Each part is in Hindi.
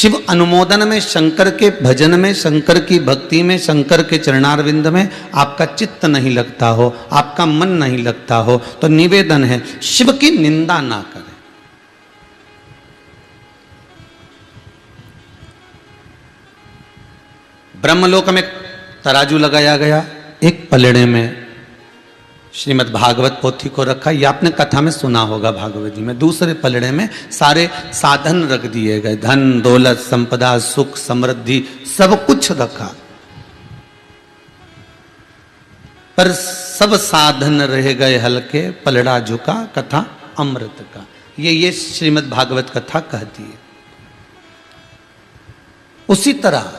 शिव अनुमोदन में, शंकर के भजन में, शंकर की भक्ति में, शंकर के चरणारविंद में आपका चित्त नहीं लगता हो, आपका मन नहीं लगता हो, तो निवेदन है शिव की निंदा ना करें। ब्रह्मलोक में तराजू लगाया गया, एक पलड़े में श्रीमद् भागवत पोथी को रखा, ये आपने कथा में सुना होगा भागवत जी में। दूसरे पलड़े में सारे साधन रख दिए गए, धन दौलत संपदा सुख समृद्धि सब कुछ रखा, पर सब साधन रह गए हल्के, पलड़ा झुका कथा अमृत का। ये श्रीमद् भागवत कथा कहती है। उसी तरह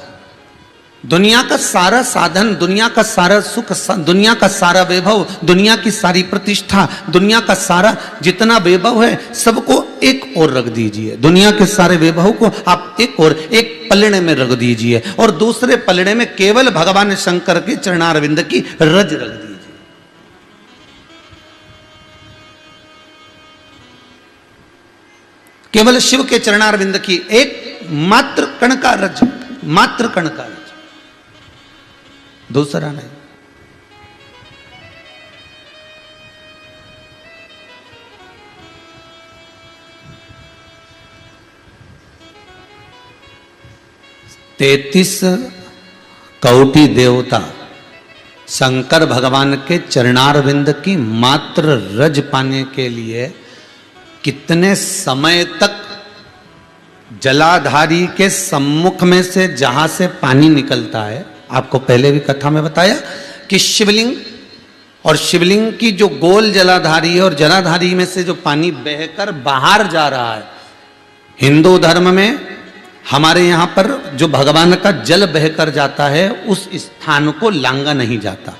दुनिया का सारा साधन, दुनिया का सारा सुख, दुनिया का सारा वैभव, दुनिया की सारी प्रतिष्ठा, दुनिया का सारा जितना वैभव है सबको एक ओर रख दीजिए। दुनिया के सारे वैभव को आप एक ओर, एक पलड़े में रख दीजिए, और दूसरे पलड़े में केवल भगवान शंकर के चरणारविंद की रज रख दीजिए। केवल शिव के चरणारविंद की एक मात्र कण का रज, मात्र कण का रज, दूसरा नहीं। तैतीस कौटि देवता शंकर भगवान के चरणारविंद की मात्र रज पाने के लिए कितने समय तक जलाधारी के सम्मुख में से, जहां से पानी निकलता है, आपको पहले भी कथा में बताया कि शिवलिंग और शिवलिंग की जो गोल जलाधारी है और जलाधारी में से जो पानी बहकर बाहर जा रहा है। हिंदू धर्म में हमारे यहां पर जो भगवान का जल बहकर जाता है उस स्थान को लांगा नहीं जाता,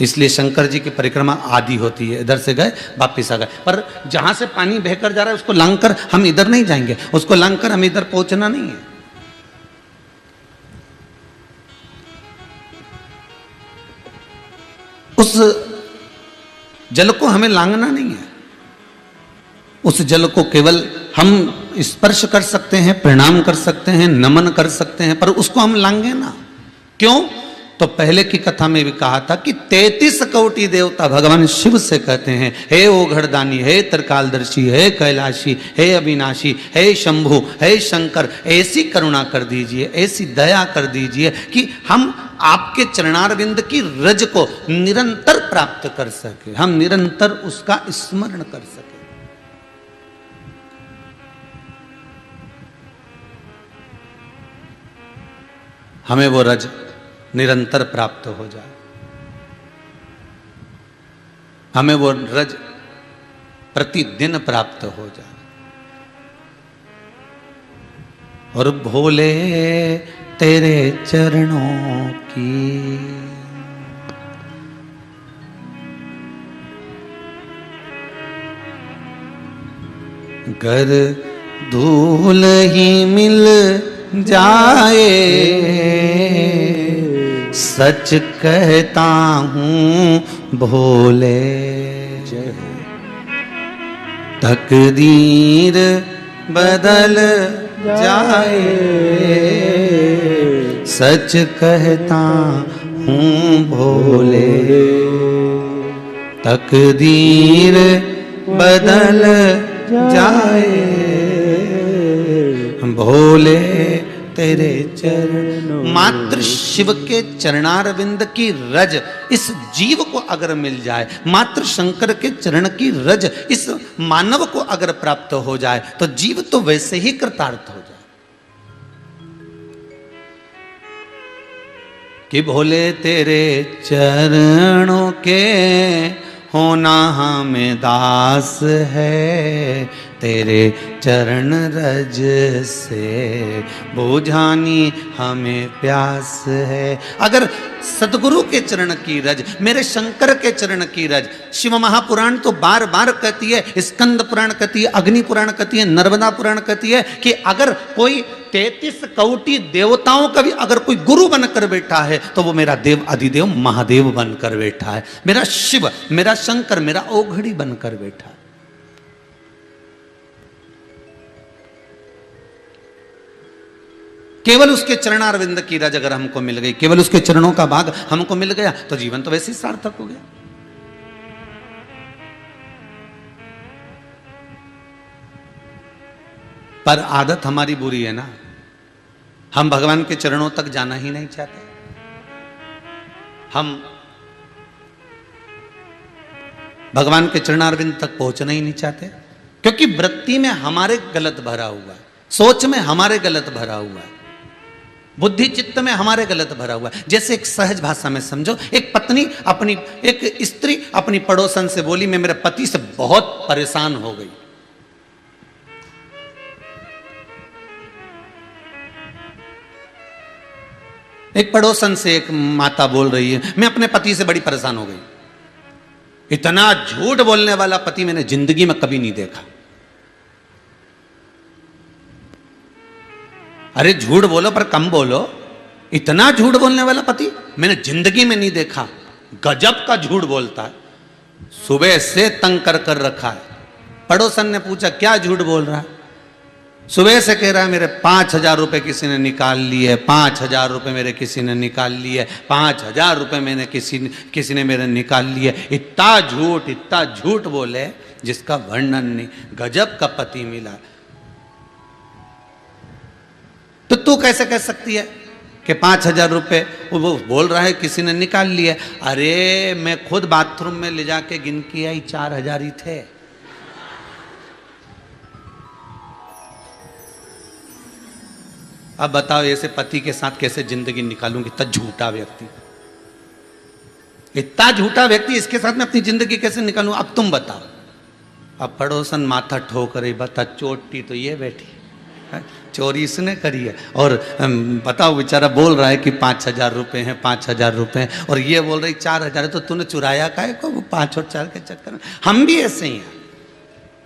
इसलिए शंकर जी की परिक्रमा आदि होती है। इधर से गए वापिस आ गए, पर जहां से पानी बहकर जा रहा है उसको लांघकर हम इधर नहीं जाएंगे, उसको लांघकर हम इधर पहुंचना नहीं है। उस जल को हमें लांघना नहीं है, उस जल को केवल हम स्पर्श कर सकते हैं, प्रणाम कर सकते हैं, नमन कर सकते हैं, पर उसको हम लांघे ना। क्यों? तो पहले की कथा में भी कहा था कि 33 कौटि देवता भगवान शिव से कहते हैं, हे ओघड़दानी, हे त्रिकालदर्शी, हे कैलाशी, हे अविनाशी, हे शंभु, हे शंकर, ऐसी करुणा कर दीजिए, ऐसी दया कर दीजिए कि हम आपके चरणारविंद की रज को निरंतर प्राप्त कर सके, हम निरंतर उसका स्मरण कर सके। हमें वो रज निरंतर प्राप्त हो जाए, हमें वो रज प्रतिदिन प्राप्त हो जाए। और भोले तेरे चरणों की गर धूल ही मिल जाए, सच कहता हूँ भोले, तकदीर बदल जाए, सच कहता हूँ भोले, तकदीर बदल जाए, भोले तेरे चरणों। मात्र शिव के चरणारविंद की रज इस जीव को अगर मिल जाए, मात्र शंकर के चरण की रज इस मानव को अगर प्राप्त हो जाए, तो जीव तो वैसे ही कृतार्थ हो जाए कि भोले तेरे चरणों के होना हमें दास है, तेरे चरण रज से बुझानी हमें प्यास है। अगर सदगुरु के चरण की रज, मेरे शंकर के चरण की रज, शिव महापुराण तो बार बार कहती है, स्कंद पुराण कहती है, अग्नि पुराण कहती है, नर्मदा पुराण कहती है कि अगर कोई 33 कौटि देवताओं का भी अगर कोई गुरु बनकर बैठा है तो वो मेरा देव अधिदेव महादेव बनकर बैठा है, मेरा शिव, मेरा शंकर, मेरा ओघड़ी बनकर बैठा है। केवल उसके चरणारविंद की रज अगर हमको मिल गई, केवल उसके चरणों का भाग हमको मिल गया, तो जीवन तो वैसे ही सार्थक हो गया। पर आदत हमारी बुरी है ना, हम भगवान के चरणों तक जाना ही नहीं चाहते। हम भगवान के चरणारविंद तक पहुंचना ही नहीं चाहते, क्योंकि वृत्ति में हमारे गलत भरा हुआ है, सोच में हमारे गलत भरा हुआ है, बुद्धि चित्त में हमारे गलत भरा हुआ है। जैसे एक सहज भाषा में समझो, एक पत्नी अपनी, एक स्त्री अपनी पड़ोसन से बोली, मैं मेरे पति से बहुत परेशान हो गई। एक पड़ोसन से एक माता बोल रही है, मैं अपने पति से बड़ी परेशान हो गई। इतना झूठ बोलने वाला पति मैंने जिंदगी में कभी नहीं देखा। अरे झूठ बोलो पर कम बोलो, इतना झूठ बोलने वाला पति मैंने जिंदगी में नहीं देखा। गजब का झूठ बोलता है, सुबह से तंग कर कर रखा है। पड़ोसन ने पूछा क्या झूठ बोल रहा है? सुबह से कह रहा है मेरे 5,000 रुपए किसी ने निकाल लिए, 5,000 रुपए मेरे किसी ने निकाल लिए, 5,000 रुपए मैंने किसी ने मेरे निकाल लिए। इतना झूठ बोले जिसका वर्णन नहीं। गजब का पति मिला। तो तू कैसे कह सकती है कि 5,000 रुपए वो बोल रहा है किसी ने निकाल लिए? अरे मैं खुद बाथरूम में ले जाके गिन के आई, 4,000 ही थे। अब बताओ ऐसे पति के साथ कैसे जिंदगी निकालूंगी? इतना झूठा व्यक्ति, इतना झूठा व्यक्ति, इसके साथ मैं अपनी जिंदगी कैसे निकालूं? अब तुम बताओ। अब पड़ोसन माथा ठोक रही, बता चोटी तो ये बैठी, चोरी इसने करी है। और बताओ बेचारा बोल रहा है कि 5,000 रुपए हैं, 5,000 रुपए हैं, और ये बोल रही 4,000 है। तो तूने चुराया काहे को? वो 5 और 4 के चक्कर में। हम भी ऐसे ही हैं,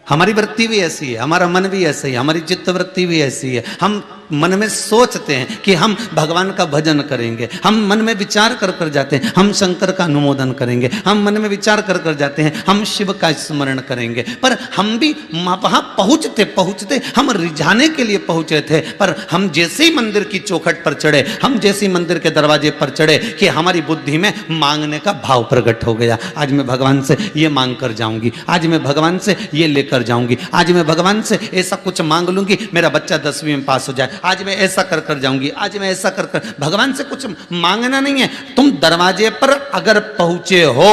हमारी वृत्ति भी ऐसी है, हमारा मन भी ऐसे ही, हमारी चित्त वृत्ति भी ऐसी है। हम मन में सोचते हैं कि हम भगवान का भजन करेंगे, हम मन में विचार कर कर जाते हैं हम शंकर का अनुमोदन करेंगे, हम मन में विचार कर कर जाते हैं हम शिव का स्मरण करेंगे। पर हम भी वहां पहुंचते पहुंचते हम रिझाने के लिए पहुंचे थे, पर हम जैसे ही मंदिर की चौखट पर चढ़े, हम जैसे ही मंदिर के दरवाजे पर चढ़े कि हमारी बुद्धि में मांगने का भाव प्रकट हो गया। आज मैं भगवान से ये मांग कर जाऊंगी, आज मैं भगवान से ये लेकर जाऊंगी, आज मैं भगवान से ऐसा कुछ मांग लूंगी मेरा बच्चा 10वीं में पास हो जाए, आज मैं ऐसा कर कर जाऊंगी, आज मैं ऐसा कर कर। भगवान से कुछ मांगना नहीं है। तुम दरवाजे पर अगर पहुंचे हो,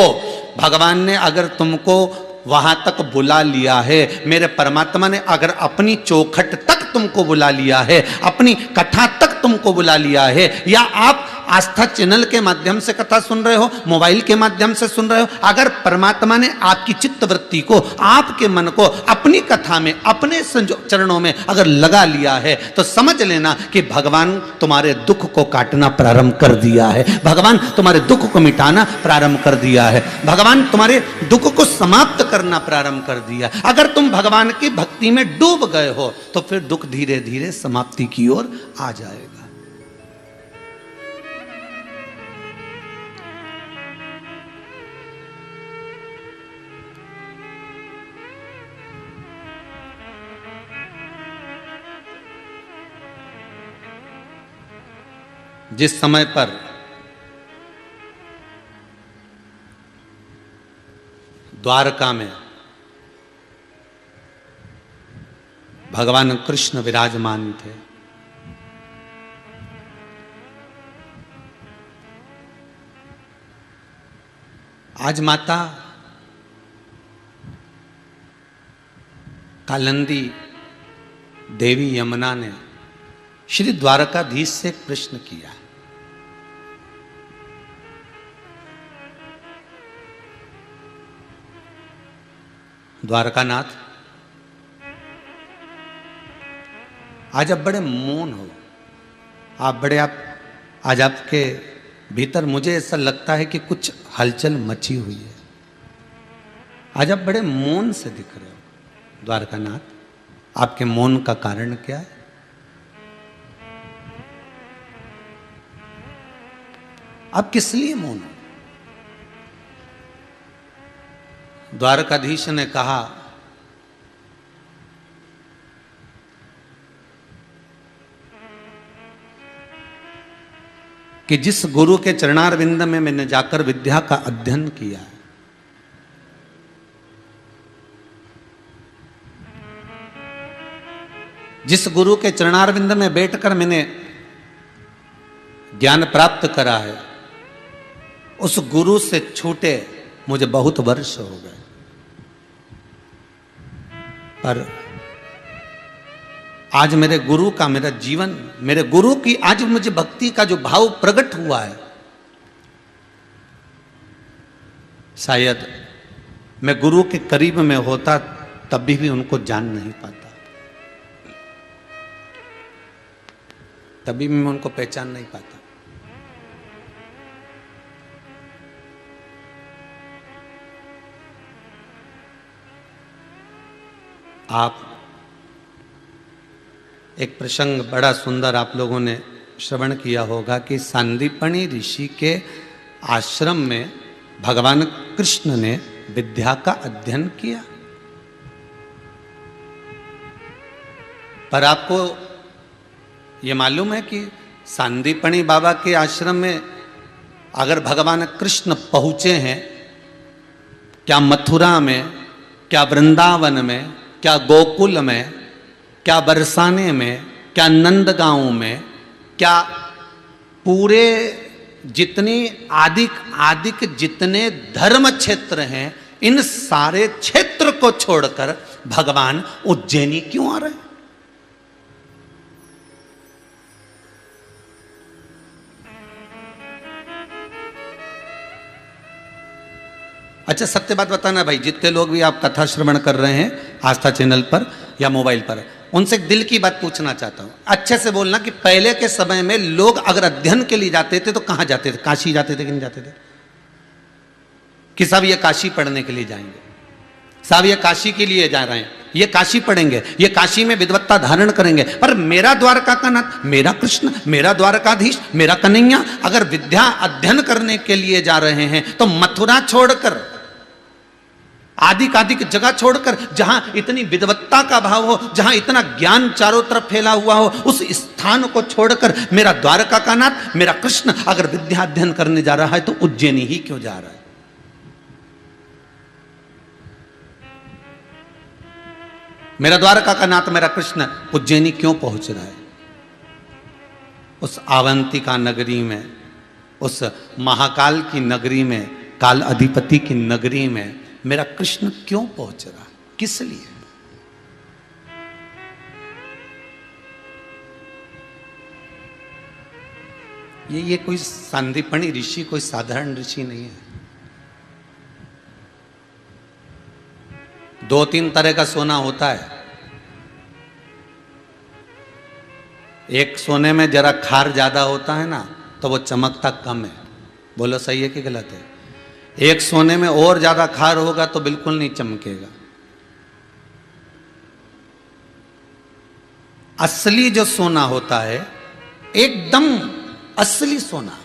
भगवान ने अगर तुमको वहां तक बुला लिया है, मेरे परमात्मा ने अगर अपनी चौखट तक तुमको बुला लिया है, अपनी कथा तक तुमको बुला लिया है, या आप आस्था चैनल के माध्यम से कथा सुन रहे हो, मोबाइल के माध्यम से सुन रहे हो, अगर परमात्मा ने आपकी चित्त वृत्ति को, आपके मन को अपनी कथा में, अपने चरणों में अगर लगा लिया है, तो समझ लेना कि भगवान तुम्हारे दुख को काटना प्रारंभ कर दिया है, भगवान तुम्हारे दुख को मिटाना प्रारंभ कर दिया है, भगवान तुम्हारे दुख को समाप्त करना प्रारंभ कर दिया। अगर तुम भगवान की भक्ति में डूब गए हो तो फिर दुख धीरे धीरे समाप्ति की ओर आ जाएगा। जिस समय पर द्वारका में भगवान कृष्ण विराजमान थे, आज माता कालिंदी देवी यमुना ने श्री द्वारकाधीश से प्रश्न किया, द्वारकानाथ आज आप बड़े मौन हो, आप आज आपके भीतर मुझे ऐसा लगता है कि कुछ हलचल मची हुई है, आज आप बड़े मौन से दिख रहे हो। द्वारकानाथ, आपके मौन का कारण क्या है? आप किस लिए मौन हो? द्वारकाधीश ने कहा, कि जिस गुरु के चरणारविंद में मैंने जाकर विद्या का अध्ययन किया है, जिस गुरु के चरणारविंद में बैठकर मैंने ज्ञान प्राप्त करा है, उस गुरु से छूटे मुझे बहुत वर्ष हो गए। पर आज मेरे गुरु का, मेरा जीवन, मेरे गुरु की आज मुझे भक्ति का जो भाव प्रकट हुआ है, शायद मैं गुरु के करीब में होता तभी भी उनको जान नहीं पाता, तभी भी मैं उनको पहचान नहीं पाता। आप एक प्रसंग बड़ा सुंदर आप लोगों ने श्रवण किया होगा कि सांदीपनी ऋषि के आश्रम में भगवान कृष्ण ने विद्या का अध्ययन किया। पर आपको ये मालूम है कि सांदीपनी बाबा के आश्रम में अगर भगवान कृष्ण पहुंचे हैं, क्या मथुरा में, क्या वृंदावन में, क्या गोकुल में, क्या बरसाने में, क्या नंदगांव में, क्या पूरे जितनी आदिक जितने धर्म क्षेत्र हैं, इन सारे क्षेत्र को छोड़कर भगवान उज्जैनी क्यों आ रहे हैं? अच्छा, सत्य बात बताना भाई, जितने लोग भी आप कथा श्रवण कर रहे हैं आस्था चैनल पर या मोबाइल पर, उनसे एक दिल की बात पूछना चाहता हूं। अच्छे से बोलना कि पहले के समय में लोग अगर अध्ययन के लिए जाते थे तो कहां जाते थे? काशी जाते थे कि नहीं जाते थे? कि सब ये काशी पढ़ने के लिए जाएंगे, सब ये काशी के लिए जा रहे हैं, ये काशी पढ़ेंगे, ये काशी में विद्वत्ता धारण करेंगे। पर मेरा द्वारका का नाथ, मेरा कृष्ण, मेरा द्वारकाधीश, मेरा कन्हैया अगर विद्या अध्ययन करने के लिए जा रहे हैं तो मथुरा छोड़कर, आदिक जगह छोड़कर, जहां इतनी विद्वत्ता का भाव हो, जहां इतना ज्ञान चारों तरफ फैला हुआ हो, उस स्थान को छोड़कर मेरा द्वारका का नाथ, मेरा कृष्ण अगर विद्या अध्ययन करने जा रहा है तो उज्जैनी ही क्यों जा रहा है? मेरा द्वारका का नाथ, मेरा कृष्ण उज्जैनी क्यों पहुंच रहा है? उस अवंतिका नगरी में, उस महाकाल की नगरी में, काल अधिपति की नगरी में मेरा कृष्ण क्यों पहुंच रहा? किस लिए? ये कोई सांदीपनी ऋषि कोई साधारण ऋषि नहीं है। 2-3 तरह का सोना होता है। एक सोने में जरा खार ज्यादा होता है ना, तो वो चमकता कम है। बोलो सही है कि गलत है? एक सोने में और ज्यादा खार होगा तो बिल्कुल नहीं चमकेगा। असली जो सोना होता है, एकदम असली सोना,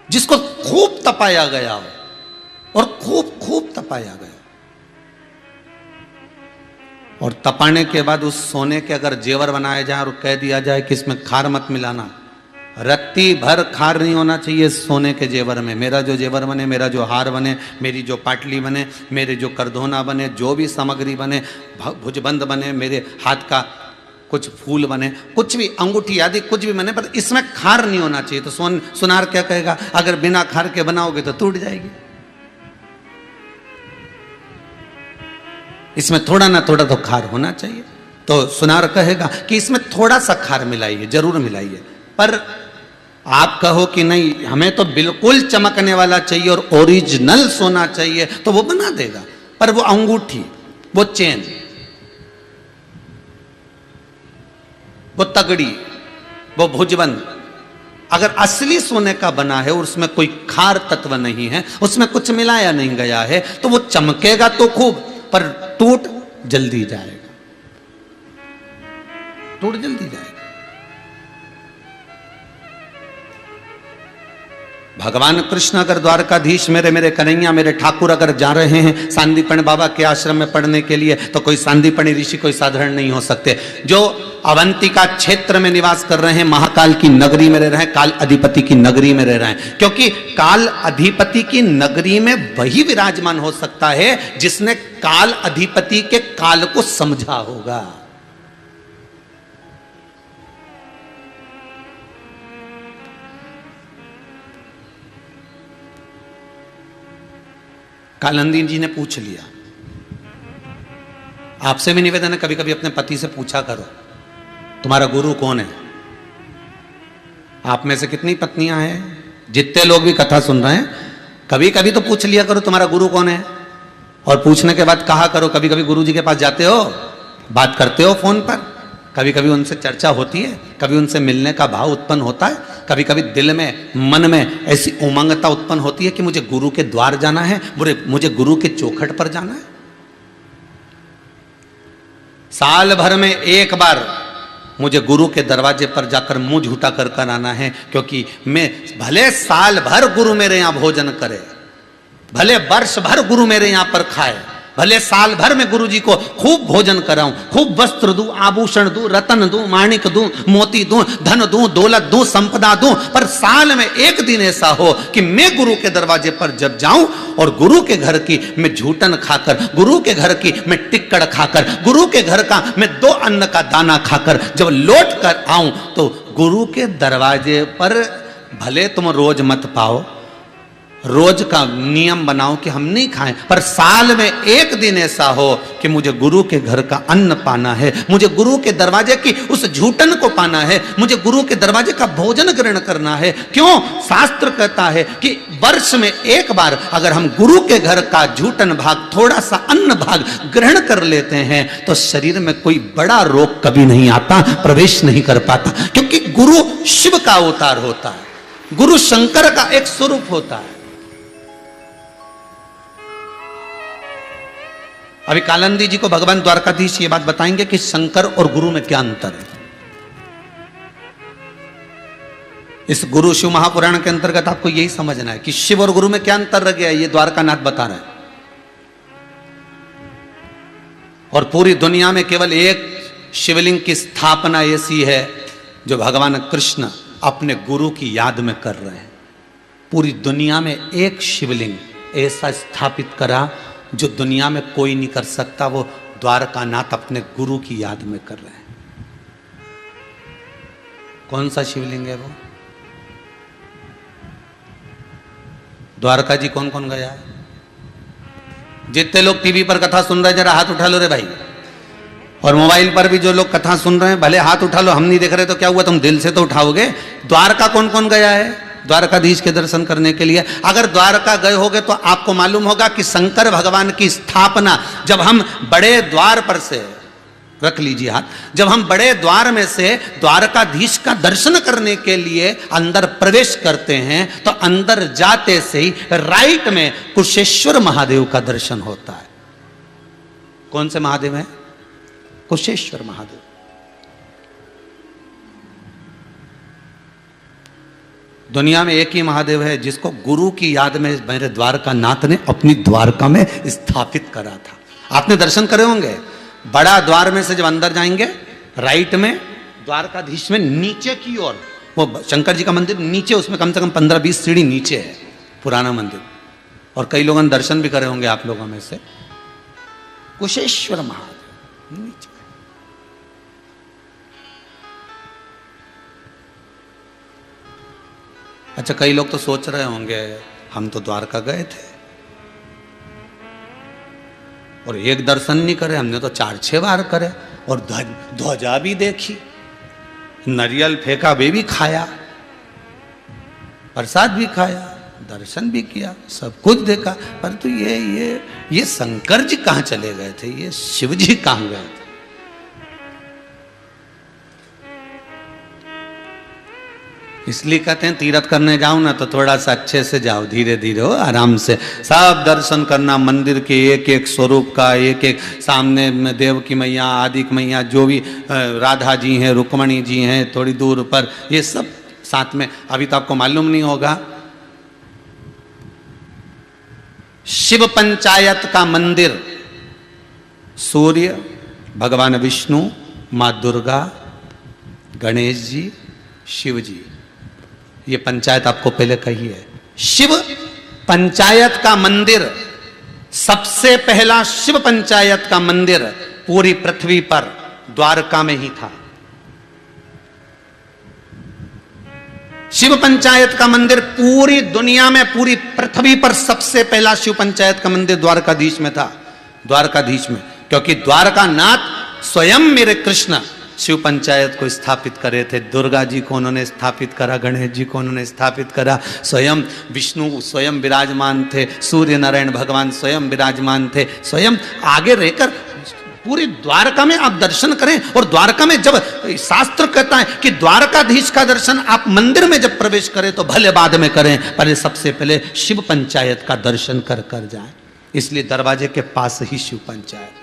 जिसको खूब तपाया गया हो और खूब तपाया गया, और तपाने के बाद उस सोने के अगर जेवर बनाए जाए और कह दिया जाए कि इसमें खार मत मिलाना, रत्ती भर खार नहीं होना चाहिए सोने के जेवर में। मेरा जो जेवर बने, मेरा जो हार बने, मेरी जो पाटली बने, मेरे जो करधोना बने, जो भी सामग्री बने, भुजबंद बने, मेरे हाथ का कुछ फूल बने, कुछ भी अंगूठी आदि कुछ भी बने, पर इसमें खार नहीं होना चाहिए। तो सुनार क्या कहेगा? अगर बिना खार के बनाओगे तो टूट जाएगी। इसमें थोड़ा ना थोड़ा तो खार होना चाहिए। तो सुनार कहेगा कि इसमें थोड़ा सा खार मिलाइए, जरूर मिलाइए। पर आप कहो कि नहीं, हमें तो बिल्कुल चमकने वाला चाहिए और ओरिजिनल सोना चाहिए, तो वो बना देगा। पर वो अंगूठी, वो चेन, वो तगड़ी, वो भुजबंद अगर असली सोने का बना है और उसमें कोई खार तत्व नहीं है, उसमें कुछ मिलाया नहीं गया है, तो वो चमकेगा तो खूब, पर टूट जल्दी जाएगा, टूट जल्दी जाएगा। भगवान कृष्ण अगर द्वारकाधीश, मेरे कन्हैया, मेरे ठाकुर अगर जा रहे हैं सांदीपनि बाबा के आश्रम में पढ़ने के लिए, तो कोई सांदीपनि ऋषि कोई साधारण नहीं हो सकते। जो अवंतिका क्षेत्र में निवास कर रहे हैं, महाकाल की नगरी में रह रहे हैं, काल अधिपति की नगरी में रह रहे हैं, क्योंकि काल अधिपति की नगरी में वही विराजमान हो सकता है जिसने काल अधिपति के काल को समझा होगा। कालंदी जी ने पूछ लिया। आपसे भी निवेदन है, कभी कभी अपने पति से पूछा करो तुम्हारा गुरु कौन है। आप में से कितनी पत्नियां हैं, जितने लोग भी कथा सुन रहे हैं, कभी कभी तो पूछ लिया करो तुम्हारा गुरु कौन है। और पूछने के बाद कहा करो, कभी कभी गुरु जी के पास जाते हो, बात करते हो फोन पर, कभी कभी उनसे चर्चा होती है, कभी उनसे मिलने का भाव उत्पन्न होता है, कभी कभी दिल में मन में ऐसी उमंगता उत्पन्न होती है कि मुझे गुरु के द्वार जाना है, मुझे गुरु के चौखट पर जाना है। साल भर में एक बार मुझे गुरु के दरवाजे पर जाकर मुंह झूठा कर कर आना है, क्योंकि मैं भले साल भर गुरु मेरे यहां भोजन करे, भले वर्ष भर गुरु मेरे यहां पर खाए, भले साल भर में गुरु जी को खूब भोजन कराऊं, खूब वस्त्र दूं, आभूषण दूं, रतन दूं, माणिक दूं, मोती दूं, धन दूं, दौलत दूं, संपदा दूं, पर साल में एक दिन ऐसा हो कि मैं गुरु के दरवाजे पर जब जाऊं और गुरु के घर की मैं झूठन खाकर, गुरु के घर की मैं टिक्कड़ खाकर, गुरु के घर का मैं 2 अन्न का दाना खाकर जब लौट कर आऊं, तो गुरु के दरवाजे पर भले तुम रोज मत पाओ, रोज का नियम बनाओ कि हम नहीं खाएं, पर साल में एक दिन ऐसा हो कि मुझे गुरु के घर का अन्न पाना है, मुझे गुरु के दरवाजे की उस झूठन को पाना है, मुझे गुरु के दरवाजे का भोजन ग्रहण करना है। क्यों? शास्त्र कहता है कि वर्ष में एक बार अगर हम गुरु के घर का झूठन भाग, थोड़ा सा अन्न भाग ग्रहण कर लेते हैं तो शरीर में कोई बड़ा रोग कभी नहीं आता, प्रवेश नहीं कर पाता, क्योंकि गुरु शिव का अवतार होता है, गुरु शंकर का एक स्वरूप होता है। अभी कालंदी जी को भगवान द्वारकाधीश ये बात बताएंगे कि शंकर और गुरु में क्या अंतर है। इस गुरु शिव महापुराण के अंतर्गत आपको यही समझना है कि शिव और गुरु में क्या अंतर रह गया है, ये द्वारकानाथ बता रहे हैं। और पूरी दुनिया में केवल एक शिवलिंग की स्थापना ऐसी है जो भगवान कृष्ण अपने गुरु की याद में कर रहे हैं। पूरी दुनिया में एक शिवलिंग ऐसा स्थापित करा जो दुनिया में कोई नहीं कर सकता, वो द्वारकानाथ अपने गुरु की याद में कर रहे हैं। कौन सा शिवलिंग है वो? द्वारका जी कौन कौन गया है? जितने लोग टीवी पर कथा सुन रहे हैं जरा हाथ उठा लो रे भाई। और मोबाइल पर भी जो लोग कथा सुन रहे हैं भले हाथ उठा लो, हम नहीं देख रहे तो क्या हुआ, तुम दिल से तो उठाओगे। द्वारका कौन कौन गया है द्वारकाधीश के दर्शन करने के लिए? अगर द्वारका गए होगे तो आपको मालूम होगा कि शंकर भगवान की स्थापना जब हम बड़े द्वार पर से, रख लीजिए हाथ, जब हम बड़े द्वार में से द्वारकाधीश का दर्शन करने के लिए अंदर प्रवेश करते हैं तो अंदर जाते से ही राइट में कुशेश्वर महादेव का दर्शन होता है। कौन से महादेव हैं? कुशेश्वर महादेव। दुनिया में एक ही महादेव है जिसको गुरु की याद में मेरे द्वारकानाथ ने अपनी द्वारका में स्थापित करा था। आपने दर्शन करे होंगे, बड़ा द्वार में से जब अंदर जाएंगे राइट में द्वारकाधीश में नीचे की ओर वो शंकर जी का मंदिर नीचे, उसमें कम से कम 15-20 सीढ़ी नीचे है पुराना मंदिर। और कई लोगों ने दर्शन भी करे होंगे आप लोगों में से। कुशेश्वर महादेव नीचे। अच्छा, कई लोग तो सोच रहे होंगे हम तो द्वारका गए थे और एक दर्शन नहीं करे, हमने तो 4-6 बार करे और ध्वजा भी देखी, नारियल फेंका वे भी खाया, प्रसाद भी खाया, दर्शन भी किया, सब कुछ देखा, परंतु ये शंकर जी कहाँ चले गए थे, ये शिव जी कहाँ गए थे? इसलिए कहते हैं तीर्थ करने जाओ ना तो थोड़ा सा अच्छे से जाओ, धीरे धीरे हो, आराम से सब दर्शन करना, मंदिर के एक एक स्वरूप का, एक एक सामने में देव की मैया, आदि की मैया, जो भी राधा जी हैं, रुक्मणी जी हैं थोड़ी दूर पर, ये सब साथ में। अभी तो आपको मालूम नहीं होगा, शिव पंचायत का मंदिर सूर्य, भगवान विष्णु, माँ दुर्गा, गणेश जी, शिव जी। ये पंचायत आपको पहले कही है। शिव पंचायत का मंदिर, सबसे पहला शिव पंचायत का मंदिर पूरी पृथ्वी पर द्वारका में ही था। शिव पंचायत का मंदिर पूरी दुनिया में, पूरी पृथ्वी पर सबसे पहला शिव पंचायत का मंदिर द्वारकाधीश में था। द्वारकाधीश में, क्योंकि द्वारकानाथ स्वयं मेरे कृष्ण शिव पंचायत को स्थापित करे थे। दुर्गा जी को उन्होंने स्थापित करा, गणेश जी को उन्होंने स्थापित करा, स्वयं विष्णु स्वयं विराजमान थे, सूर्य नारायण भगवान स्वयं विराजमान थे। स्वयं आगे रहकर पूरी द्वारका में आप दर्शन करें। और द्वारका में जब शास्त्र कहता है कि द्वारकाधीश का दर्शन आप मंदिर में जब प्रवेश करें तो भले बाद में करें, पहले सबसे पहले शिव पंचायत का दर्शन कर जाएं। इसलिए दरवाजे के पास ही शिव पंचायत।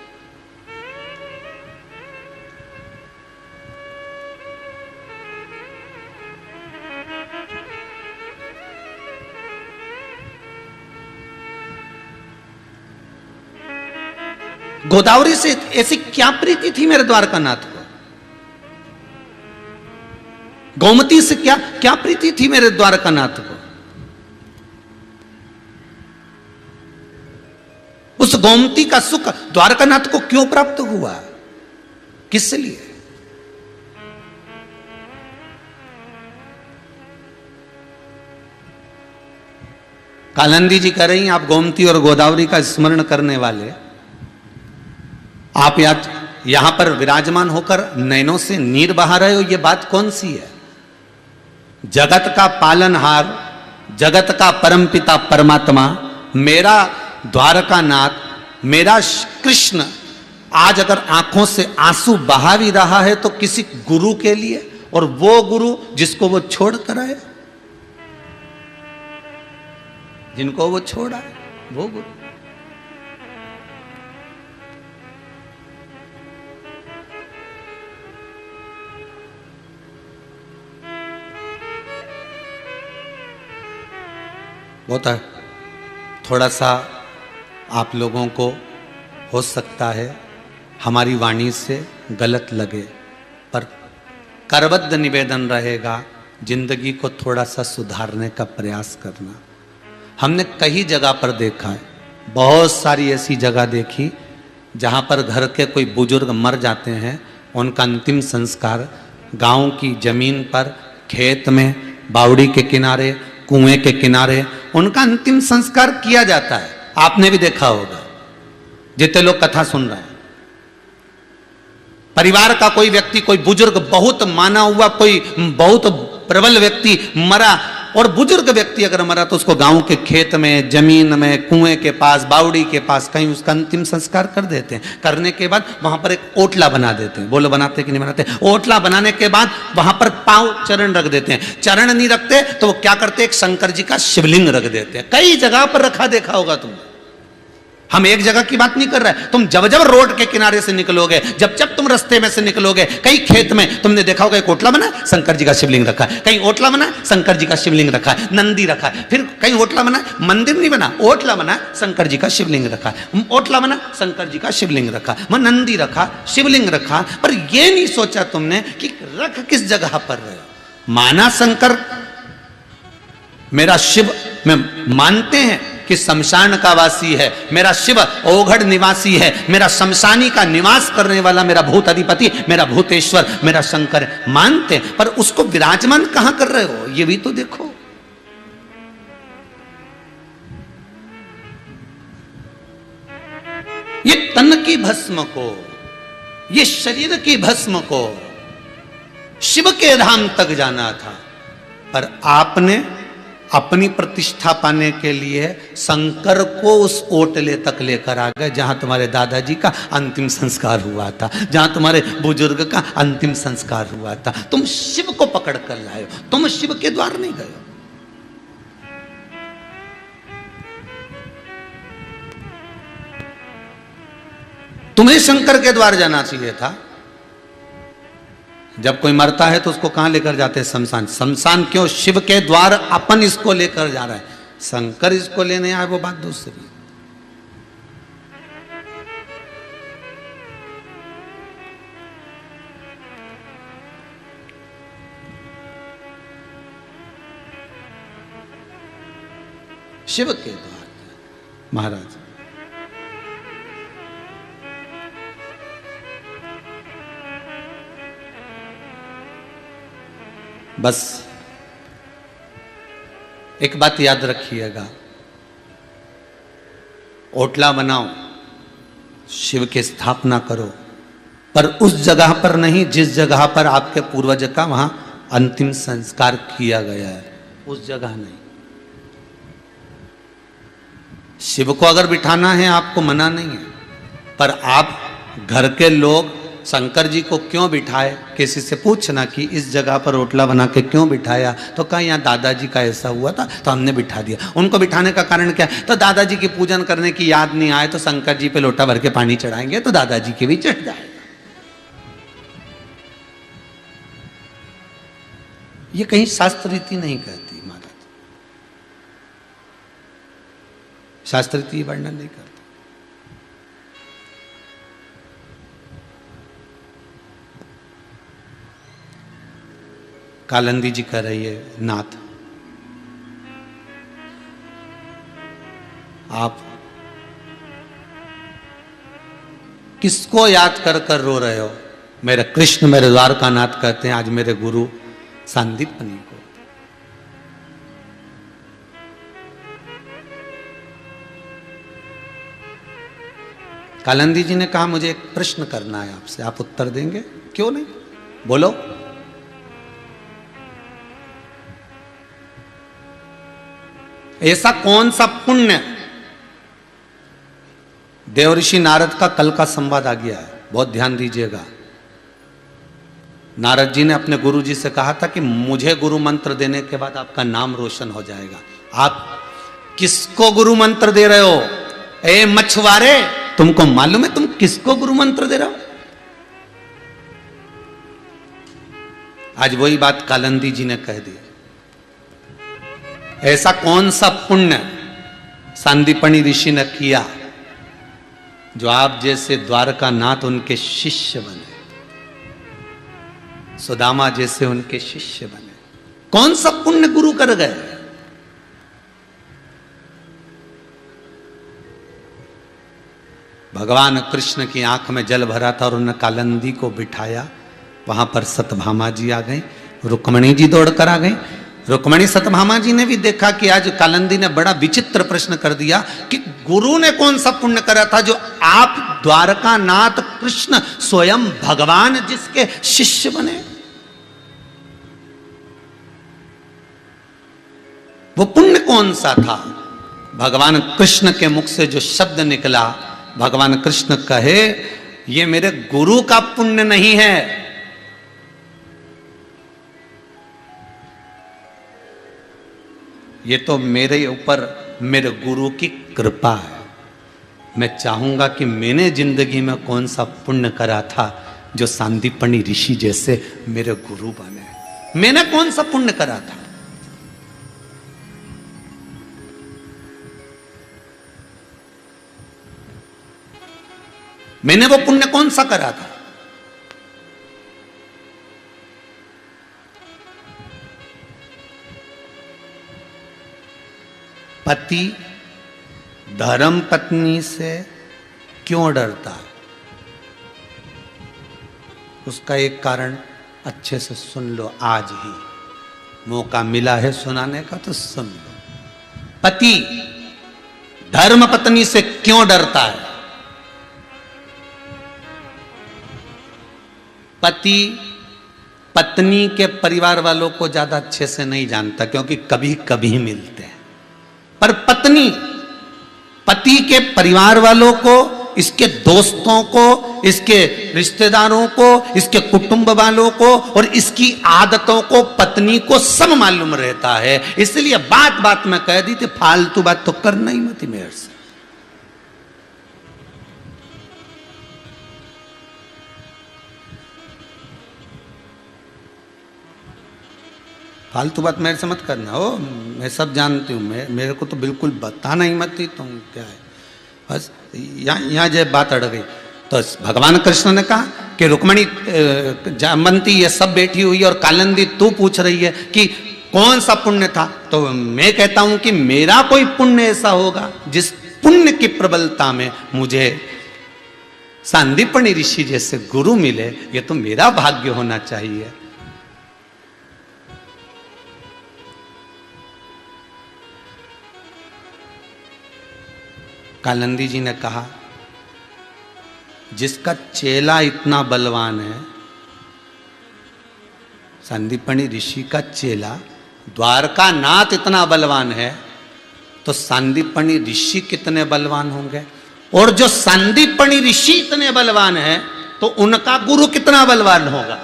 गोदावरी से ऐसी क्या प्रीति थी मेरे द्वारकानाथ को? गोमती से क्या क्या प्रीति थी मेरे द्वारकानाथ को? उस गोमती का सुख द्वारकानाथ को क्यों प्राप्त हुआ? किस लिए? कालंदी जी कह रही हैं, आप गोमती और गोदावरी का स्मरण करने वाले, आप यहां पर विराजमान होकर नैनों से नीर बहा रहे हो, यह बात कौन सी है? जगत का पालनहार, जगत का परमपिता परमात्मा, मेरा द्वारकानाथ, मेरा कृष्ण आज अगर आंखों से आंसू बहा भी रहा है तो किसी गुरु के लिए, और वो गुरु जिसको वो छोड़ कर आए, जिनको वो छोड़ा है, वो गुरु। होता है थोड़ा सा आप लोगों को हो सकता है हमारी वाणी से गलत लगे, पर करबद्ध निवेदन रहेगा जिंदगी को थोड़ा सा सुधारने का प्रयास करना। हमने कई जगह पर देखा है, बहुत सारी ऐसी जगह देखी जहाँ पर घर के कोई बुजुर्ग मर जाते हैं, उनका अंतिम संस्कार गांव की जमीन पर, खेत में, बावड़ी के किनारे, कुएं के किनारे उनका अंतिम संस्कार किया जाता है। आपने भी देखा होगा, जितने लोग कथा सुन रहे हैं। परिवार का कोई व्यक्ति, कोई बुजुर्ग बहुत माना हुआ, कोई बहुत प्रबल व्यक्ति मरा, और बुजुर्ग व्यक्ति अगर मरा तो उसको गांव के खेत में, जमीन में, कुएं के पास, बावड़ी के पास कहीं उसका अंतिम संस्कार कर देते हैं। करने के बाद वहां पर एक ओटला बना देते हैं। बोलो बनाते कि नहीं बनाते? ओटला बनाने के बाद वहां पर पांव चरण रख देते हैं। चरण नहीं रखते तो वो क्या करते हैं, एक शंकर जी का शिवलिंग रख देते हैं। कई जगह पर रखा देखा होगा तुमने। हम एक जगह की बात नहीं कर रहे। तुम जब जब रोड के किनारे से निकलोगे, जब जब तुम रास्ते में से निकलोगे, कई खेत में तुमने देखा होगा एक ओटला बना, शंकर जी का शिवलिंग रखा है। कहीं ओटला बना, शंकर जी का शिवलिंग रखा है, नंदी रखा है। फिर कहीं ओटला बना, मंदिर नहीं बना, ओटला बना, शंकर जी का शिवलिंग रखा है। ओटला बना, शंकर जी का शिवलिंग रखा, वह नंदी रखा, शिवलिंग रखा। पर यह नहीं सोचा तुमने कि रख किस जगह पर रहे हो। माना शंकर मेरा शिव में मानते हैं कि शमशान का वासी है, मेरा शिव ओघड़ निवासी है, मेरा शमशानी का निवास करने वाला मेरा भूत अधिपति, मेरा भूतेश्वर, मेरा शंकर मानते हैं। पर उसको विराजमान कहां कर रहे हो, ये भी तो देखो। ये तन की भस्म को, ये शरीर की भस्म को शिव के धाम तक जाना था, पर आपने अपनी प्रतिष्ठा पाने के लिए शंकर को उस ओटले तक लेकर आ गए जहां तुम्हारे दादाजी का अंतिम संस्कार हुआ था, जहां तुम्हारे बुजुर्ग का अंतिम संस्कार हुआ था। तुम शिव को पकड़ कर लाए हो, तुम शिव के द्वार नहीं गए हो। तुम्हें शंकर के द्वार जाना चाहिए था। जब कोई मरता है तो उसको कहां लेकर जाते हैं? शमशान। शमशान क्यों? शिव के द्वार अपन इसको लेकर जा रहे हैं, शंकर इसको लेने आए, वो बात दूसरी। शिव के द्वार पे। महाराज बस एक बात याद रखिएगा, ओटला बनाओ, शिव की स्थापना करो, पर उस जगह पर नहीं जिस जगह पर आपके पूर्वज का वहां अंतिम संस्कार किया गया है, उस जगह नहीं। शिव को अगर बिठाना है आपको मना नहीं है, पर आप घर के लोग शंकर जी को क्यों बिठाए, किसी से पूछना कि इस जगह पर ओटला बना के क्यों बिठाया, तो कहा यहाँ दादाजी का ऐसा हुआ था तो हमने बिठा दिया। उनको बिठाने का कारण क्या है, तो दादाजी की पूजन करने की याद नहीं आए तो शंकर जी पे लोटा भर के पानी चढ़ाएंगे तो दादाजी के भी चढ़ जाएगा। ये कहीं शास्त्र रीति नहीं कहती महाराज, शास्त्र रीति वर्णन नहीं करती। कालंदी जी कह रही है, नाथ आप किसको याद कर कर रो रहे हो? मेरे कृष्ण मेरे द्वारकानाथ कहते हैं आज मेरे गुरु सांदीपनी को। कालंदी जी ने कहा मुझे एक प्रश्न करना है आपसे, आप उत्तर देंगे? क्यों नहीं, बोलो। ऐसा कौन सा पुण्य, देवऋषि नारद का कल का संवाद आ गया है, बहुत ध्यान दीजिएगा। नारद जी ने अपने गुरु जी से कहा था कि मुझे गुरु मंत्र देने के बाद आपका नाम रोशन हो जाएगा। आप किसको गुरु मंत्र दे रहे हो? ए मछुआरे, तुमको मालूम है तुम किसको गुरु मंत्र दे रहे हो? आज वही बात कालंदी जी ने कह दी। ऐसा कौन सा पुण्य सांदीपनी ऋषि ने किया जो आप जैसे द्वारका नाथ उनके शिष्य बने, सुदामा जैसे उनके शिष्य बने? कौन सा पुण्य गुरु कर गए? भगवान कृष्ण की आंख में जल भरा था और उन्होंने कालंदी को बिठाया। वहां पर सतभामा जी आ गई, रुक्मणी जी दौड़कर आ गई। रुक्मणी सतभामा जी ने भी देखा कि आज कालंदी ने बड़ा विचित्र प्रश्न कर दिया कि गुरु ने कौन सा पुण्य करा था जो आप द्वारका नाथ कृष्ण स्वयं भगवान जिसके शिष्य बने? वो पुण्य कौन सा था? भगवान कृष्ण के मुख से जो शब्द निकला, भगवान कृष्ण कहे ये मेरे गुरु का पुण्य नहीं है, ये तो मेरे ऊपर मेरे गुरु की कृपा है। मैं चाहूंगा कि मैंने जिंदगी में कौन सा पुण्य करा था जो सांदीपनी ऋषि जैसे मेरे गुरु बने। मैंने कौन सा पुण्य करा था? मैंने वो पुण्य कौन सा करा था? पति धर्म पत्नी से क्यों डरता है? उसका एक कारण अच्छे से सुन लो, आज ही मौका मिला है सुनाने का तो सुन लो। पति धर्म पत्नी से क्यों डरता है? पति पत्नी के परिवार वालों को ज्यादा अच्छे से नहीं जानता क्योंकि कभी कभी मिलते हैं, पर पत्नी पति के परिवार वालों को, इसके दोस्तों को, इसके रिश्तेदारों को, इसके कुटुंब वालों को और इसकी आदतों को पत्नी को सब मालूम रहता है। इसलिए बात बात में कह दी थी फालतू बात तो करना ही मत मेरे से। फालतू बात मेरे से मत करना हो, मैं सब जानती हूँ, मेरे को तो बिल्कुल बताना ही मत थी तुम क्या है। बस यहाँ जब बात अड़ गई तो भगवान कृष्ण ने कहा कि रुक्मणी जामवंती ये सब बैठी हुई है और कालंदी तू पूछ रही है कि कौन सा पुण्य था? तो मैं कहता हूं कि मेरा कोई पुण्य ऐसा होगा जिस पुण्य की प्रबलता में मुझे सांदीपनी ऋषि जैसे गुरु मिले, ये तो मेरा भाग्य होना चाहिए। कालिंदी जी ने कहा, जिसका चेला इतना बलवान है, सांदीपनी ऋषि का चेला द्वारका नाथ इतना बलवान है, तो सांदीपनी ऋषि कितने बलवान होंगे? और जो सांदीपनी ऋषि इतने बलवान है, तो उनका गुरु कितना बलवान होगा?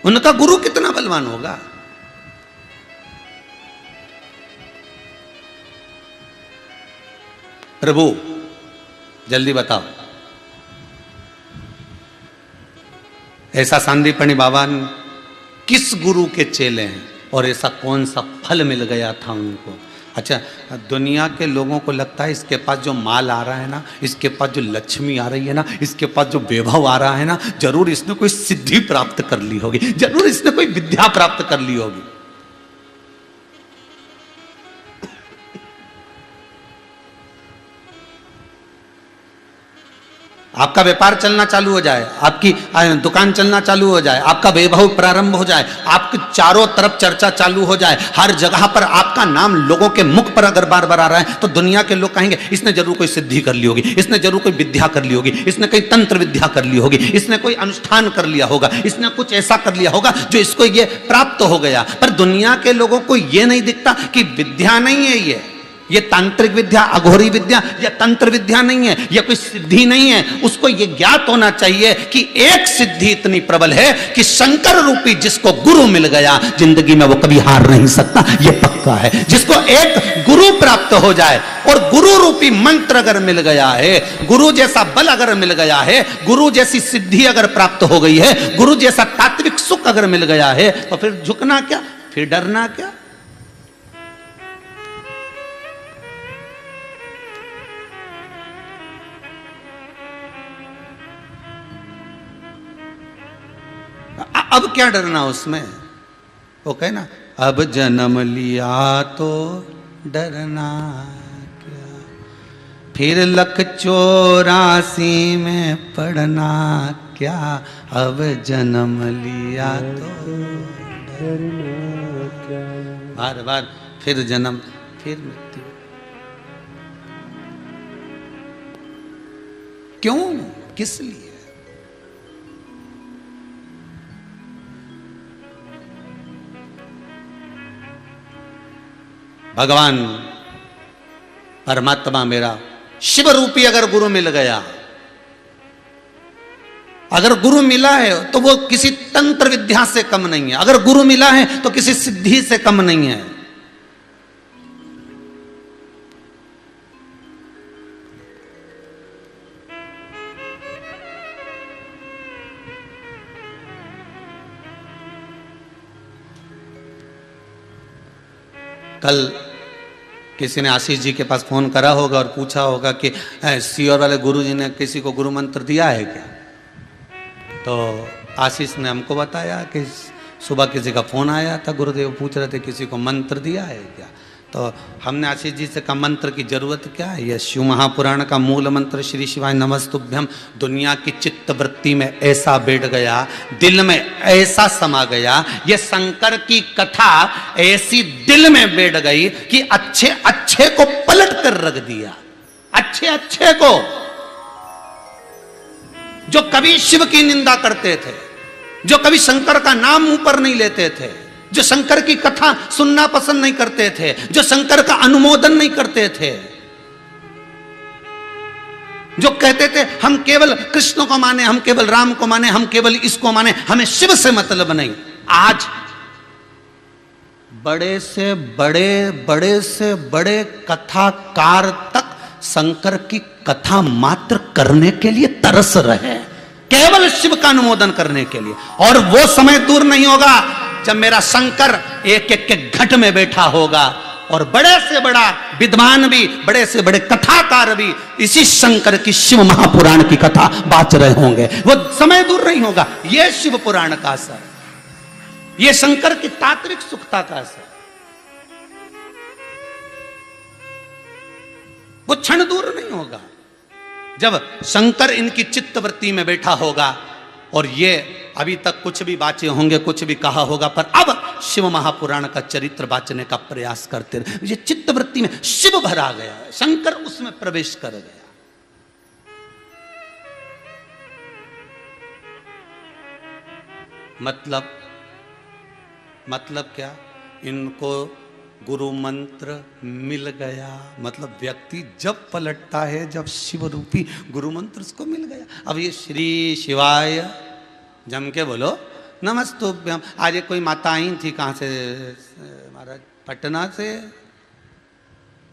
उनका गुरु कितना बलवान होगा? प्रभु जल्दी बताओ, ऐसा सांदीपनी बाबा किस गुरु के चेले हैं और ऐसा कौन सा फल मिल गया था उनको? अच्छा, दुनिया के लोगों को लगता है इसके पास जो माल आ रहा है ना, इसके पास जो लक्ष्मी आ रही है ना, इसके पास जो वैभव आ रहा है ना, जरूर इसने कोई सिद्धि प्राप्त कर ली होगी, जरूर इसने कोई विद्या प्राप्त कर ली होगी। आपका व्यापार चलना चालू हो जाए, आपकी दुकान चलना चालू हो जाए, आपका वैभव प्रारंभ हो जाए, आपके चारों तरफ चर्चा चालू हो जाए, हर जगह पर आपका नाम लोगों के मुख पर अगर बार बार आ रहा है, तो दुनिया के लोग कहेंगे इसने जरूर कोई सिद्धि कर ली होगी, इसने जरूर कोई विद्या कर ली होगी, इसने कोई तंत्र विद्या कर ली होगी, इसने कोई अनुष्ठान कर लिया होगा, इसने कुछ ऐसा कर लिया होगा जो इसको ये प्राप्त हो गया। पर दुनिया के लोगों को ये नहीं दिखता कि विद्या नहीं है ये तांत्रिक विद्या, अघोरी विद्या या तंत्र विद्या नहीं है, यह कोई सिद्धि नहीं है। उसको यह ज्ञात होना चाहिए कि एक सिद्धि इतनी प्रबल है कि शंकर रूपी जिसको गुरु मिल गया, जिंदगी में वो कभी हार नहीं सकता, यह पक्का है। जिसको एक गुरु प्राप्त हो जाए और गुरु रूपी मंत्र अगर मिल गया है, गुरु जैसा बल अगर मिल गया है, गुरु जैसी सिद्धि अगर प्राप्त हो गई है, गुरु जैसा तात्विक सुख अगर मिल गया है, तो फिर झुकना क्या, फिर डरना क्या? अब क्या डरना उसमें? वो कहे ना, अब जन्म लिया तो डरना क्या, फिर लख 84 में पढ़ना क्या, अब जन्म लिया तो डरना क्या, बार बार फिर जन्म फिर मृत्यु। क्यों, किस लिए? भगवान परमात्मा मेरा शिव रूपी अगर गुरु मिल गया, अगर गुरु मिला है तो वो किसी तंत्र विद्या से कम नहीं है, अगर गुरु मिला है तो किसी सिद्धि से कम नहीं है। कल किसी ने आशीष जी के पास फोन करा होगा और पूछा होगा कि सीओर वाले गुरु जी ने किसी को गुरु मंत्र दिया है क्या? तो आशीष ने हमको बताया कि सुबह किसी का फोन आया था, गुरुदेव पूछ रहे थे किसी को मंत्र दिया है क्या? तो हमने आशीष जी से कहा मंत्र की जरूरत क्या है, यह शिव महापुराण का मूल मंत्र श्री शिवाय नमस्तुभ्यम दुनिया की चित्त वृत्ति में ऐसा बैठ गया, दिल में ऐसा समा गया, यह शंकर की कथा ऐसी दिल में बैठ गई कि अच्छे अच्छे को पलट कर रख दिया। अच्छे अच्छे को जो कभी शिव की निंदा करते थे, जो कभी शंकर का नाम मुंह पर नहीं लेते थे, जो शंकर की कथा सुनना पसंद नहीं करते थे, जो शंकर का अनुमोदन नहीं करते थे, जो कहते थे हम केवल कृष्ण को माने, हम केवल राम को माने, हम केवल इसको माने, हमें शिव से मतलब नहीं, आज बड़े से बड़े कथाकार तक शंकर की कथा मात्र करने के लिए तरस रहे, केवल शिव का अनुमोदन करने के लिए। और वो समय दूर नहीं होगा जब मेरा शंकर एक एक के घट में बैठा होगा और बड़े से बड़ा विद्वान भी, बड़े से बड़े कथाकार भी इसी शंकर की शिव महापुराण की कथा बाच रहे होंगे। वो समय दूर नहीं होगा, ये शिव पुराण का असर, ये शंकर की तात्विक सुखता का असर, वो क्षण दूर नहीं होगा जब शंकर इनकी चित्तवृत्ति में बैठा होगा। और ये अभी तक कुछ भी बाचे होंगे, कुछ भी कहा होगा, पर अब शिव महापुराण का चरित्र बाचने का प्रयास करते रहे। ये चित्तवृत्ति में शिव भरा गया, शंकर उसमें प्रवेश कर गया। मतलब क्या? इनको गुरु मंत्र मिल गया। मतलब व्यक्ति जब पलटता है, जब शिव रूपी गुरु मंत्र उसको मिल गया। अब ये श्री शिवाय जम के बोलो नमस्तुभ्यम। आज ये कोई माता आई थी, कहाँ से महाराज? पटना से,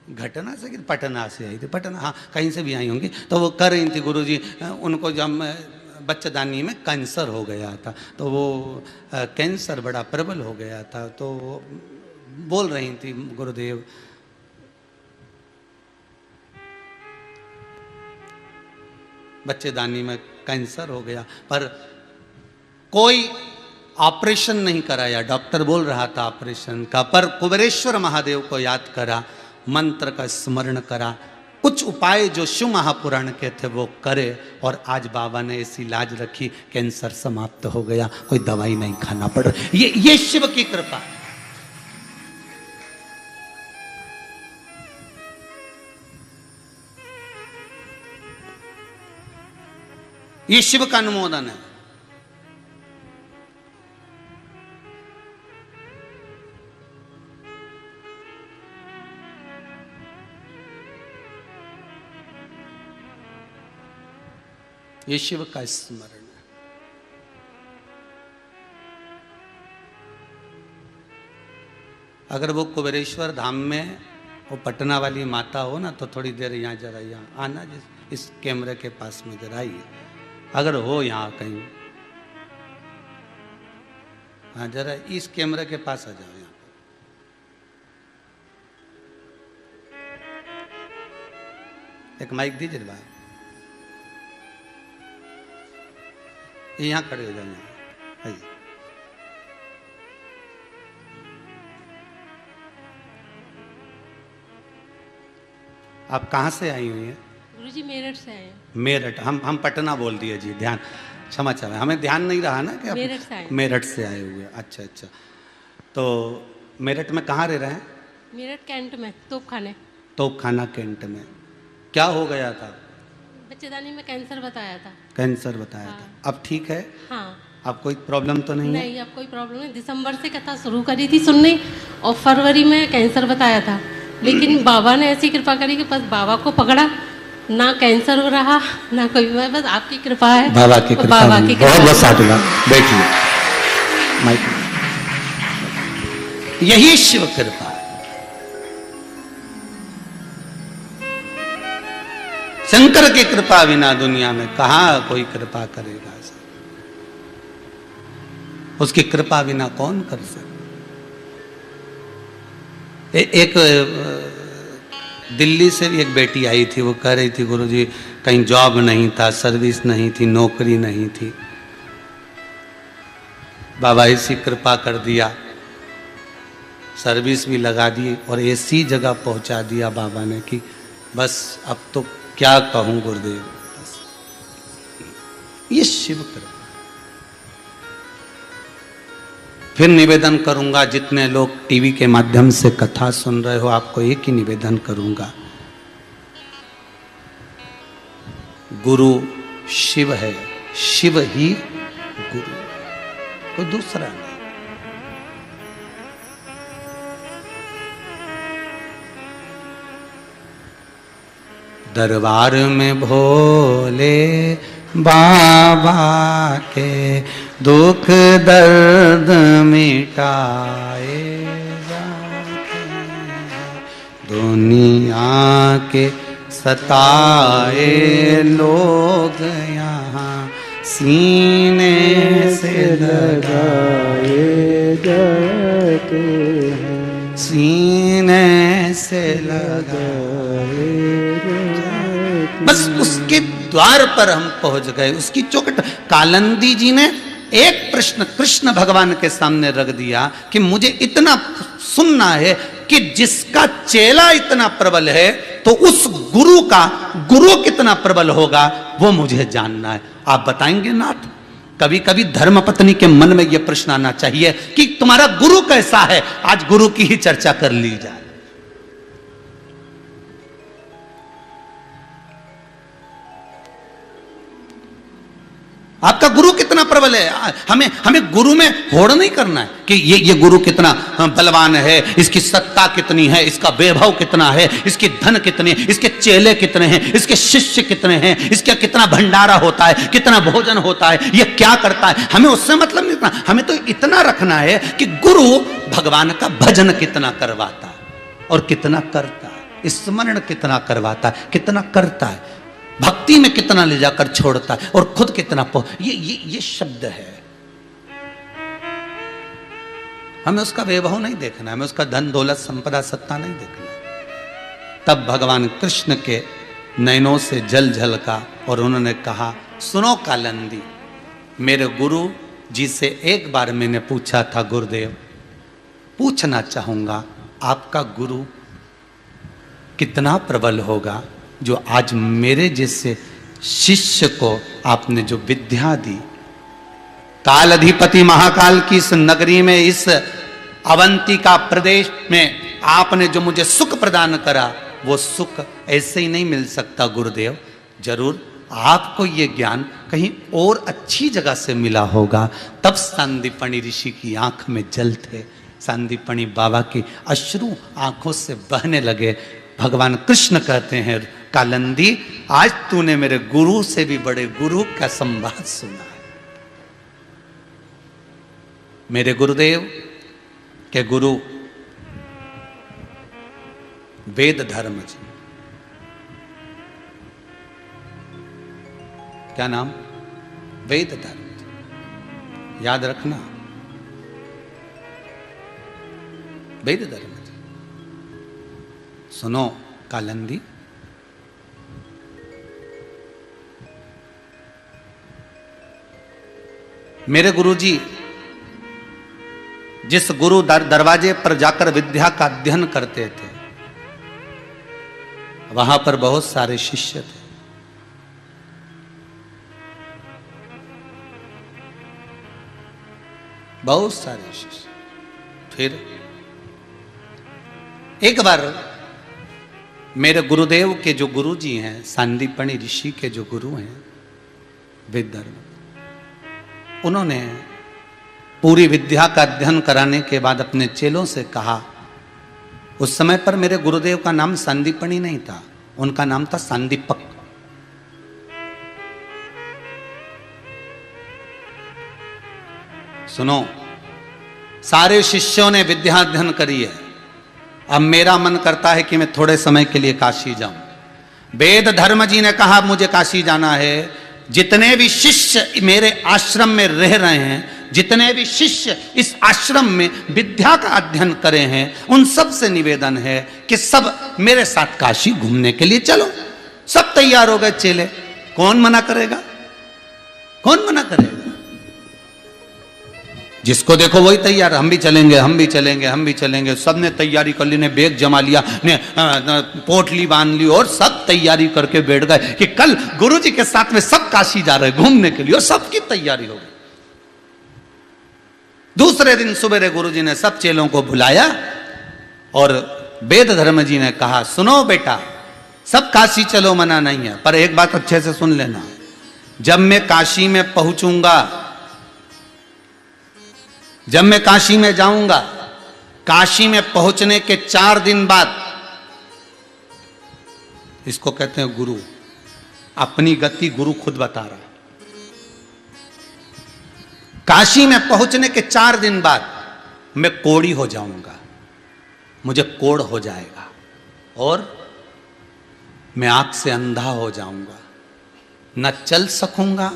घटना से कि पटना से आई थी? पटना, हाँ, कहीं से भी आई होंगी। तो वो कर रही थी गुरुजी, उनको जब बच्चेदानी में कैंसर हो गया था, तो वो कैंसर बड़ा प्रबल हो गया था, तो वो बोल रही थी गुरुदेव बच्चेदानी में कैंसर हो गया, पर कोई ऑपरेशन नहीं कराया। डॉक्टर बोल रहा था ऑपरेशन का, पर कुबेरेश्वर महादेव को याद करा, मंत्र का स्मरण करा, कुछ उपाय जो शिव महापुराण के थे वो करे, और आज बाबा ने ऐसी लाज रखी, कैंसर समाप्त हो गया, कोई दवाई नहीं खाना पड़ रहा। ये शिव की कृपा, ये शिव का अनुमोदन है। ये शिव का स्मरण है। अगर वो कुबेरेश्वर धाम में वो पटना वाली माता हो ना, तो थोड़ी देर यहाँ जरा यहाँ आना, इस कैमरे के पास में जरा आइए, अगर हो यहाँ कहीं, हाँ जरा इस कैमरे के पास आ जाओ। यहाँ एक माइक दीजिए भाई, यहाँ खड़े हो जाओ, यहाँ आइए। आप कहाँ से आई हुई हैं? गुरुजी मेरठ से आए। मेरठ, हम पटना बोल दिए जी, ध्यान क्षमा चाहे, हमें ध्यान नहीं रहा ना कि मेरठ से आए। मेरठ से आए हुए। अच्छा अच्छा, तो मेरठ में कहाँ रह रहे हैं? मेरठ कैंट में, तोपखाना कैंट में। क्या हो गया था? बच्चेदानी में कैंसर बताया था। कैंसर बताया हाँ। था, अब ठीक है? हाँ। अब कोई प्रॉब्लम तो नहीं है? नहीं, अब कोई प्रॉब्लम नहीं। दिसंबर से कथा शुरू करी थी सुनने, और फरवरी में कैंसर बताया था, लेकिन बाबा ने ऐसी कृपा करी कि बस बाबा को पकड़ा, ना कैंसर हो रहा ना कोई, बस आपकी कृपा है। बाबा की कृपा, बाबा की कृपा। बहुत बहुत साधुवाद। बैठिए, माइक, यही शिव कृपा है। शंकर की कृपा बिना दुनिया में कहाँ कोई कृपा करेगा? उसकी कृपा बिना कौन कर सकता? एक दिल्ली से भी एक बेटी आई थी, वो कह रही थी गुरुजी कहीं जॉब नहीं था, सर्विस नहीं थी, नौकरी नहीं थी, बाबा ऐसी कृपा कर दिया, सर्विस भी लगा दी और ऐसी जगह पहुंचा दिया बाबा ने कि बस अब तो क्या कहूं गुरुदेव। बस ये शिव कृपा। फिर निवेदन करूंगा, जितने लोग टीवी के माध्यम से कथा सुन रहे हो, आपको एक ही निवेदन करूंगा, गुरु शिव है, शिव ही गुरु, कोई दूसरा नहीं। दरबार में भोले बाबा के दुख दर्द मिटाए जाते हैं, दुनिया के सताए लोग यहाँ सीने से लगाए जाते हैं, सीने लगाए। बस उसके द्वार पर हम पहुंच गए, उसकी चौखट। कालंदी जी ने एक प्रश्न कृष्ण भगवान के सामने रख दिया कि मुझे इतना सुनना है कि जिसका चेला इतना प्रबल है तो उस गुरु का गुरु कितना प्रबल होगा वो मुझे जानना है। आप बताएंगे नाथ? कभी कभी धर्म पत्नी के मन में यह प्रश्न आना चाहिए कि तुम्हारा गुरु कैसा है। आज गुरु की ही चर्चा कर ली जाए। आपका गुरु कितना प्रबल है। हमें गुरु में होड़ नहीं करना है कि ये गुरु कितना बलवान है, इसकी सत्ता कितनी है, इसका वैभव कितना है, इसकी धन कितनी है, इसके चेले कितने हैं, इसके शिष्य कितने हैं, इसका कितना भंडारा होता है, कितना भोजन होता है, ये क्या करता है। हमें उससे मतलब नहीं रखना। हमें तो इतना रखना है कि गुरु भगवान का भजन कितना करवाता है और कितना करता है, स्मरण कितना करवाता है, कितना करता है, भक्ति में कितना ले जाकर छोड़ता है और खुद कितना ये शब्द है। हमें उसका वैभव नहीं देखना, हमें उसका धन दौलत संपदा सत्ता नहीं देखना। तब भगवान कृष्ण के नयनों से जल झलका और उन्होंने कहा, सुनो कालंदी, मेरे गुरु जी से एक बार मैंने पूछा था गुरुदेव, पूछना चाहूंगा आपका गुरु कितना प्रबल होगा जो आज मेरे जैसे शिष्य को आपने जो विद्या दी। काल अधिपति महाकाल की इस नगरी में, इस अवंतिका प्रदेश में आपने जो मुझे सुख प्रदान करा, वो सुख ऐसे ही नहीं मिल सकता गुरुदेव। जरूर आपको ये ज्ञान कहीं और अच्छी जगह से मिला होगा। तब सांदीपनी ऋषि की आंख में जल थे, सांदीपनी बाबा की अश्रु आंखों से बहने लगे। भगवान कृष्ण कहते हैं, कालंदी, आज तूने मेरे गुरु से भी बड़े गुरु का संवाद सुना है। मेरे गुरुदेव के गुरु वेद धर्म जी, क्या नाम? वेद धर्म जी, याद रखना, वेद धर्म जी। सुनो कालंदी, मेरे गुरुजी जिस गुरु दरवाजे पर जाकर विद्या का अध्ययन करते थे, वहां पर बहुत सारे शिष्य थे। बहुत सारे शिष्य। फिर एक बार मेरे गुरुदेव के जो गुरुजी हैं, सांदीपनी ऋषि के जो गुरु हैं वेदधर्म, उन्होंने पूरी विद्या का अध्ययन कराने के बाद अपने चेलों से कहा, उस समय पर मेरे गुरुदेव का नाम सांदीपनी नहीं था, उनका नाम था सांदीपक। सुनो, सारे शिष्यों ने विद्या अध्ययन करी है, अब मेरा मन करता है कि मैं थोड़े समय के लिए काशी जाऊं। वेद धर्म जी ने कहा मुझे काशी जाना है। जितने भी शिष्य मेरे आश्रम में रह रहे हैं, जितने भी शिष्य इस आश्रम में विद्या का अध्ययन करे हैं, उन सब से निवेदन है कि सब मेरे साथ काशी घूमने के लिए चलो। सब तैयार हो गए चेले, कौन मना करेगा? कौन मना करेगा? जिसको देखो वही तैयार, हम भी चलेंगे, हम भी चलेंगे, हम भी चलेंगे। सब ने तैयारी कर ली, ने बैग जमा लिया, ने पोटली बांध ली और सब तैयारी करके बैठ गए कि कल गुरुजी के साथ में सब काशी जा रहे घूमने के लिए, और सबकी तैयारी हो गई। दूसरे दिन सुबह गुरुजी ने सब चेलों को बुलाया और वेद धर्म जी ने कहा, सुनो बेटा, सब काशी चलो, मना नहीं है, पर एक बात अच्छे से सुन लेना, जब मैं काशी में पहुंचूंगा, जब मैं काशी में जाऊंगा, काशी में पहुंचने के 4 दिन बाद, इसको कहते हैं गुरु, अपनी गति गुरु खुद बता रहा है। काशी में पहुंचने के 4 दिन बाद मैं कोढ़ी हो जाऊंगा, मुझे कोढ़ हो जाएगा और मैं आंख से अंधा हो जाऊंगा, न चल सकूंगा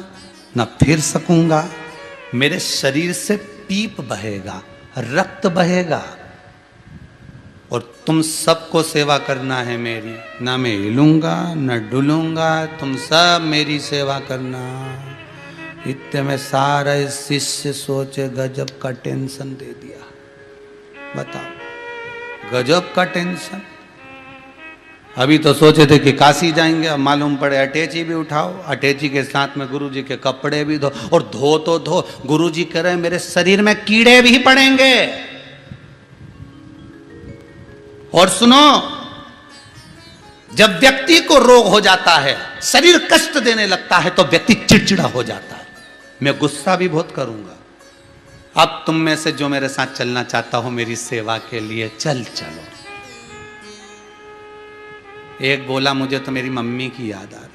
न फिर सकूंगा, मेरे शरीर से पीप बहेगा, रक्त बहेगा, और तुम सबको सेवा करना है मेरी, ना मैं हिलूंगा न डुलूंगा, तुम सब मेरी सेवा करना। इतने में सारा शिष्य सोचे गजब का टेंशन दे दिया। बताओ, गजब का टेंशन। अभी तो सोचे थे कि काशी जाएंगे, अब मालूम पड़े अटैची भी उठाओ, अटैची के साथ में गुरुजी के कपड़े भी धो, और धो तो धो, गुरुजी कह रहे हैं मेरे शरीर में कीड़े भी पड़ेंगे। और सुनो, जब व्यक्ति को रोग हो जाता है, शरीर कष्ट देने लगता है, तो व्यक्ति चिड़चिड़ा हो जाता है। मैं गुस्सा भी बहुत करूंगा। अब तुम में से जो मेरे साथ चलना चाहता हो मेरी सेवा के लिए, चल चलो। एक बोला मुझे तो मेरी मम्मी की याद आ रही,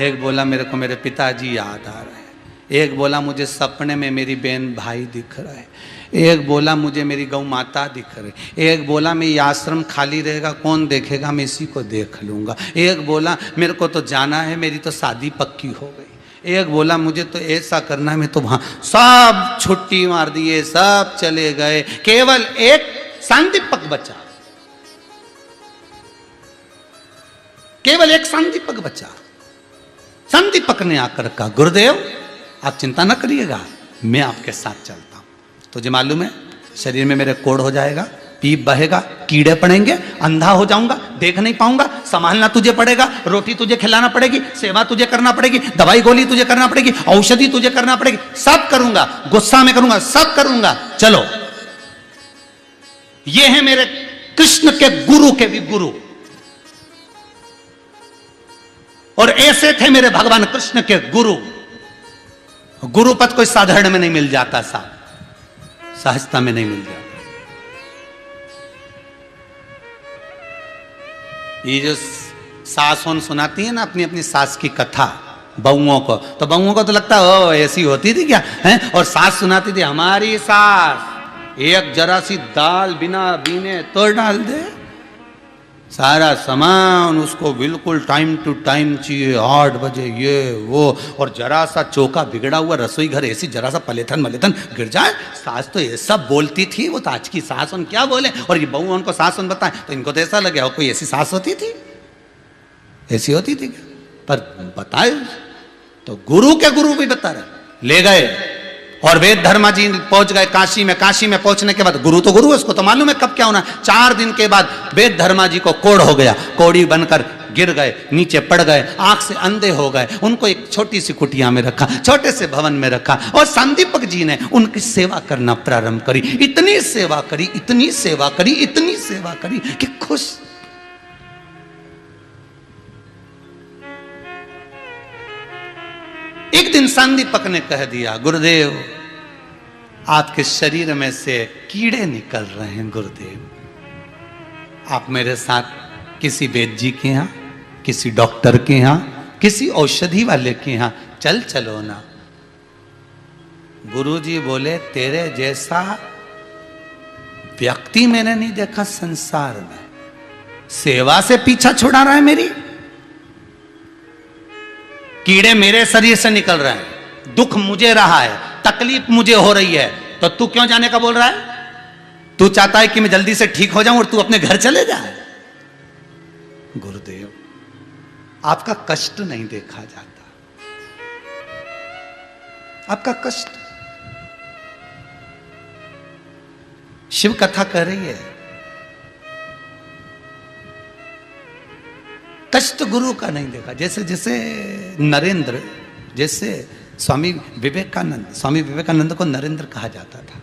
एक बोला मेरे को मेरे पिताजी याद आ रहे हैं, एक बोला मुझे सपने में मेरी बहन भाई दिख रहा है, एक बोला मुझे मेरी गौ माता दिख रही, एक बोला मैं ये आश्रम खाली रहेगा कौन देखेगा, मैं इसी को देख लूँगा, एक बोला मेरे को तो जाना है, मेरी तो शादी पक्की हो गई, एक बोला मुझे तो ऐसा करना है, मैं तो वहाँ। सब छुट्टी मार दिए, सब चले गए, केवल एक सांदीपक बचा, केवल एक सांदीपक बचा। सांदीपक ने आकर कहा गुरुदेव आप चिंता न करिएगा, मैं आपके साथ चलता हूं। तुझे मालूम है शरीर में मेरे कोढ़ हो जाएगा, पीप बहेगा, कीड़े पड़ेंगे, अंधा हो जाऊंगा, देख नहीं पाऊंगा, संभालना तुझे पड़ेगा, रोटी तुझे खिलाना पड़ेगी, सेवा तुझे करना पड़ेगी, दवाई गोली तुझे करना पड़ेगी, औषधि तुझे करना पड़ेगी, सब करूंगा, गुस्सा में करूंगा, सब करूंगा। चलो, ये है मेरे कृष्ण के गुरु के भी गुरु, और ऐसे थे मेरे भगवान कृष्ण के गुरु। गुरुपद कोई साधारण में नहीं मिल जाता, साहब सहजता में नहीं मिल जाता। ये जो सासों सुनाती है ना अपनी अपनी सास की कथा बहुओं को, तो बहुओं को तो लगता है ओ ऐसी होती थी क्या है, और सास सुनाती थी हमारी सास एक जरा सी दाल बिना बीने तो डाल दे, सारा सामान उसको बिल्कुल टाइम टू टाइम चाहिए, 8 बजे ये वो, और जरा सा चौका बिगड़ा हुआ रसोई घर ऐसी जरा सा पलेथन मलेथन गिर जाए, सास तो ये सब बोलती थी। वो तो आज की सास उन क्या बोले, और ये बहू उनको सास उन बताए तो इनको तो ऐसा लगे हो कोई ऐसी सास होती थी, ऐसी होती थी क्या? पर बताए तो गुरु के गुरु भी बता रहे। ले गए और वेद धर्मा जी पहुंच गए काशी में। काशी में पहुंचने के बाद गुरु तो गुरु है, उसको तो मालूम है कब क्या होना। 4 दिन के बाद वेद धर्मा जी को कोढ़ हो गया, कोढ़ी बनकर गिर गए, नीचे पड़ गए, आंख से अंधे हो गए। उनको एक छोटी सी कुटिया में रखा, छोटे से भवन में रखा, और सांदीपक जी ने उनकी सेवा करना प्रारंभ करी। इतनी सेवा करी, इतनी सेवा करी, इतनी सेवा करी कि खुश। एक दिन सांदीपक ने कह दिया गुरुदेव आपके शरीर में से कीड़े निकल रहे हैं, गुरुदेव आप मेरे साथ किसी वैद्य जी के यहाँ, किसी डॉक्टर के यहाँ, किसी औषधि वाले के यहाँ चलो ना। गुरुजी बोले तेरे जैसा व्यक्ति मैंने नहीं देखा संसार में, सेवा से पीछा छुड़ा रहा है मेरी, कीड़े मेरे शरीर से निकल रहे हैं, दुख मुझे रहा है, तकलीफ मुझे हो रही है, तो तू क्यों जाने का बोल रहा है? तू चाहता है कि मैं जल्दी से ठीक हो जाऊं और तू अपने घर चले जाए। गुरुदेव आपका कष्ट नहीं देखा जाता, आपका कष्ट। शिव कथा कह रही है कष्ट गुरु का नहीं देखा। जैसे जैसे नरेंद्र, जैसे स्वामी विवेकानंद को नरेंद्र कहा जाता था।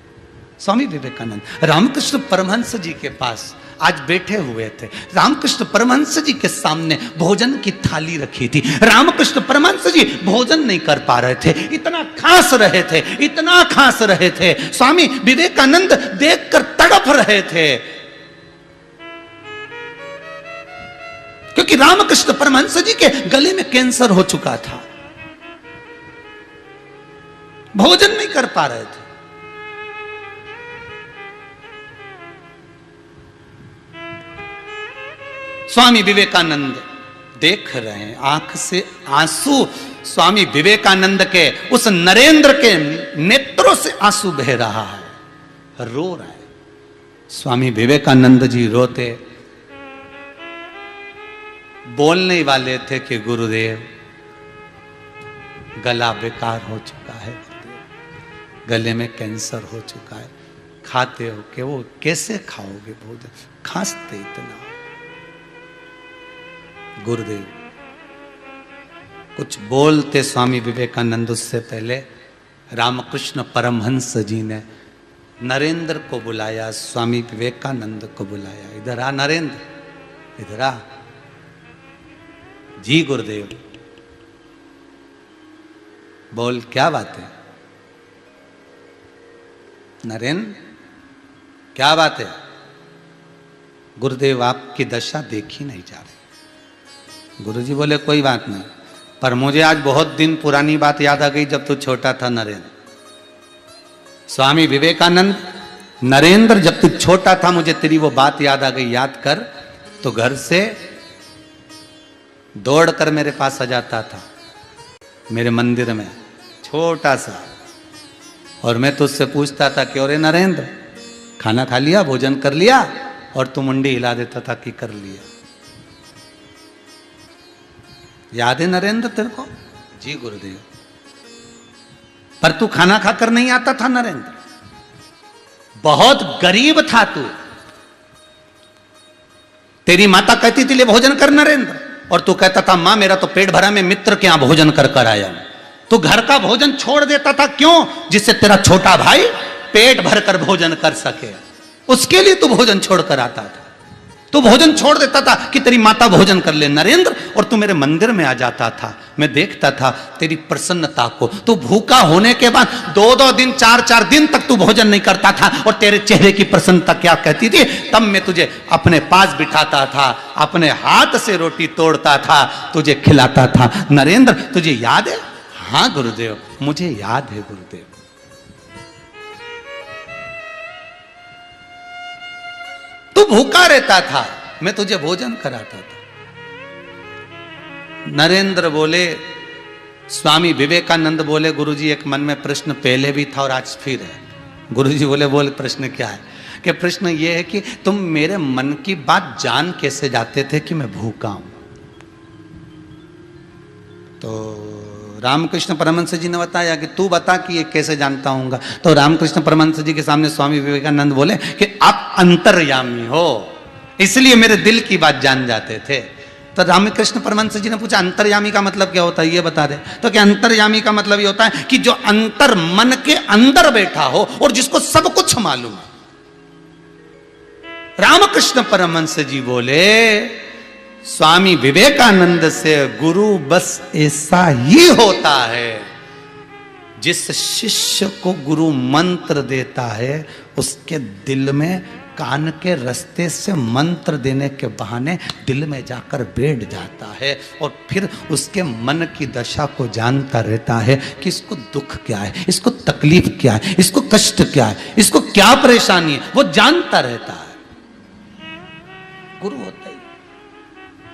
स्वामी विवेकानंद रामकृष्ण परमहंस जी के पास आज बैठे हुए थे। रामकृष्ण परमहंस जी के सामने भोजन की थाली रखी थी। रामकृष्ण परमहंस जी भोजन नहीं कर पा रहे थे, इतना खास रहे थे, इतना खास रहे थे। स्वामी विवेकानंद देखकर तड़प रहे थे, क्योंकि रामकृष्ण परमहंस जी के गले में कैंसर हो चुका था, भोजन नहीं कर पा रहे थे। स्वामी विवेकानंद देख रहे हैं, आंख से आंसू स्वामी विवेकानंद के उस नरेंद्र के नेत्रों से आंसू बह रहा है, रो रहा है। स्वामी विवेकानंद जी रोते, बोलने वाले थे कि गुरुदेव गला बेकार हो चुका है, गले में कैंसर हो चुका है, खाते हो कि वो कैसे खाओगे भोजन, खांसते इतना। गुरुदेव कुछ बोलते स्वामी विवेकानंद, उससे पहले रामकृष्ण परमहंस जी ने नरेंद्र को बुलाया, स्वामी विवेकानंद को बुलाया। इधर आ नरेंद्र, इधर आ। जी गुरुदेव, बोल क्या बात है? नरेंद्र क्या बात है? गुरुदेव आपकी दशा देखी नहीं जा रही। गुरुजी बोले कोई बात नहीं, पर मुझे आज बहुत दिन पुरानी बात याद आ गई जब तू छोटा था नरेंद्र। स्वामी विवेकानंद, नरेंद्र जब तू छोटा था मुझे तेरी वो बात याद आ गई, याद कर। तो घर से दौड़कर मेरे पास आ जाता था, मेरे मंदिर में छोटा सा, और मैं तुझसे पूछता था क्यों रे नरेंद्र, खाना खा लिया, भोजन कर लिया? और तू मुंडी हिला देता था कि कर लिया। याद है नरेंद्र तेरे को? जी गुरुदेव। पर तू खाना खाकर नहीं आता था नरेंद्र, बहुत गरीब था तू। तेरी माता कहती थी ले भोजन कर नरेंद्र, और तू कहता था मां मेरा तो पेट भरा, मैं मित्र के यहां भोजन कर कर आया हूं। तू घर का भोजन छोड़ देता था, क्यों? जिससे तेरा छोटा भाई पेट भर कर भोजन कर सके, उसके लिए तू भोजन छोड़कर आता था। तू भोजन छोड़ देता था कि तेरी माता भोजन कर ले नरेंद्र, और तू मेरे मंदिर में आ जाता था। मैं देखता था तेरी प्रसन्नता को। तू भूखा होने के बाद 2-2 दिन 4-4 दिन तक तू भोजन नहीं करता था, और तेरे चेहरे की प्रसन्नता क्या कहती थी? तब मैं तुझे अपने पास बिठाता था, अपने हाथ से रोटी तोड़ता था, तुझे खिलाता था। नरेंद्र तुझे याद है? हाँ गुरुदेव, मुझे याद है गुरुदेव। तू भूखा रहता था, मैं तुझे भोजन कराता था। नरेंद्र बोले, स्वामी विवेकानंद बोले गुरुजी एक मन में प्रश्न पहले भी था और आज फिर है। गुरुजी बोले बोल प्रश्न क्या है? कि प्रश्न ये है कि तुम मेरे मन की बात जान कैसे जाते थे कि मैं भूखा हूं? तो रामकृष्ण परमहंस जी ने बताया कि तू बता कि ये कैसे जानता हूंगा। तो रामकृष्ण परमहंस जी के सामने स्वामी विवेकानंद बोले कि आप अंतर्यामी हो, इसलिए मेरे दिल की बात जान जाते थे। तो रामकृष्ण परमहंस जी ने पूछा अंतर्यामी का मतलब क्या होता है, ये बता दे। तो कि अंतर्यामी का मतलब ये होता है कि जो अंतर मन के अंदर बैठा हो और जिसको सब कुछ मालूम है। रामकृष्ण परमहंस जी बोले स्वामी विवेकानंद से गुरु बस ऐसा ही होता है, जिस शिष्य को गुरु मंत्र देता है उसके दिल में कान के रास्ते से मंत्र देने के बहाने दिल में जाकर बैठ जाता है, और फिर उसके मन की दशा को जानता रहता है कि इसको दुख क्या है, इसको तकलीफ क्या है, इसको कष्ट क्या है, इसको क्या परेशानी है, वो जानता रहता है। गुरु होता है।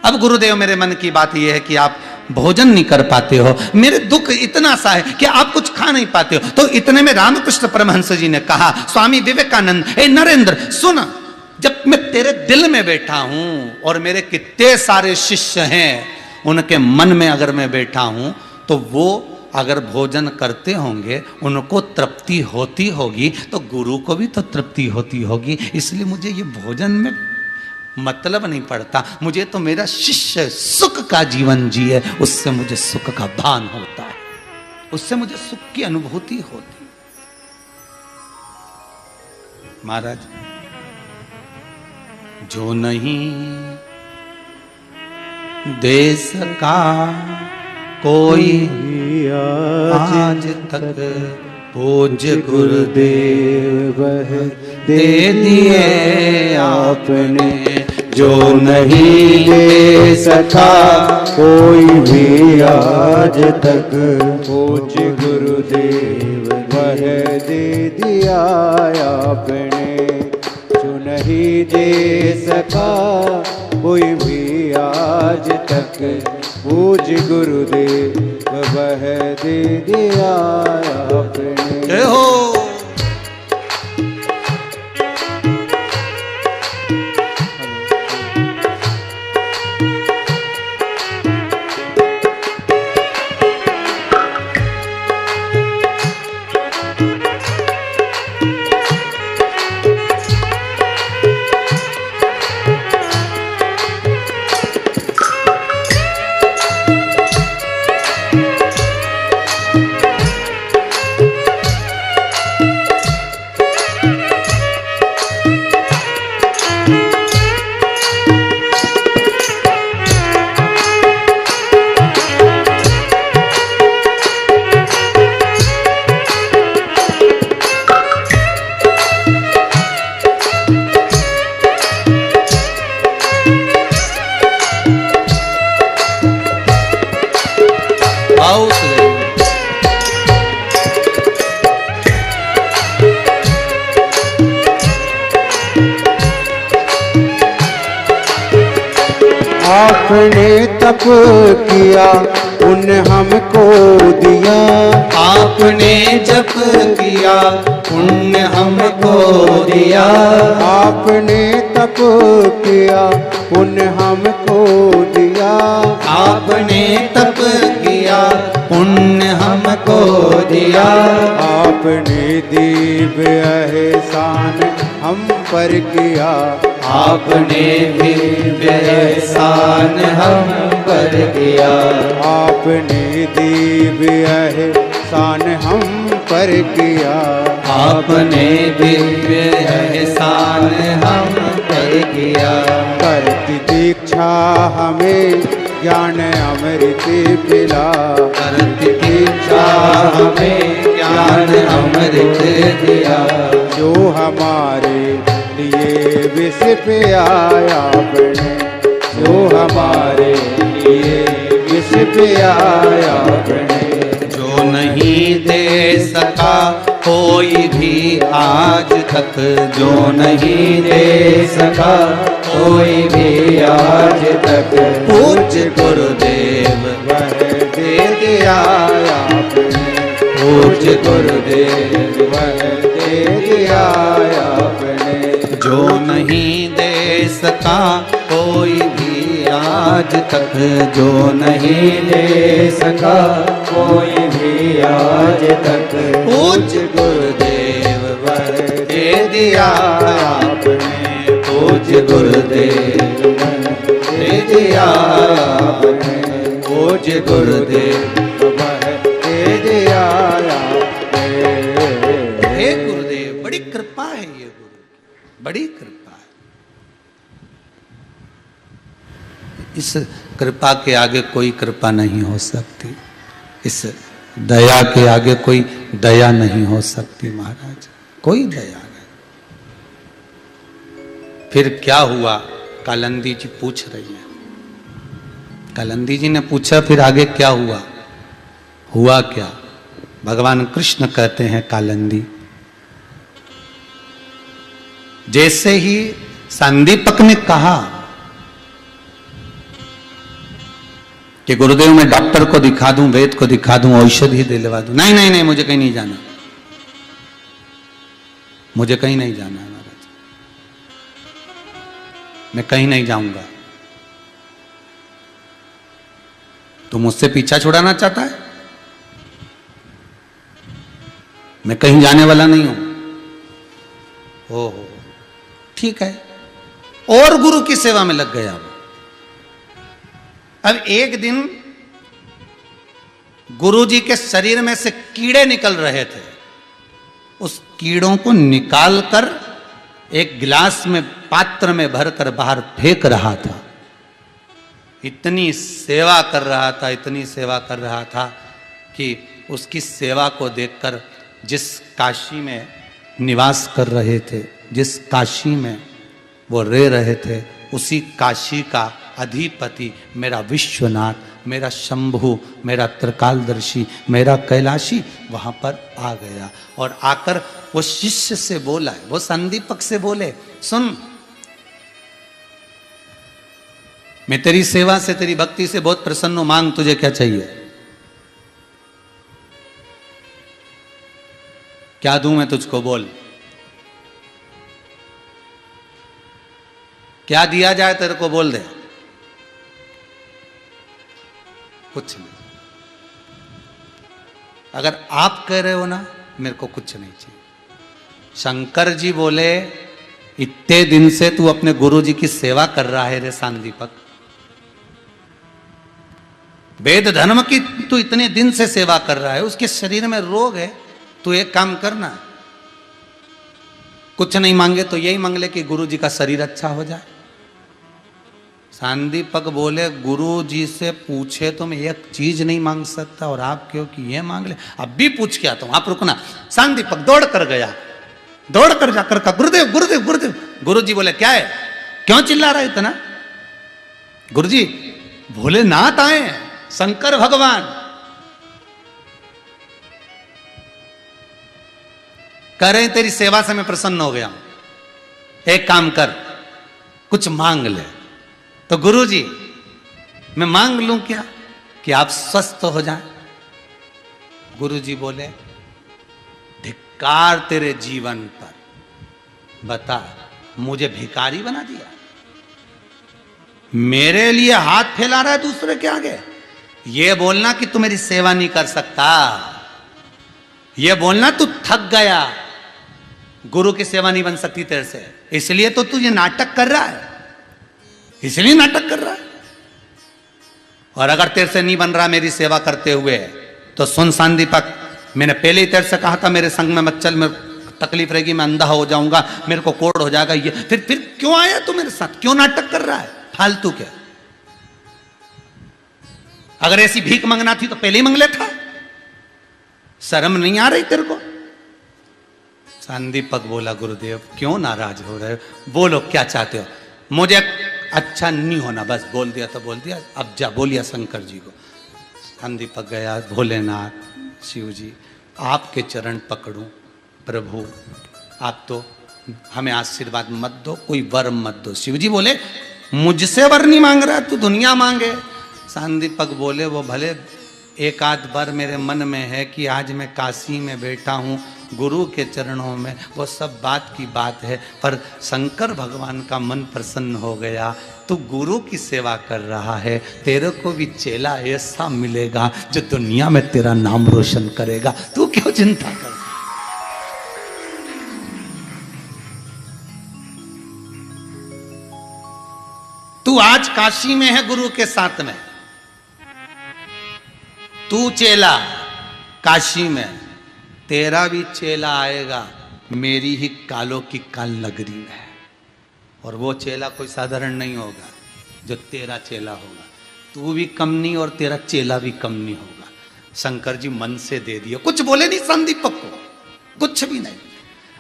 अब गुरुदेव मेरे मन की बात यह है कि आप भोजन नहीं कर पाते हो, मेरे दुख इतना सा है कि आप कुछ खा नहीं पाते हो। तो इतने में रामकृष्ण परमहंस जी ने कहा स्वामी विवेकानंद, ए नरेंद्र सुन, जब मैं तेरे दिल में बैठा हूं और मेरे कितने सारे शिष्य हैं, उनके मन में अगर मैं बैठा हूं तो वो अगर भोजन करते होंगे उनको तृप्ति होती होगी, तो गुरु को भी तो तृप्ति होती होगी। इसलिए मुझे ये भोजन में मतलब नहीं पड़ता, मुझे तो मेरा शिष्य सुख का जीवन जिए, उससे मुझे सुख का भान होता है, उससे मुझे सुख की अनुभूति होती। महाराज, जो नहीं दे सका कोई आज तक पूज्य गुरुदेव दे दिए आपने, जो नहीं दे सका कोई भी आज तक पूज्य गुरुदेव वह दे दिया आपने। जो नहीं दे सका कोई भी आज तक पूज्य गुरुदेव वह दे दिया आपने। जय हो। तप किया पुण्य हमको दिया। आपने जप किया पुण्य हमको दिया। आपने तप किया पुण्य हमको दिया। आपने तप किया पुण्य हमको दिया। आपने दिव्य एहसान हम पर किया। आपने दिव्य एहसान हम पर किया। आपने दिव्य एहसान हम पर किया। आपने दिव्य एहसान हम पर किया। करती दीक्षा हमें ज्ञान अमृत पिला। करती दीक्षा हमें ज्ञान अमृत दिया। जो हमारे लिए विष पे आया आपने। जो हमारे लिए विष पे आया आपने। जो नहीं दे सका कोई भी आज तक। जो नहीं दे सका कोई भी आज तक। पूज्य गुरुदेव वह दे दिया आपने। पूज्य गुरुदेव वह दे दिया आपने। जो नहीं दे सका कोई भी आज तक। जो नहीं दे सका कोई भी आज तक। पूज्य गुरुदेव वह दे दिया आपने। पूज्य गुरुदेव वह दे दिया आपने। पूज्य गुरुदेव वह दे दिया आपने। हे गुरुदेव, बड़ी कृपा है ये गुरु, बड़ी कृपा है। इस कृपा के आगे कोई कृपा नहीं हो सकती। इस दया के आगे कोई दया नहीं हो सकती महाराज, कोई दया नहीं। फिर क्या हुआ, कालंदी जी पूछ रही है। कालंदी जी ने पूछा फिर आगे क्या हुआ? हुआ क्या? भगवान कृष्ण कहते हैं कालंदी, जैसे ही संदीपक ने कहा कि गुरुदेव मैं डॉक्टर को दिखा दूं, वेद को दिखा दूं, औषधि दिलवा दूं, नहीं नहीं नहीं मुझे कहीं नहीं जाना, मुझे कहीं नहीं जाना है महाराज, मैं कहीं नहीं जाऊंगा। तू मुझसे पीछा छुड़ाना चाहता है? मैं कहीं जाने वाला नहीं हूं। ओहो ठीक है, और गुरु की सेवा में लग गया। अब एक दिन गुरु जी के शरीर में से कीड़े निकल रहे थे, उस कीड़ों को निकालकर एक गिलास में पात्र में भरकर बाहर फेंक रहा था। इतनी सेवा कर रहा था, इतनी सेवा कर रहा था कि उसकी सेवा को देखकर जिस काशी में निवास कर रहे थे, जिस काशी में वो रह रहे थे, उसी काशी का अधिपति मेरा विश्वनाथ, मेरा शंभु, मेरा त्रिकालदर्शी, मेरा कैलाशी वहां पर आ गया। और आकर वो शिष्य से बोला, वो संदीपक से बोले, सुन मैं तेरी सेवा से, तेरी भक्ति से बहुत प्रसन्न हूं, मांग तुझे क्या चाहिए, क्या दूं मैं तुझको, बोल क्या दिया जाए तेरे को, बोल दे। कुछ नहीं, अगर आप कह रहे हो ना मेरे को कुछ नहीं चाहिए। शंकर जी बोले, इतने दिन से तू अपने गुरु जी की सेवा कर रहा है रे सांदीपक, वेद धर्म की तू इतने दिन से सेवा कर रहा है, उसके शरीर में रोग है, तू एक काम करना, कुछ नहीं मांगे तो यही मांग ले कि गुरु जी का शरीर अच्छा हो जाए। सांदीपक बोले, गुरु जी से पूछे तो मैं एक चीज नहीं मांग सकता और आप क्यों कि ये मांग ले, अब भी पूछ के आता हूं, आप रुकना। सांदीपक दौड़ कर गया, दौड़ कर जाकर कहा, गुरुदेव गुरुदेव गुरुदेव। गुरु जी बोले, क्या है, क्यों चिल्ला रहा है इतना? गुरु जी भोलेनाथ आए हैं, शंकर भगवान, कह रहे हैं तेरी सेवा से मैं प्रसन्न हो गया हूं, एक काम कर कुछ मांग ले। तो गुरु जी मैं मांग लूं क्या कि आप स्वस्थ हो जाएं? गुरु जी बोले, धिक्कार तेरे जीवन पर, बता मुझे भिखारी बना दिया, मेरे लिए हाथ फैला रहा है दूसरे के आगे। ये बोलना कि तू मेरी सेवा नहीं कर सकता, ये बोलना तू थक गया, गुरु की सेवा नहीं बन सकती तेरे से, इसलिए तो तू ये नाटक कर रहा है, इसलिए नाटक कर रहा है। और अगर तेरे से नहीं बन रहा मेरी सेवा करते हुए तो सुन सांदीपक, मैंने पहले ही तेरे से कहा था मेरे संग में मत चल, मेरे तकलीफ रहेगी, मैं अंधा हो जाऊंगा, मेरे को कोढ़ हो जाएगा। ये फिर क्यों आया तू मेरे साथ, क्यों नाटक कर रहा है फालतू के? अगर ऐसी भीख मांगना थी तो पहले ही मांग लेता, शर्म नहीं आ रही तेरे को? सांदीपक बोला, गुरुदेव क्यों नाराज हो रहे हो, बोलो क्या चाहते हो? मुझे अच्छा नहीं होना, बस बोल दिया तो बोल दिया, अब जा बोलिया शंकर जी को। सांदीपक गया, भोलेनाथ शिव जी आपके चरण पकड़ूं, प्रभु आप तो हमें आशीर्वाद मत दो, कोई वर मत दो। शिव जी बोले, मुझसे वर नहीं मांग रहा, तू दुनिया मांगे। सांदीपक बोले, वो भले एक आध बार मेरे मन में है कि आज मैं काशी में बैठा हूँ गुरु के चरणों में, वो सब बात की बात है, पर शंकर भगवान का मन प्रसन्न हो गया, तू गुरु की सेवा कर रहा है, तेरे को भी चेला ऐसा मिलेगा जो दुनिया में तेरा नाम रोशन करेगा, तू क्यों चिंता कर? तू आज काशी में है गुरु के साथ में, तू चेला काशी में, तेरा भी चेला आएगा मेरी ही कालों की काल नगरी में, और वो चेला कोई साधारण नहीं होगा जो तेरा चेला होगा, तू भी कम नहीं और तेरा चेला भी कम नहीं होगा। शंकर जी मन से दे दिया, कुछ बोले नहीं सांदीपक को, कुछ भी नहीं।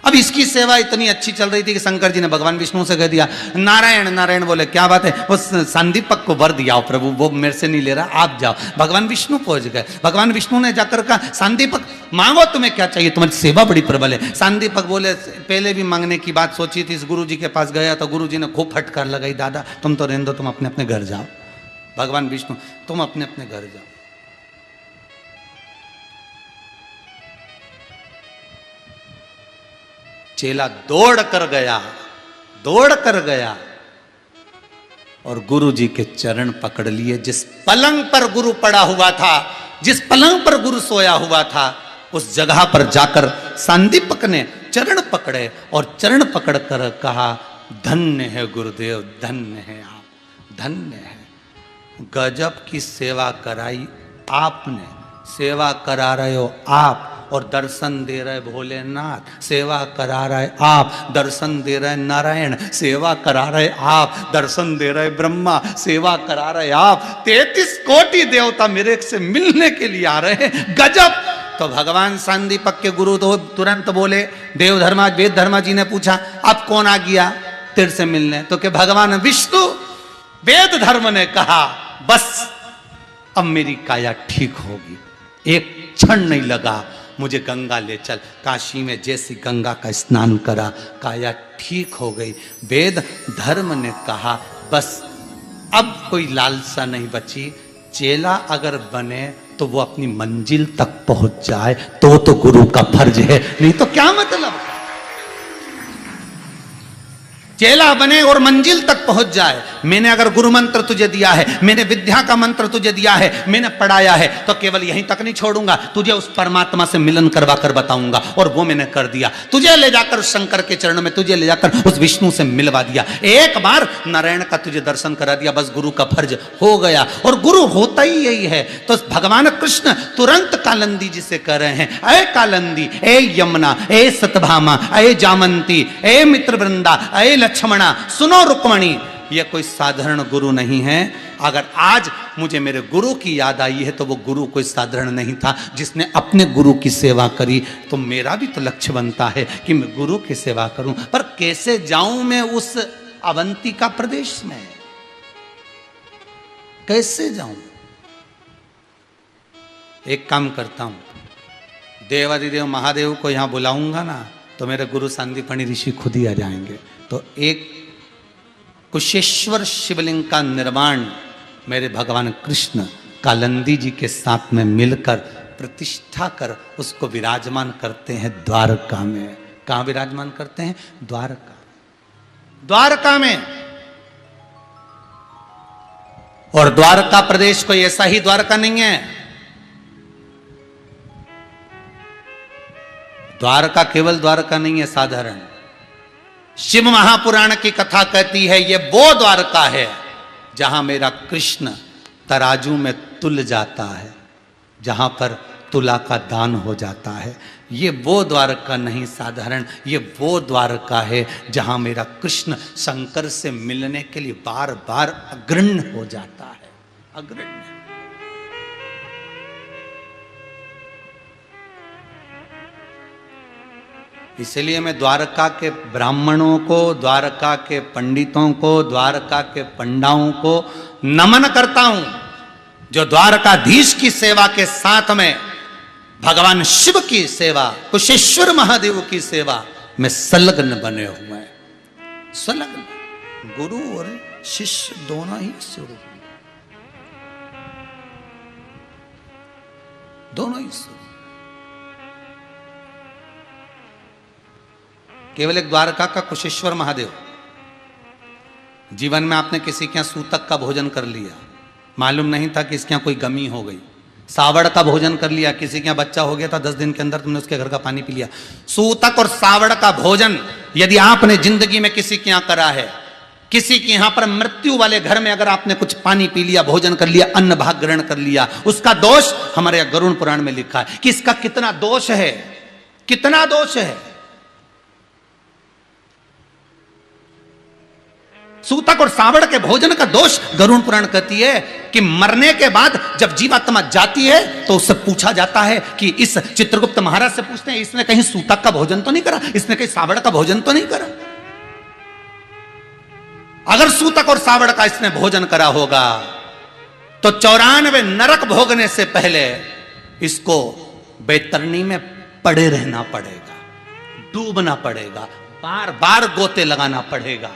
अब इसकी सेवा इतनी अच्छी चल रही थी कि शंकर जी ने भगवान विष्णु से कह दिया, नारायण नारायण बोले, क्या बात है, वो सांदीपक को वर दिया प्रभु, वो मेरे से नहीं ले रहा, आप जाओ। भगवान विष्णु पहुंच गए, भगवान विष्णु ने जाकर कहा, सांदीपक मांगो तुम्हें क्या चाहिए, तुम्हारी सेवा बड़ी प्रबल है। सांदीपक बोले, पहले भी मांगने की बात सोची थी, इस गुरु जी के पास गया तो गुरु जी ने खूब फटकार लगाई, दादा तुम तो रहने दो, तुम अपने अपने घर जाओ। भगवान विष्णु, तुम अपने अपने घर जाओ। चेला दौड़ कर गया और गुरु जी के चरण पकड़ लिए। जिस पलंग पर गुरु पड़ा हुआ था, जिस पलंग पर गुरु सोया हुआ था, उस जगह पर जाकर सांदीपक ने चरण पकड़े और चरण पकड़कर कहा, धन्य है गुरुदेव, धन्य है आप, धन्य है, गजब की सेवा कराई आपने, सेवा करा रहे हो आप और दर्शन दे रहे भोलेनाथ, सेवा करा रहे आप, दर्शन दे रहे नारायण, सेवा करा रहे आप, दर्शन दे रहे ब्रह्मा, सेवा करा रहे आप, 33 कोटि देवता मेरे से मिलने के लिए आ रहे हैं, गजब। तो भगवान सांदीपक के गुरु तो तुरंत बोले, देव धर्मा वेद धर्मा जी ने पूछा, अब कौन आ गया तेरे से मिलने? तो कि भगवान विष्णु। वेद धर्म ने कहा, बस अब मेरी काया ठीक होगी, एक क्षण नहीं लगा, मुझे गंगा ले चल। काशी में जैसी गंगा का स्नान करा, काया ठीक हो गई। वेद धर्म ने कहा, बस अब कोई लालसा नहीं बची, चेला अगर बने तो वो अपनी मंजिल तक पहुंच जाए तो गुरु का फर्ज है, नहीं तो क्या मतलब। चेला बने और मंजिल तक पहुंच जाए। मैंने अगर गुरु मंत्र तुझे दिया है, मैंने विद्या का मंत्र तुझे दिया है, मैंने पढ़ाया है, तो केवल यहीं तक नहीं छोड़ूंगा, तुझे उस परमात्मा से मिलन करवा कर बताऊंगा, और वो मैंने कर दिया। तुझे ले जाकर शंकर के चरणों में, तुझे ले जाकर उस विष्णु से मिलवा दिया, एक बार नारायण का तुझे दर्शन करा दिया, बस गुरु का फर्ज हो गया। और गुरु होता ही यही है। तो भगवान कृष्ण तुरंत कालंदी जी से कह रहे हैं, अय कालंदी, ए यमुना, ए सतभामा, ए जामंती, ए मित्र वृंदा, ए लक्ष्मणा, सुनो रुक्मणी, यह कोई साधारण गुरु नहीं है। अगर आज मुझे मेरे गुरु की याद आई है तो वो गुरु कोई साधारण नहीं था, जिसने अपने गुरु की सेवा करी, तो मेरा भी तो लक्ष्य बनता है कि मैं गुरु की सेवा करूं। पर कैसे जाऊं मैं उस अवंतिका प्रदेश में, कैसे जाऊं? एक काम करता हूं, देवादिदेव महादेव को यहां बुलाऊंगा ना, तो मेरे गुरु सांदीपनी ऋषि खुद ही आ जाएंगे। तो एक कुशेश्वर शिवलिंग का निर्माण मेरे भगवान कृष्ण कालिंदी जी के साथ में मिलकर प्रतिष्ठा कर उसको विराजमान करते हैं द्वारका में। कहां विराजमान करते हैं? द्वारका, द्वारका में। और द्वारका प्रदेश कोई ऐसा ही द्वारका नहीं है। द्वारका केवल द्वारका नहीं है साधारण। शिव महापुराण की कथा कहती है ये वो द्वारका है जहां मेरा कृष्ण तराजू में तुल जाता है, जहां पर तुला का दान हो जाता है। ये वो द्वारका नहीं साधारण, ये वो द्वारका है जहां मेरा कृष्ण शंकर से मिलने के लिए बार बार अग्रण्य हो जाता है, अग्रण्य। इसलिए मैं द्वारका के ब्राह्मणों को, द्वारका के पंडितों को, द्वारका के पंडाओं को नमन करता हूं, जो द्वारकाधीश की सेवा के साथ में भगवान शिव की सेवा, कुशेश्वर महादेव की सेवा में संलग्न बने हुए हैं। संलग्न, गुरु और शिष्य दोनों ही स्वरूप, दोनों ही स्वरूप। केवल एक द्वारका का कुशेश्वर महादेव। जीवन में आपने किसी के यहां सूतक का भोजन कर लिया, मालूम नहीं था कि इसके यहां कोई गमी हो गई। सावड़ का भोजन कर लिया, किसी के यहां बच्चा हो गया था, 10 दिन के अंदर तुमने उसके घर का पानी पी लिया। सूतक और सावड़ का भोजन यदि आपने जिंदगी में किसी के यहां करा है, किसी के यहां पर मृत्यु वाले घर में अगर आपने कुछ पानी पी लिया, भोजन कर लिया, अन्न भाग ग्रहण कर लिया, उसका दोष हमारे गरुड़ पुराण में लिखा है कि इसका कितना दोष है, कितना दोष है। सूतक और सावड़ के भोजन का दोष गरुड़ पुराण कहती है कि मरने के बाद जब जीवात्मा जाती है तो उससे पूछा जाता है कि इस चित्रगुप्त महाराज से पूछते हैं इसने कहीं सूतक का भोजन तो नहीं करा, इसने कहीं सावड़ का भोजन तो नहीं करा। अगर सूतक और सावड़ का इसने भोजन करा होगा तो 94 नरक भोगने से पहले इसको बैतरणी में पड़े रहना पड़ेगा, डूबना पड़ेगा, बार बार गोते लगाना पड़ेगा,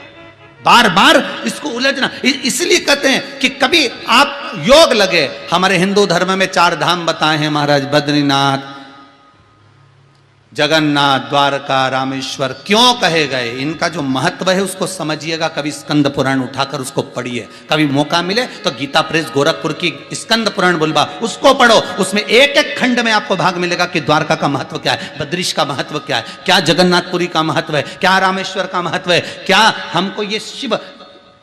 बार बार इसको उलझना। इसलिए कहते हैं कि कभी आप योग लगे, हमारे हिंदू धर्म में 4 धाम बताए हैं महाराज, बद्रीनाथ, जगन्नाथ, द्वारका, रामेश्वर। क्यों कहे गए, इनका जो महत्व है उसको समझिएगा। कभी स्कंद पुराण उठाकर उसको पढ़िए, कभी मौका मिले तो गीता प्रेस गोरखपुर की स्कंद पुराण बुलवा उसको पढ़ो। उसमें एक एक खंड में आपको भाग मिलेगा कि द्वारका का महत्व क्या है, बद्रीश का महत्व क्या है, क्या जगन्नाथपुरी का महत्व है, क्या रामेश्वर का महत्व है, क्या हमको ये शिव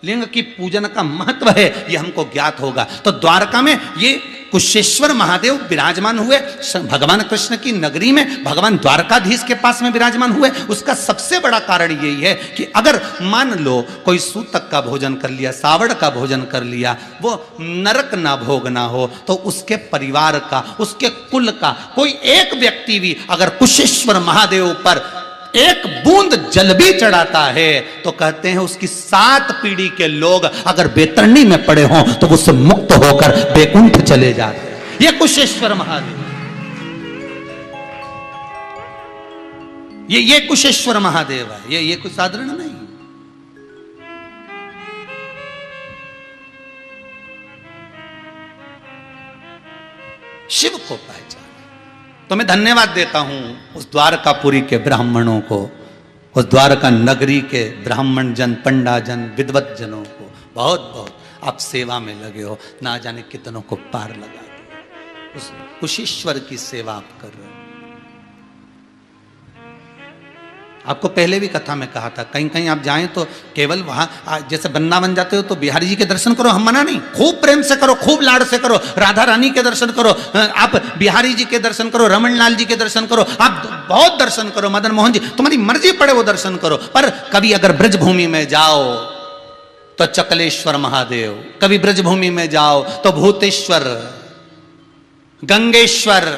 लिंग की पूजन का महत्व है, ये हमको ज्ञात होगा। तो द्वारका में ये कुशेश्वर महादेव विराजमान हुए, भगवान कृष्ण की नगरी में भगवान द्वारकाधीश के पास में विराजमान हुए। उसका सबसे बड़ा कारण यही है कि अगर मान लो कोई सूतक का भोजन कर लिया, सावड़ का भोजन कर लिया, वो नरक ना भोगना हो तो उसके परिवार का, उसके कुल का कोई एक व्यक्ति भी अगर कुशेश्वर महादेव पर एक बूंद जल भी चढ़ाता है तो कहते हैं उसकी 7 पीढ़ी के लोग अगर बेतरणी में पड़े हों तो वो उससे मुक्त होकर बैकुंठ चले जाते हैं। ये कुशेश्वर महादेव, ये कुशेश्वर महादेव है, ये कोई साधारण नहीं। शिव को पहचान। तो मैं धन्यवाद देता हूं उस द्वारकापुरी के ब्राह्मणों को, उस द्वारका नगरी के ब्राह्मण जन, पंडा जन, विद्वत जनों को। बहुत बहुत आप सेवा में लगे हो, ना जाने कितनों को पार लगा दो। उस कुशेश्वर की सेवा आप कर रहे हो। आपको पहले भी कथा में कहा था, कहीं कहीं आप जाएं तो केवल वहां जैसे वृंदावन जाते हो तो बिहारी जी के दर्शन करो, हम मना नहीं, खूब प्रेम से करो, खूब लाड़ से करो, राधा रानी के दर्शन करो, आप बिहारी जी के दर्शन करो, रमन लाल जी के दर्शन करो, आप बहुत दर्शन करो, मदन मोहन जी, तुम्हारी मर्जी पड़े वो दर्शन करो। पर कभी अगर ब्रजभूमि में जाओ तो चकलेश्वर महादेव, कभी ब्रजभूमि में जाओ तो भूतेश्वर, गंगेश्वर,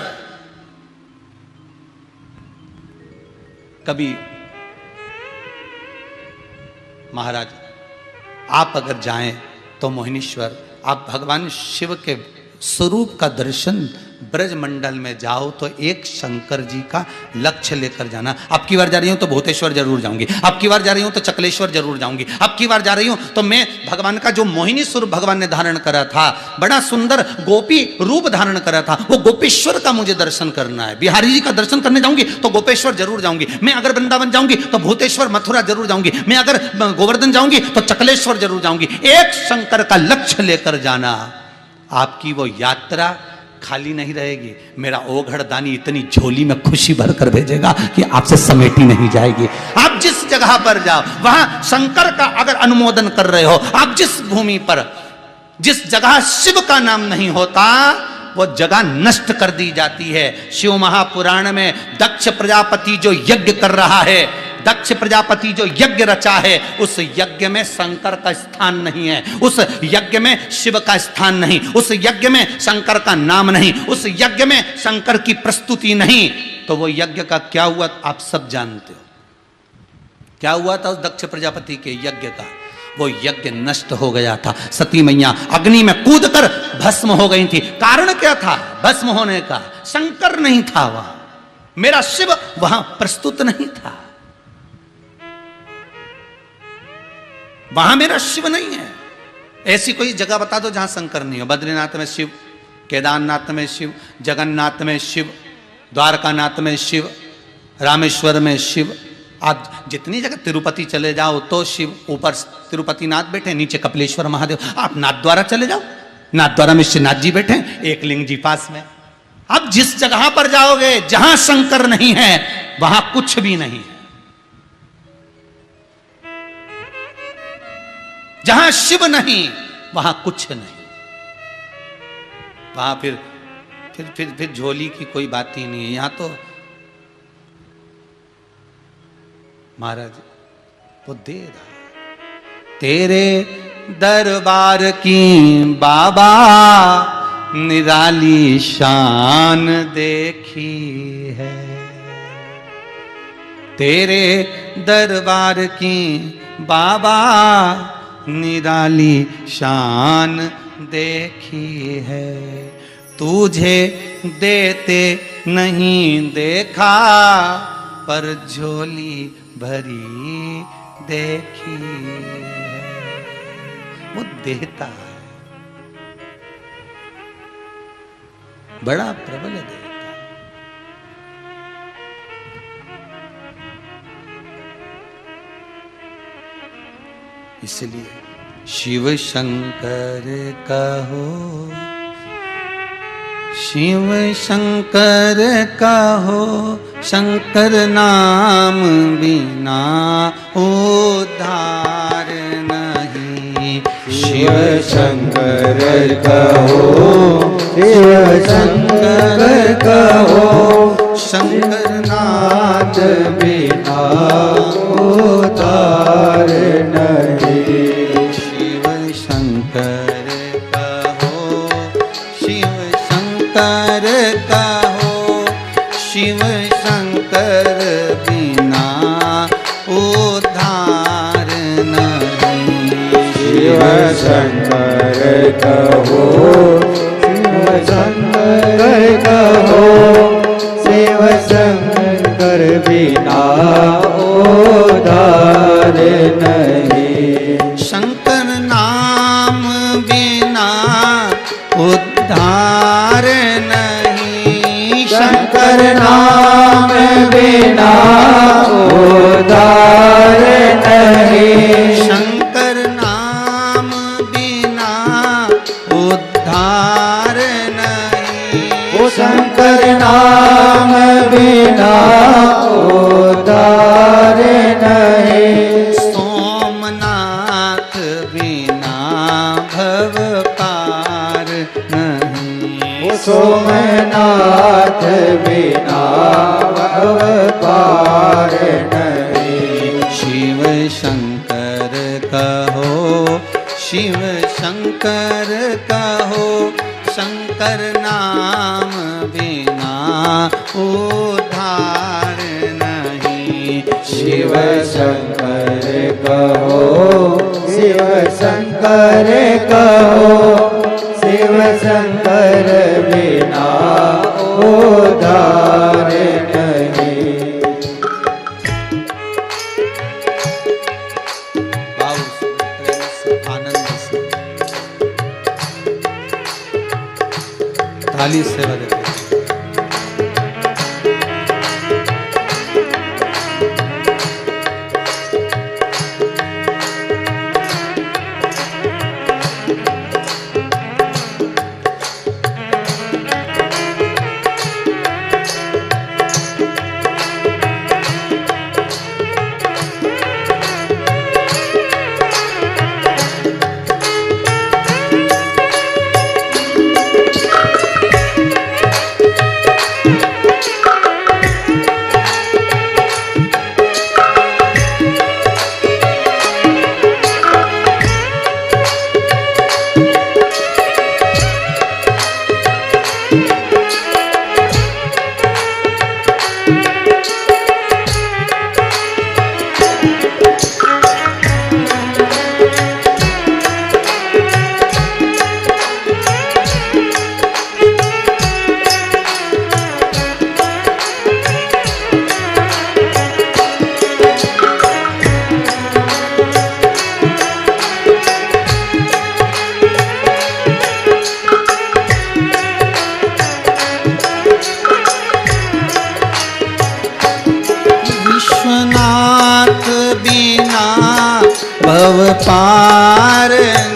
कभी महाराज आप अगर जाएं तो मोहिनीश्वर, आप भगवान शिव के स्वरूप का दर्शन ब्रज मंडल में जाओ तो एक शंकर जी का लक्ष्य लेकर जाना। अब की बार जा रही हूं तो भूतेश्वर जरूर जाऊंगी, अब की बार जा रही हूं तो चकलेश्वर जरूर जाऊंगी, अब की बार जा रही हूं तो मैं भगवान का जो मोहिनी स्वरूप भगवान ने धारण करा था, बड़ा सुंदर गोपी रूप धारण करा था, वो गोपेश्वर का मुझे दर्शन करना है। बिहारी जी का दर्शन करने जाऊंगी तो गोपेश्वर जरूर जाऊंगी, मैं अगर वृंदावन जाऊंगी तो भूतेश्वर मथुरा जरूर जाऊंगी, मैं अगर गोवर्धन जाऊंगी तो चकलेश्वर जरूर जाऊंगी। एक शंकर का लक्ष्य लेकर जाना, आपकी वो यात्रा खाली नहीं रहेगी। मेरा ओघड़ दानी इतनी झोली में खुशी भर कर भेजेगा कि आपसे समेटी नहीं जाएगी। आप जिस जगह पर जाओ वहां शंकर का अगर अनुमोदन कर रहे हो, आप जिस भूमि पर, जिस जगह शिव का नाम नहीं होता वो जगह नष्ट कर दी जाती है। शिव महापुराण में दक्ष प्रजापति जो यज्ञ कर रहा है, दक्ष प्रजापति जो यज्ञ रचा है, उस यज्ञ में शंकर का स्थान नहीं है, उस यज्ञ में शिव का स्थान नहीं, उस यज्ञ में शंकर का नाम नहीं, उस यज्ञ में शंकर की प्रस्तुति नहीं। तो वो यज्ञ का क्या हुआ आप सब जानते हो। क्या हुआ था उस दक्ष प्रजापति के यज्ञ का? वो यज्ञ नष्ट हो गया था। सती मैया अग्नि में कूदकर भस्म हो गई थी। कारण क्या था भस्म होने का? शंकर नहीं था वहां, मेरा शिव वहां प्रस्तुत नहीं था, वहां मेरा शिव नहीं है। ऐसी कोई जगह बता दो जहां शंकर नहीं हो। बद्रीनाथ में शिव, केदारनाथ में शिव, जगन्नाथ में शिव, द्वारकानाथ में शिव, रामेश्वर में शिव, आप जितनी जगह, तिरुपति चले जाओ तो शिव, ऊपर तिरुपति नाथ बैठे, नीचे कपिलेश्वर महादेव। आप नाथ द्वारा चले जाओ, नाथ द्वारा में श्रीनाथ जी बैठे, एक लिंग जी पास में। अब जिस जगह पर जाओगे जहां शंकर नहीं है वहां कुछ भी नहीं है, जहां शिव नहीं वहां कुछ नहीं, वहां फिर झोली की कोई बात ही नहीं है। यहां तो महाराज वो दे रहा। तेरे दरबार की बाबा निराली शान देखी है, तेरे दरबार की बाबा निराली शान देखी है। तुझे देते नहीं देखा पर झोली भरी देखी है। वो देता है, बड़ा प्रबल देता है। इसलिए शिव शंकर कहो, शिव शंकर कहो, शंकर नाम बिना उद्धार नहीं। शिव शंकर कहो, शिव शंकर कहो, शंकर नाथ बिना उद्धार नहीं। शिव शंकर कहो, शिव शंकर कहो, शिव शंकर बिना उद्धार नहीं। शिव शंकर कहो, शिव शंकर कहो, शिव शंकर बिना उद्धार नहीं। शंकर नाम बिना उद्धार नहीं। शंकर नाम बिना उद्धार नहीं। शंकर नाम बिना उद्धार नहीं। ओ शंकर नाम बिना उद्धार नहीं। सोमनाथ बिना भव पार नहीं। ओ सोमनाथ बिना भव पार नहीं। शिव शंकर कहो, शिव शंकर कहो, शंकर नाम बिना उद्धार नहीं। शिव शंकर कहो, शिव शंकर कहो, शिव शंकर बिना उद्धार नहीं। भाव से, प्रेम से, आनंद से थाली सेवा देते हैं। विश्वनाथ बिना भव पार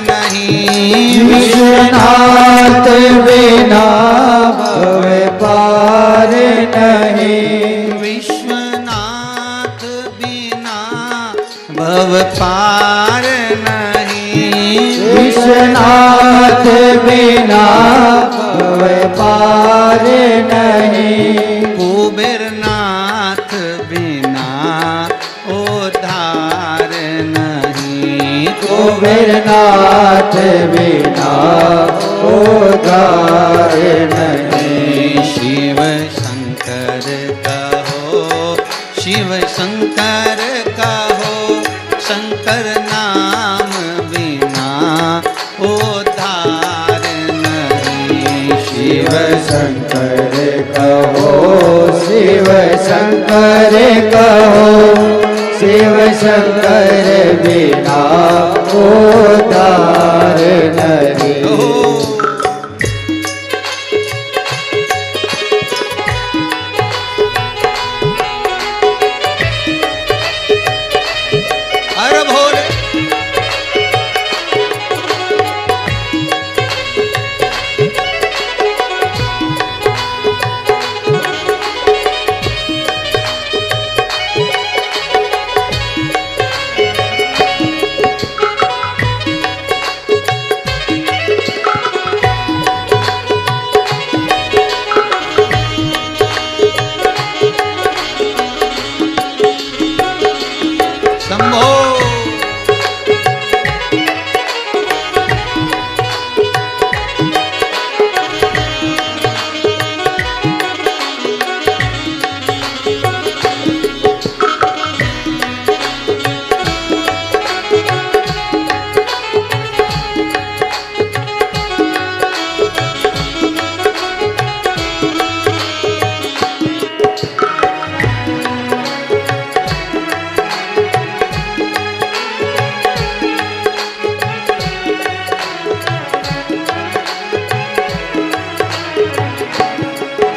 नहीं। विश्वनाथ बिना भव पार नहीं। विश्वनाथ बिना भव पार नहीं। विश्वनाथ बिना भव पार नहीं। कुबेरनाथ बिना उद्धार नहीं। कुबेरनाथ बिना उद्धार नहीं। शिव शंकर कहो, शिव शंकर कहो, शंकर नाम बिना उद्धार नहीं। शिव शंकर कहो, शिव शंकर कहो, शिव शंकर बिना उद्धार नहीं। अरे भोले शंभो।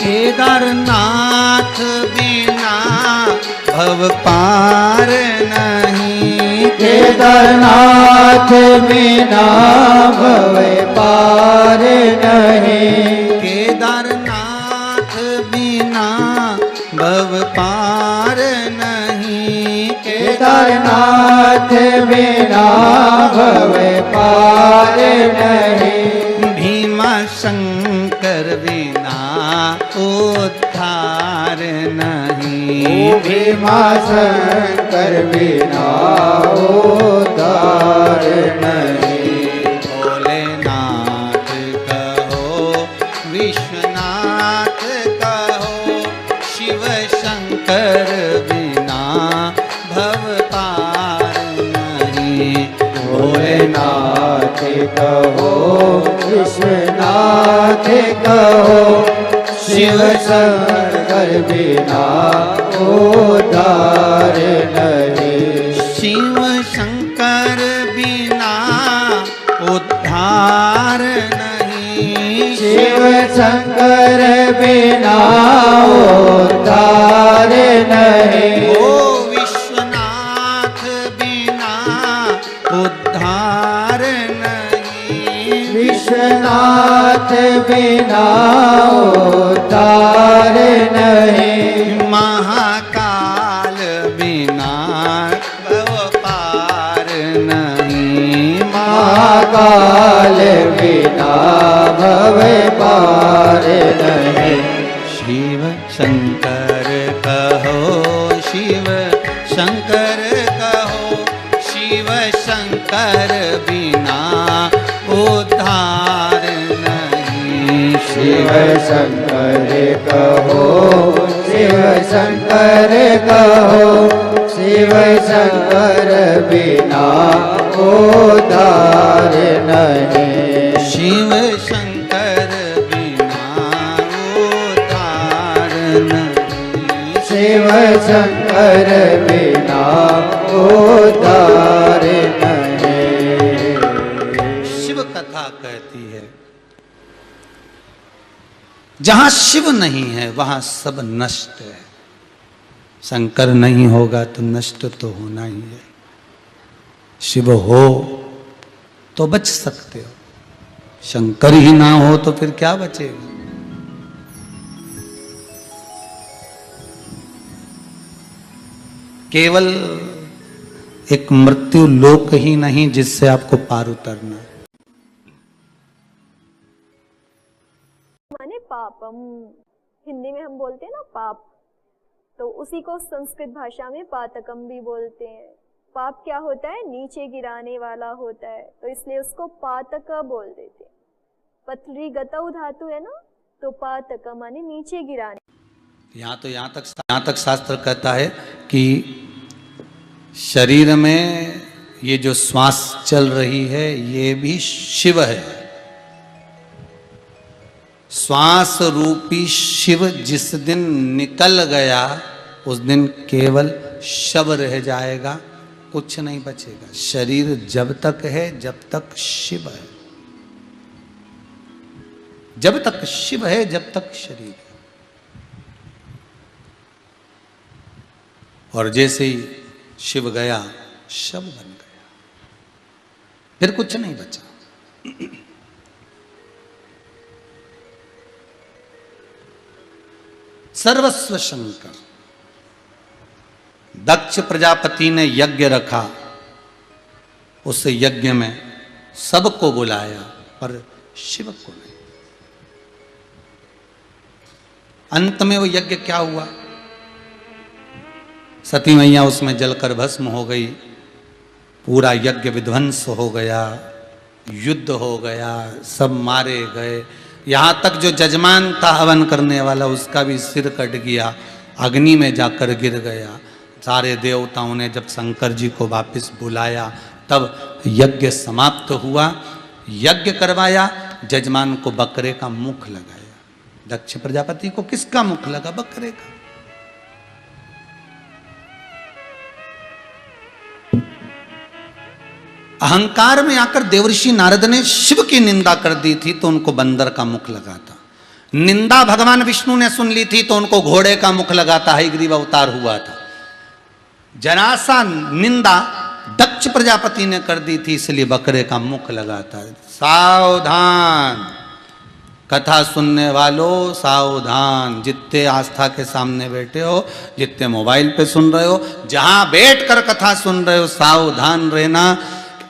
केदारनाथ बिना भव पार नहीं। केदारनाथ बिना भव पार नहीं। केदारनाथ बिना भव पार नहीं। केदारनाथ बिना भव पार नहीं। भीमा शंकर बिना उद्धार नहीं। भीमा शंकर बिना उद्धार नहीं। भोलेनाथ कहो, विश्वनाथ कहो, शिव शंकर बिना भव पार नहीं। भोलेनाथ कहो, विश्वनाथ कहो, शिव शंकर बिना उद्धार नहीं। शिव शंकर बिना उद्धार नहीं। शिव शंकर बिना उद्धार नहीं। ओ विश्वनाथ बिना उद्धार नहीं। विश्वनाथ बिना उद्धार नहीं। महाकाल बिना भव पार नहीं। महाकाल बिना भव पार नहीं। शिव शंकर कहो, शिव शंकर कहो, शिव शंकर बिना उद्धार नहीं। शिव शंकर कहो, शिव शंकर कहो, शिव शंकर बिना उद्धार नहीं। शिव शंकर बिना उद्धार नहीं। शिव शंकर बिना उद्धार नहीं। शिव कथा कहती है जहां शिव नहीं है वहां सब नष्ट है। शंकर नहीं होगा तो नष्ट तो होना ही है। शिव हो तो बच सकते हो, शंकर ही ना हो तो फिर क्या बचेगा। केवल एक मृत्यु लोक ही नहीं जिससे आपको पार उतरना है। माने पापम, हिंदी में हम बोलते हैं ना पाप, तो उसी को संस्कृत भाषा में पातकम भी बोलते हैं। पाप क्या होता है? नीचे गिराने वाला होता है, तो इसलिए उसको पातक बोल देते हैं। पथरी गतौ धातु है ना, तो पातक माने नीचे गिराने। यहाँ तक शास्त्र कहता है कि शरीर में ये जो श्वास चल रही है ये भी शिव है। श्वास रूपी शिव जिस दिन निकल गया उस दिन केवल शव रह जाएगा, कुछ नहीं बचेगा। शरीर जब तक है जब तक शिव है, जब तक शिव है जब तक शरीर है। और जैसे ही शिव गया शव बन गया, फिर कुछ नहीं बचा। सर्वस्व शंकर। दक्ष प्रजापति ने यज्ञ रखा, उस यज्ञ में सबको बुलाया पर शिव को नहीं। अंत में वो यज्ञ क्या हुआ? सती मैया उसमें जलकर भस्म हो गई, पूरा यज्ञ विध्वंस हो गया, युद्ध हो गया, सब मारे गए। यहां तक जो जजमान था हवन करने वाला उसका भी सिर कट गया, अग्नि में जाकर गिर गया। सारे देवताओं ने जब शंकर जी को वापस बुलाया तब यज्ञ समाप्त हुआ। यज्ञ करवाया, जजमान को बकरे का मुख लगाया। दक्ष प्रजापति को किसका मुख लगा? बकरे का। अहंकार में आकर देवर्षि नारद ने शिव की निंदा कर दी थी तो उनको बंदर का मुख लगा था। निंदा भगवान विष्णु ने सुन ली थी तो उनको घोड़े का मुख लगा था, हयग्रीव अवतार हुआ था। जरा सा निंदा दक्ष प्रजापति ने कर दी थी इसलिए बकरे का मुख लगा था। सावधान कथा सुनने वालों, सावधान। जितने आस्था के सामने बैठे हो, जितने मोबाइल पे सुन रहे हो, जहां बैठकर कथा सुन रहे हो, सावधान रहना।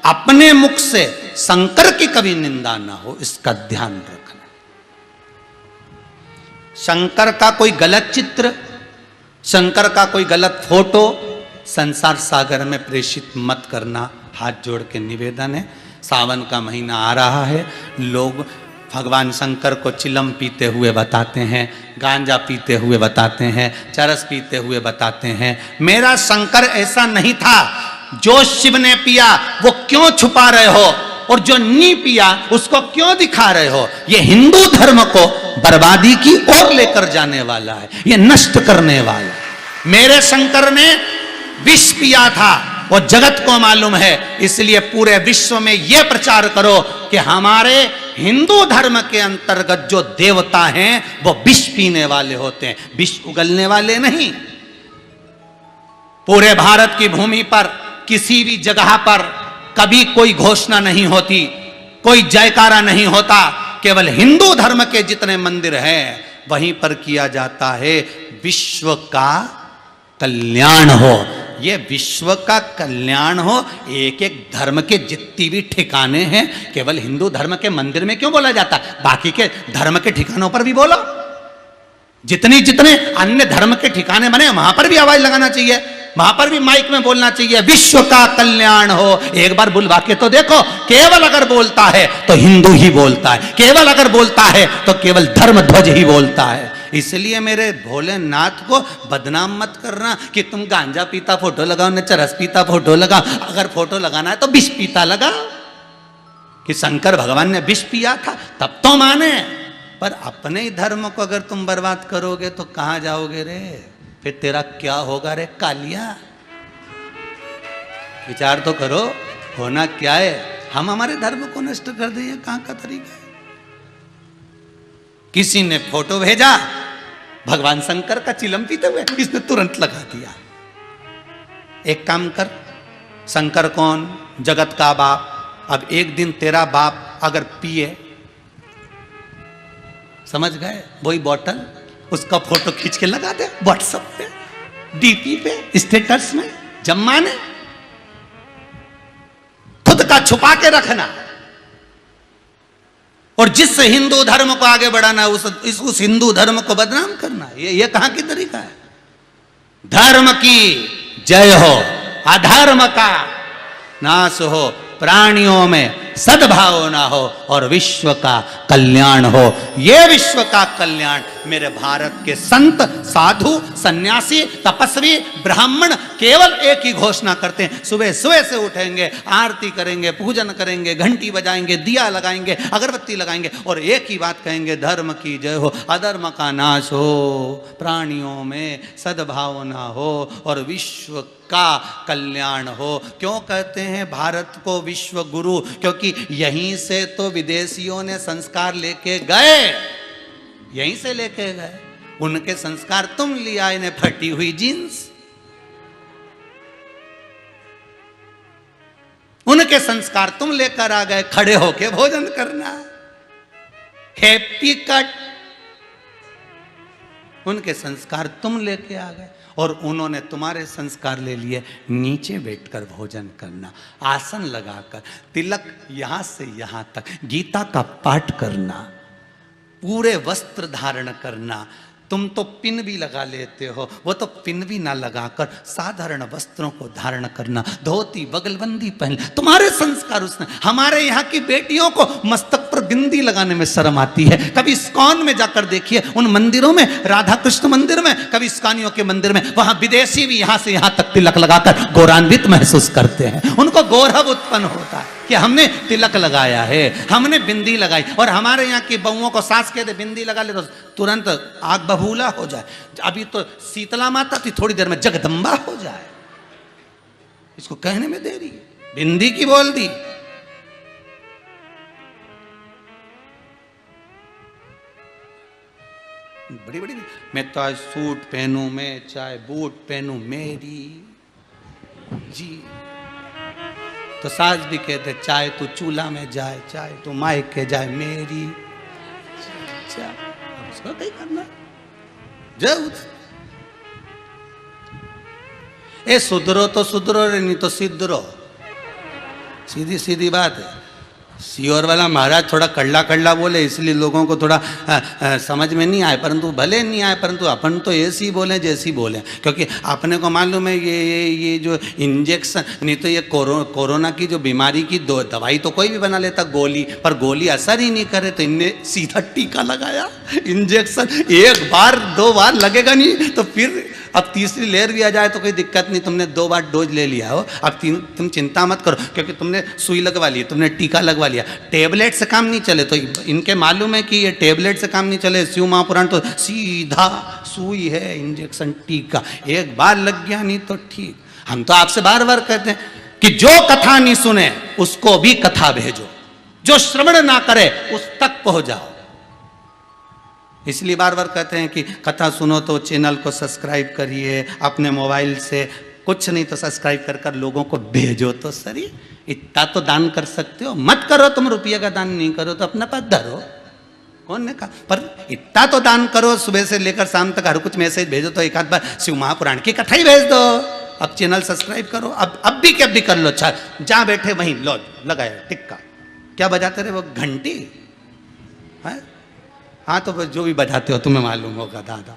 अपने मुख से शंकर की कभी निंदा ना हो, इसका ध्यान रखना। शंकर का कोई गलत चित्र, शंकर का कोई गलत फोटो संसार सागर में प्रेषित मत करना, हाथ जोड़ के निवेदन है। सावन का महीना आ रहा है, लोग भगवान शंकर को चिलम पीते हुए बताते हैं, गांजा पीते हुए बताते हैं, चरस पीते हुए बताते हैं। मेरा शंकर ऐसा नहीं था। जो शिव ने पिया वो क्यों छुपा रहे हो, और जो नहीं पिया उसको क्यों दिखा रहे हो? ये हिंदू धर्म को बर्बादी की ओर लेकर जाने वाला है, ये नष्ट करने वाला है। मेरे शंकर ने विष पिया था, वो जगत को मालूम है, इसलिए पूरे विश्व में यह प्रचार करो कि हमारे हिंदू धर्म के अंतर्गत जो देवता हैं वो विष पीने वाले होते हैं, विष उगलने वाले नहीं। पूरे भारत की भूमि पर किसी भी जगह पर कभी कोई घोषणा नहीं होती, कोई जयकारा नहीं होता, केवल हिंदू धर्म के जितने मंदिर हैं वहीं पर किया जाता है विश्व का कल्याण हो। ये विश्व का कल्याण हो, एक एक धर्म के जितनी भी ठिकाने हैं केवल हिंदू धर्म के मंदिर में क्यों बोला जाता, बाकी के धर्म के ठिकानों पर भी बोलो। जितने जितने अन्य धर्म के ठिकाने बने वहां पर भी आवाज लगाना चाहिए, वहां पर भी माइक में बोलना चाहिए विश्व का कल्याण हो। एक बार बुलवा के तो देखो, केवल अगर बोलता है तो हिंदू ही बोलता है, केवल अगर बोलता है तो केवल धर्म ध्वज ही बोलता है। इसलिए मेरे भोलेनाथ को बदनाम मत करना कि तुम गांजा पीता फोटो लगाओ, न चरस पीता फोटो लगाओ। अगर फोटो लगाना है तो विष पीता लगाओ, कि शंकर भगवान ने विष पिया था तब तो माने। पर अपने ही धर्म को अगर तुम बर्बाद करोगे तो कहां जाओगे रे, फिर तेरा क्या होगा रे कालिया। विचार तो करो, होना क्या है। हम हमारे धर्म को नष्ट कर दें, कहां का तरीका है। किसी ने फोटो भेजा भगवान शंकर का चिलम पीते हुए, इसने तुरंत लगा दिया। एक काम कर, शंकर कौन, जगत का बाप। अब एक दिन तेरा बाप अगर पिए, समझ गए, वही बॉटल उसका फोटो खींच के लगा दे व्हाट्सएप पे, डीपी पे, स्टेटस में, जम्मा ने खुद का छुपा के रखना। और जिस हिंदू धर्म को आगे बढ़ाना उस हिंदू धर्म को बदनाम करना, ये कहां की तरीका है। धर्म की जय हो, अधर्म का नाश हो, प्राणियों में सद्भाव ना हो और विश्व का कल्याण हो। ये विश्व का कल्याण मेरे भारत के संत, साधु, सन्यासी, तपस्वी, ब्राह्मण केवल एक ही घोषणा करते हैं। सुबह सुबह से उठेंगे, आरती करेंगे, पूजन करेंगे, घंटी बजाएंगे, दिया लगाएंगे, अगरबत्ती लगाएंगे और एक ही बात कहेंगे, धर्म की जय हो, अधर्म का नाश हो, प्राणियों में सद्भावना हो और विश्व का कल्याण हो। क्यों कहते हैं भारत को विश्व गुरु, क्योंकि यहीं से तो विदेशियों ने संस्कार लेके गए, यहीं से लेके गए। उनके संस्कार तुम लिया, इन्हें फटी हुई जींस। उनके संस्कार तुम लेकर आ गए, खड़े होके भोजन करना, हैप्पी कट। उनके संस्कार तुम लेके आ गए और उन्होंने तुम्हारे संस्कार ले लिए, नीचे बैठकर भोजन करना, आसन लगाकर, तिलक यहां से यहां तक, गीता का पाठ करना, पूरे वस्त्र धारण करना। तुम तो पिन भी लगा लेते हो, वो तो पिन भी ना लगाकर साधारण वस्त्रों को धारण करना, धोती बगलबंदी पहन। तुम्हारे संस्कार उसने। हमारे यहाँ की बेटियों को मस्तक पर बिंदी लगाने में शर्म आती है। कभी इस्कॉन में जाकर देखिए, उन मंदिरों में, राधा कृष्ण मंदिर में, कभी इस्कॉनियों के मंदिर में, वहां विदेशी भी यहां से यहां तक तिलक लगाकर गौरवान्वित महसूस करते हैं। उनको गौरव उत्पन्न होता है कि हमने तिलक लगाया है, हमने बिंदी लगाई। और हमारे यहाँ की बहुओं को सास कहते बिंदी लगा ले तो तुरंत आग बबूला हो जाए। अभी तो शीतला माता थी, थोड़ी देर में जगदम्बा हो जाए। इसको कहने में देरी, बिंदी की बोल दी। बड़ी बड़ी, मैं तो आज सूट पहनूं, मैं चाहे बूट पहनूं, मेरी जी। तो सास भी कहते चाहे तू चूल्हा में जाए, चाहे तू मायके जाए, मेरी उसको कहीं करना जरूर। ए सुधरो तो सुधरो रे, नहीं तो सिद्धरो। सीधी सीधी बात है। सियोर वाला महाराज थोड़ा कड़ला कड़ला बोले, इसलिए लोगों को थोड़ा समझ में नहीं आए, परंतु भले नहीं आए, परंतु अपन तो ऐसी बोले जैसी बोले, क्योंकि अपने को मालूम है ये जो इंजेक्शन, नहीं तो ये कोरोना की जो बीमारी की दवाई तो कोई भी बना लेता, गोली, पर गोली असर ही नहीं करे, तो इनने सीधा टीका लगाया, इंजेक्शन। एक बार दो बार लगेगा नहीं तो फिर अब तीसरी लहर भी आ जाए तो कोई दिक्कत नहीं, तुमने 2 बार डोज ले लिया हो, अब तुम चिंता मत करो, क्योंकि तुमने सुई लगवा ली, तुमने टीका लगवा लिया। टेबलेट से काम नहीं चले, तो इनके मालूम है कि ये टेबलेट से काम नहीं चले। शिव महापुराण तो सीधा सुई है, इंजेक्शन, टीका, एक बार लग गया नहीं तो ठीक। हम तो आपसे बार बार कहते हैं कि जो कथा नहीं सुने उसको भी कथा भेजो, जो श्रवण ना करे उस तक पहुंच जाओ। इसलिए बार बार कहते हैं कि कथा सुनो तो चैनल को सब्सक्राइब करिए, अपने मोबाइल से कुछ नहीं तो सब्सक्राइब कर कर लोगों को भेजो तो सही। इतना तो दान कर सकते हो, मत करो तुम रुपये का दान नहीं करो तो अपना पद धरो, कौन ने कहा, पर इतना तो दान करो। सुबह से लेकर शाम तक हर कुछ मैसेज भेजो तो एक आध बार शिव महापुराण की कथा ही भेज दो। अब चैनल सब्सक्राइब करो, अब भी क्या भी कर लो। अच्छा जहां बैठे वहीं लो लगाए टिक्का, क्या बजाते रहे वो घंटी है? हाँ तो जो भी बजाते हो तुम्हें मालूम होगा दादा।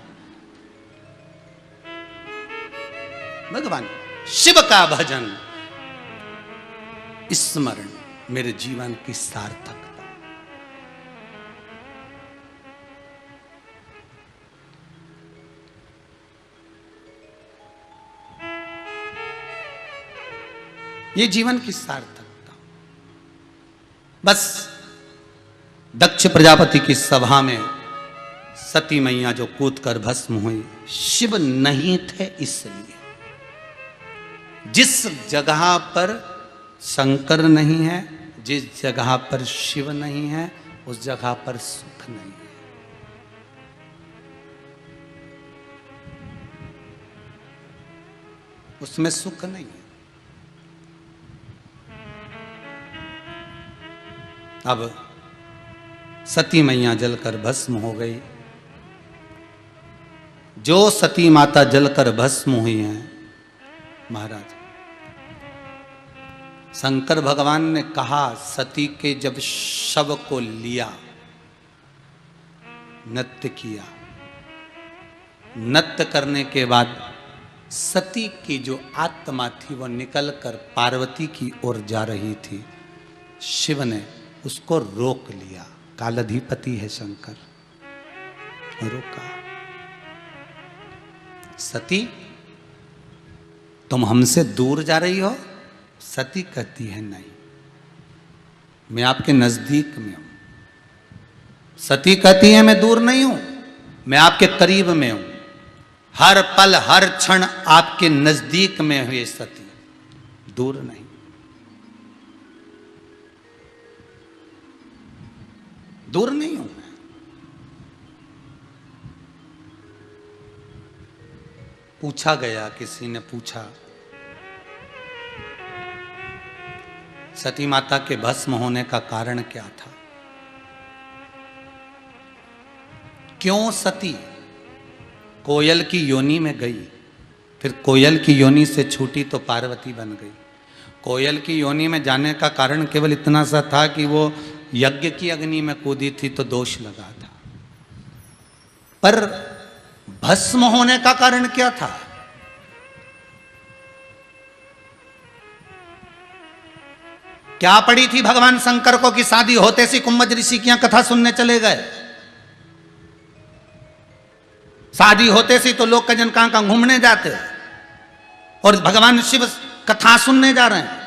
भगवान शिव का भजन स्मरण मेरे जीवन की सार्थकता। ये जीवन की सार्थकता। बस दक्ष प्रजापति की सभा में सती मैया जो कूद कर भस्म हुई, शिव नहीं थे इसलिए। जिस जगह पर शंकर नहीं है, जिस जगह पर शिव नहीं है, उस जगह पर सुख नहीं है। उसमें सुख नहीं है। अब सती मैया जलकर भस्म हो गई। जो सती माता जलकर भस्म हुई हैं, महाराज शंकर भगवान ने कहा, सती के जब शव को लिया, नृत्य किया, नृत्य करने के बाद सती की जो आत्मा थी वो निकलकर पार्वती की ओर जा रही थी। शिव ने उसको रोक लिया। कालाधिपति है शंकर, रोका। सती तुम हमसे दूर जा रही हो? सती कहती है नहीं, मैं आपके नजदीक में हूं। सती कहती है मैं दूर नहीं हूं, मैं आपके करीब में हूं, हर पल हर क्षण आपके नजदीक में हुए सती, दूर नहीं। दूर नहीं हूं मैं। पूछा गया, किसी ने पूछा सती माता के भस्म होने का कारण क्या था? क्यों सती कोयल की योनि में गई, फिर कोयल की योनि से छूटी तो पार्वती बन गई। कोयल की योनि में जाने का कारण केवल इतना सा था कि वो यज्ञ की अग्नि में कूदी थी तो दोष लगा था, पर भस्म होने का कारण क्या था? क्या पड़ी थी भगवान शंकर को कि शादी होते सी कुंभज ऋषि की कथा सुनने चले गए? शादी होते सी तो लोग कजन कहां घूमने जाते और भगवान शिव कथा सुनने जा रहे हैं।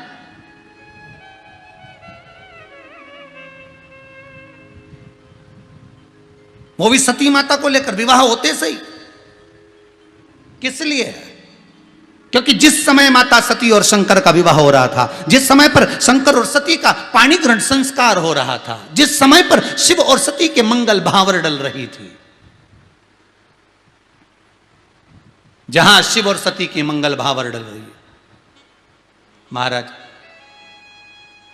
वो भी सती माता को लेकर, विवाह होते सही। किस लिए? क्योंकि जिस समय माता सती और शंकर का विवाह हो रहा था, जिस समय पर शंकर और सती का पाणी ग्रहण संस्कार हो रहा था, जिस समय पर शिव और सती के मंगल भावर डल रही थी, जहां शिव और सती की मंगल भावर डल रही है। महाराज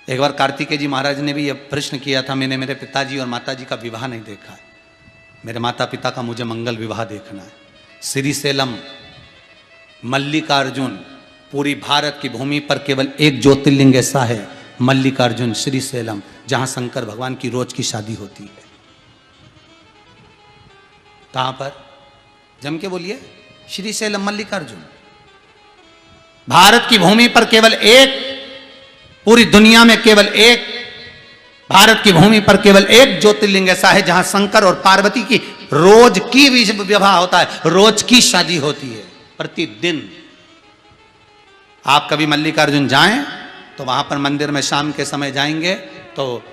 एक बार कार्तिकेय जी महाराज ने भी यह प्रश्न किया था, मैंने मेरे पिताजी और माताजी का विवाह नहीं देखा है, मेरे माता पिता का मुझे मंगल विवाह देखना है। श्रीशैलम मल्लिकार्जुन, पूरी भारत की भूमि पर केवल एक ज्योतिर्लिंग ऐसा है, मल्लिकार्जुन श्रीशैलम, जहां शंकर भगवान की रोज की शादी होती है। कहां पर? जम के बोलिए। श्रीशैलम मल्लिकार्जुन। भारत की भूमि पर केवल एक, पूरी दुनिया में केवल एक, भारत की भूमि पर केवल एक ज्योतिर्लिंग ऐसा है जहां शंकर और पार्वती की रोज की विवाह होता है, रोज की शादी होती है, प्रतिदिन। आप कभी मल्लिकार्जुन जाएं तो वहां पर मंदिर में शाम के समय जाएंगे तो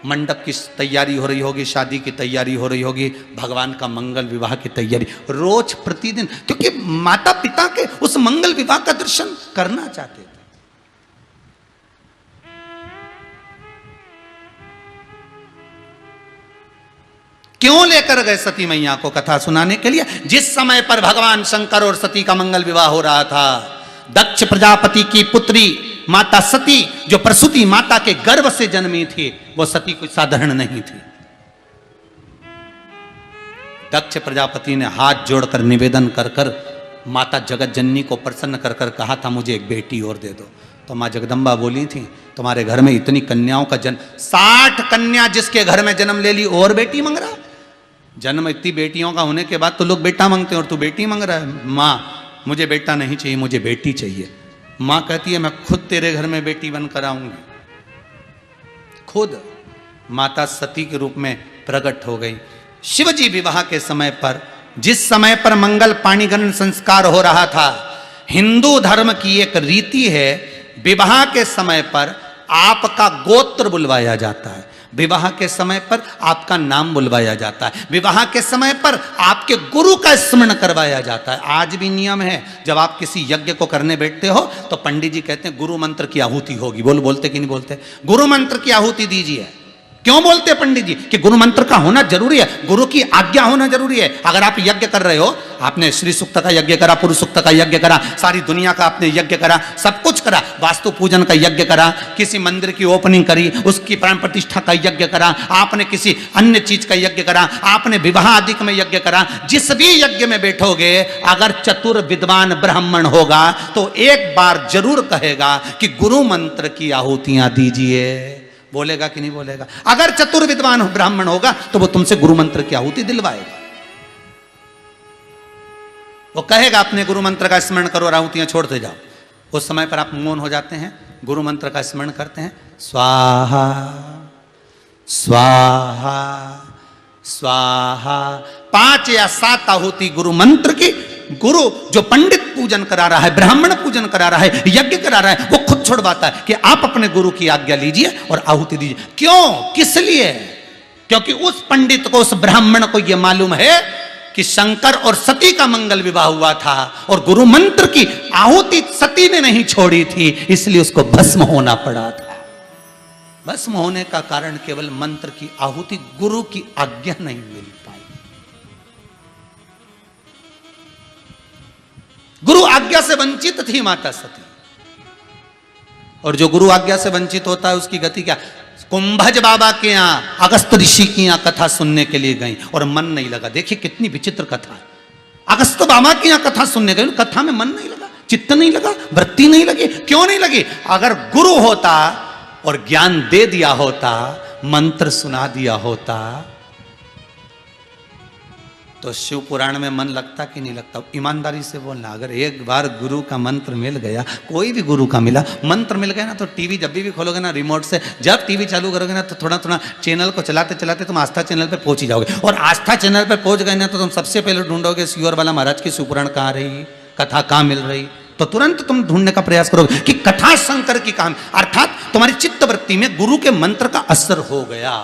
मंडप की तैयारी हो रही होगी, शादी की तैयारी हो रही होगी, भगवान का मंगल विवाह की तैयारी रोज प्रतिदिन, क्योंकि माता पिता के उस मंगल विवाह का दर्शन करना चाहते थे। क्यों लेकर गए सती मैया को कथा सुनाने के लिए? जिस समय पर भगवान शंकर और सती का मंगल विवाह हो रहा था, दक्ष प्रजापति की पुत्री माता सती, जो प्रसूति माता के गर्भ से जन्मी थी, वो सती कोई साधारण नहीं थी। दक्ष प्रजापति ने हाथ जोड़कर निवेदन कर कर माता जगत जननी को प्रसन्न कर कर कहा था, मुझे एक बेटी और दे दो। तो माँ जगदम्बा बोली थी, तुम्हारे घर में इतनी कन्याओं का जन्म, 60 कन्या जिसके घर में जन्म ले ली और बेटी मांग रहा। जन्म इतनी बेटियों का होने के बाद तो लोग बेटा मांगते हैं और तू बेटी मांग रहा है। माँ मुझे बेटा नहीं चाहिए, मुझे बेटी चाहिए। माँ कहती है मैं खुद तेरे घर में बेटी बनकर आऊंगी। खुद माता सती के रूप में प्रकट हो गई। शिवजी विवाह के समय पर, जिस समय पर मंगल पाणिग्रहण संस्कार हो रहा था, हिंदू धर्म की एक रीति है, विवाह के समय पर आपका गोत्र बुलवाया जाता है, विवाह के समय पर आपका नाम बुलवाया जाता है, विवाह के समय पर आपके गुरु का स्मरण करवाया जाता है। आज भी नियम है, जब आप किसी यज्ञ को करने बैठते हो तो पंडित जी कहते हैं गुरु मंत्र की आहुति होगी। बोलते कि नहीं बोलते? गुरु मंत्र की आहुति दीजिए। क्यों बोलते हैं पंडित जी? कि गुरु मंत्र का होना जरूरी है, गुरु की आज्ञा होना जरूरी है। अगर आप यज्ञ कर रहे हो, आपने श्री सूक्त का यज्ञ करा, पुरुष सूक्त का यज्ञ करा, सारी दुनिया का आपने यज्ञ करा, सब कुछ करा, वास्तु पूजन का यज्ञ करा, किसी मंदिर की ओपनिंग करी, उसकी प्राण प्रतिष्ठा का यज्ञ करा, आपने किसी अन्य चीज का यज्ञ करा, आपने विवाह आदि में यज्ञ करा, जिस भी यज्ञ में बैठोगे, अगर चतुर विद्वान ब्राह्मण होगा तो एक बार जरूर कहेगा कि गुरु मंत्र की आहुतियां दीजिए। बोलेगा कि नहीं बोलेगा? अगर चतुर विद्वान ब्राह्मण होगा तो वो तुमसे गुरु मंत्र की आहुति दिलवाएगा। वो कहेगा अपने गुरु मंत्र का स्मरण करो और आहुतियां छोड़ते जाओ। उस समय पर आप मौन हो जाते हैं, गुरु मंत्र का स्मरण करते हैं, स्वाहा स्वाहा स्वाहा, 5 या 7 आहुति गुरु मंत्र की। गुरु जो पंडित पूजन करा रहा है, ब्राह्मण पूजन करा रहा है, यज्ञ करा रहा है, वो खुद छुड़वाता है कि आप अपने गुरु की आज्ञा लीजिए और आहुति दीजिए। क्यों? किस लिए? क्योंकि उस पंडित को, उस ब्राह्मण को यह मालूम है कि शंकर और सती का मंगल विवाह हुआ था और गुरु मंत्र की आहुति सती ने नहीं छोड़ी थी, इसलिए उसको भस्म होना पड़ा था। भस्म होने का कारण केवल मंत्र की आहुति, गुरु की आज्ञा नहीं मिल पाई। गुरु आज्ञा से वंचित थी माता सती, और जो गुरु आज्ञा से वंचित होता है उसकी गति क्या? कुंभज बाबा के यहाँ, अगस्त ऋषि की यहाँ कथा सुनने के लिए गई और मन नहीं लगा। देखिए कितनी विचित्र कथा है। अगस्त बाबा की यहाँ कथा सुनने गई, कथा में मन नहीं लगा, चित्त नहीं लगा, वृत्ति नहीं लगी। क्यों नहीं लगी? अगर गुरु होता और ज्ञान दे दिया होता, मंत्र सुना दिया होता, तो शिव पुराण में मन लगता कि नहीं लगता? ईमानदारी से बोलना, अगर एक बार गुरु का मंत्र मिल गया, कोई भी गुरु का मिला मंत्र मिल गया ना, तो टीवी जब भी खोलोगे ना रिमोट से, जब टीवी चालू करोगे ना, तो थोड़ा थोड़ा चैनल को चलाते चलाते तुम आस्था चैनल पे पहुंच ही जाओगे। और आस्था चैनल पे पहुंच गए ना, तो तुम सबसे पहले ढूंढोगे सियोर वाला महाराज की शिवपुराण कहाँ रही, कथा कहाँ मिल रही, तो तुरंत तुम ढूंढने का प्रयास करोगे कि कथा शंकर की कहां, अर्थात तुम्हारी चित्त वृत्ति में गुरु के मंत्र का असर हो गया।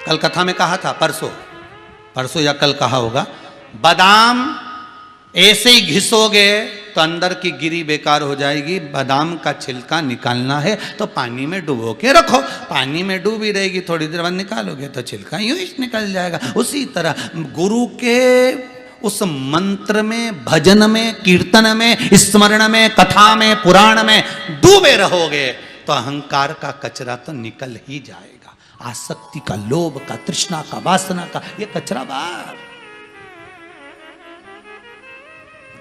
कल कथा में कहा था, परसों या कल कहा होगा, बादाम ऐसे ही घिसोगे तो अंदर की गिरी बेकार हो जाएगी। बादाम का छिलका निकालना है तो पानी में डुबो के रखो, पानी में डूबी रहेगी, थोड़ी देर बाद निकालोगे तो छिलका यूं ही निकल जाएगा। उसी तरह गुरु के उस मंत्र में, भजन में, कीर्तन में, स्मरण में, कथा में, पुराण में डूबे रहोगे तो अहंकार का कचरा तो निकल ही जाएगा। आसक्ति का, लोभ का, तृष्णा का, वासना का, ये कचरा बाहर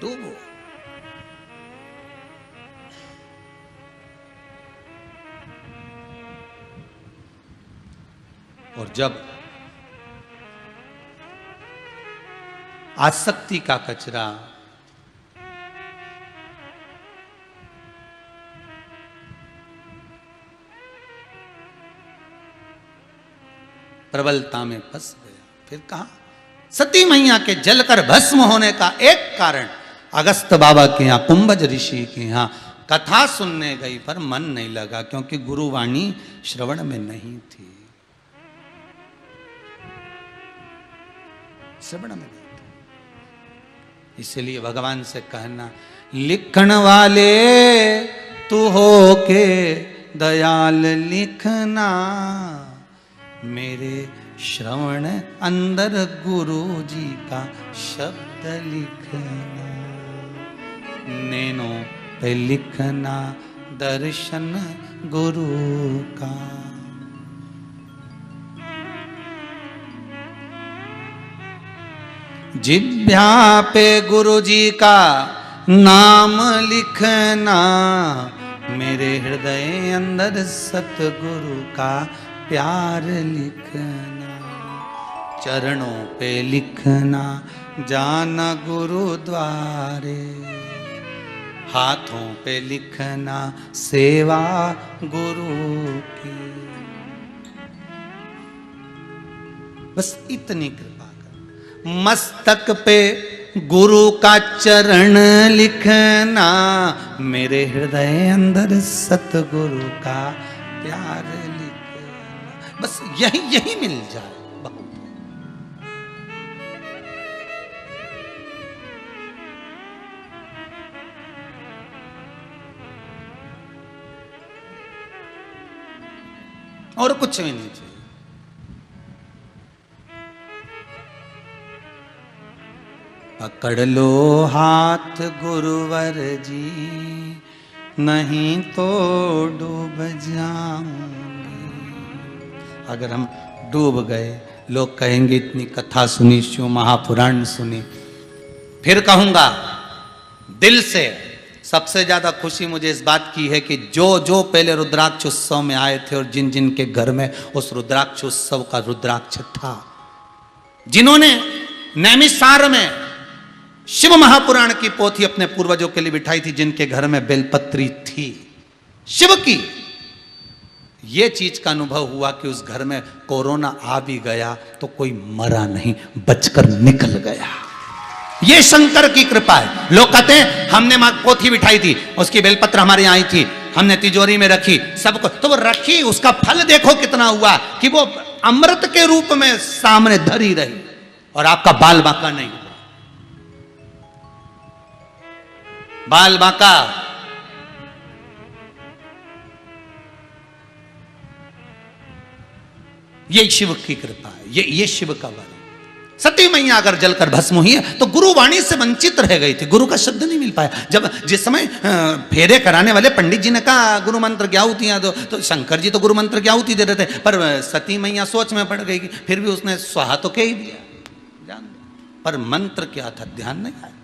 डूबो। और जब आसक्ति का कचरा प्रबलता में फंस गया, फिर कहा सती मैया के जलकर भस्म होने का एक कारण अगस्त बाबा के यहाँ, कुंभज ऋषि के यहाँ कथा सुनने गई पर मन नहीं लगा, क्योंकि गुरुवाणी श्रवण में नहीं थी, श्रवण में नहीं थी। इसलिए भगवान से कहना, लिखण वाले तू हो के दयाल लिखना, मेरे श्रवण अंदर गुरु जी का शब्द लिखना, नैनों पे लिखना दर्शन गुरु का। जिह्वा पे गुरु जी का नाम लिखना, मेरे हृदय अंदर सतगुरु का प्यार लिखना, चरणों पे लिखना जाना गुरुद्वारे, हाथों पे लिखना सेवा गुरु की। बस इतनी कृपा कर। मस्तक पे गुरु का चरण लिखना, मेरे हृदय अंदर सतगुरु का प्यार लिखना। बस यही यही मिल जाए बहुत। और कुछ भी नहीं चाहिए। पकड़ लो हाथ गुरुवर जी, नहीं तो डूब जाऊंगी। अगर हम डूब गए, लोग कहेंगे इतनी कथा सुनी, शिव महापुराण सुनी, फिर कहूंगा दिल से सबसे ज्यादा खुशी मुझे इस बात की है कि जो जो पहले रुद्राक्ष उत्सव में आए थे और जिन जिन के घर में उस रुद्राक्ष उत्सव का रुद्राक्ष था, जिन्होंने नैमिषारण्य में शिव महापुराण की पोथी अपने पूर्वजों के लिए बिठाई थी, जिनके घर में बेलपत्री थी शिव की, ये चीज का अनुभव हुआ कि उस घर में कोरोना आ भी गया तो कोई मरा नहीं, बचकर निकल गया। ये शंकर की कृपा है। लोग कहते हैं हमने पोथी बिठाई थी, उसकी बेलपत्र हमारे यहाँ आई थी, हमने तिजोरी में रखी, सबको तो वो रखी, उसका फल देखो कितना हुआ कि वो अमृत के रूप में सामने धरी रही, और आपका बाल बांका नहीं हुआ। बाल बांका ये शिव की कृपा है, ये शिव का वर। सती मैया अगर जलकर भस्म हुई है तो गुरुवाणी से वंचित रह गई थी, गुरु का शब्द नहीं मिल पाया। जब जिस समय फेरे कराने वाले पंडित जी ने कहा गुरु मंत्र क्या होती है, तो शंकर जी तो गुरु मंत्र क्या होती दे रहे थे, पर सती मैया सोच में पड़ गई, फिर भी उसने स्वाहा तो कह ही दिया, पर मंत्र क्या था ध्यान नहीं आया।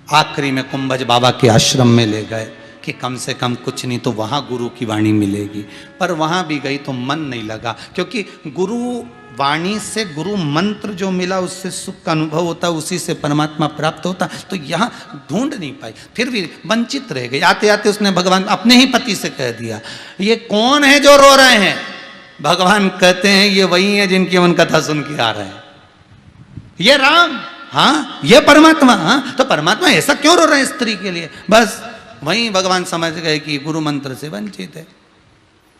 आखिरी में कुंभज बाबा के आश्रम में ले गए कि कम से कम कुछ नहीं तो वहां गुरु की वाणी मिलेगी, पर वहां भी गई तो मन नहीं लगा, क्योंकि गुरु वाणी से गुरु मंत्र जो मिला उससे सुख का अनुभव होता, उसी से परमात्मा प्राप्त होता, तो यहाँ ढूंढ नहीं पाई, फिर भी वंचित रह गई। आते आते उसने भगवान अपने ही पति से कह दिया, ये कौन है जो रो रहे हैं? भगवान कहते हैं ये वही है जिनकी हम कथा सुन के आ रहे हैं, ये राम, हाँ ये परमात्मा, हाँ तो परमात्मा ऐसा क्यों रो रहे हैं स्त्री के लिए? बस वहीं भगवान समझ गए कि गुरु मंत्र से वंचित है।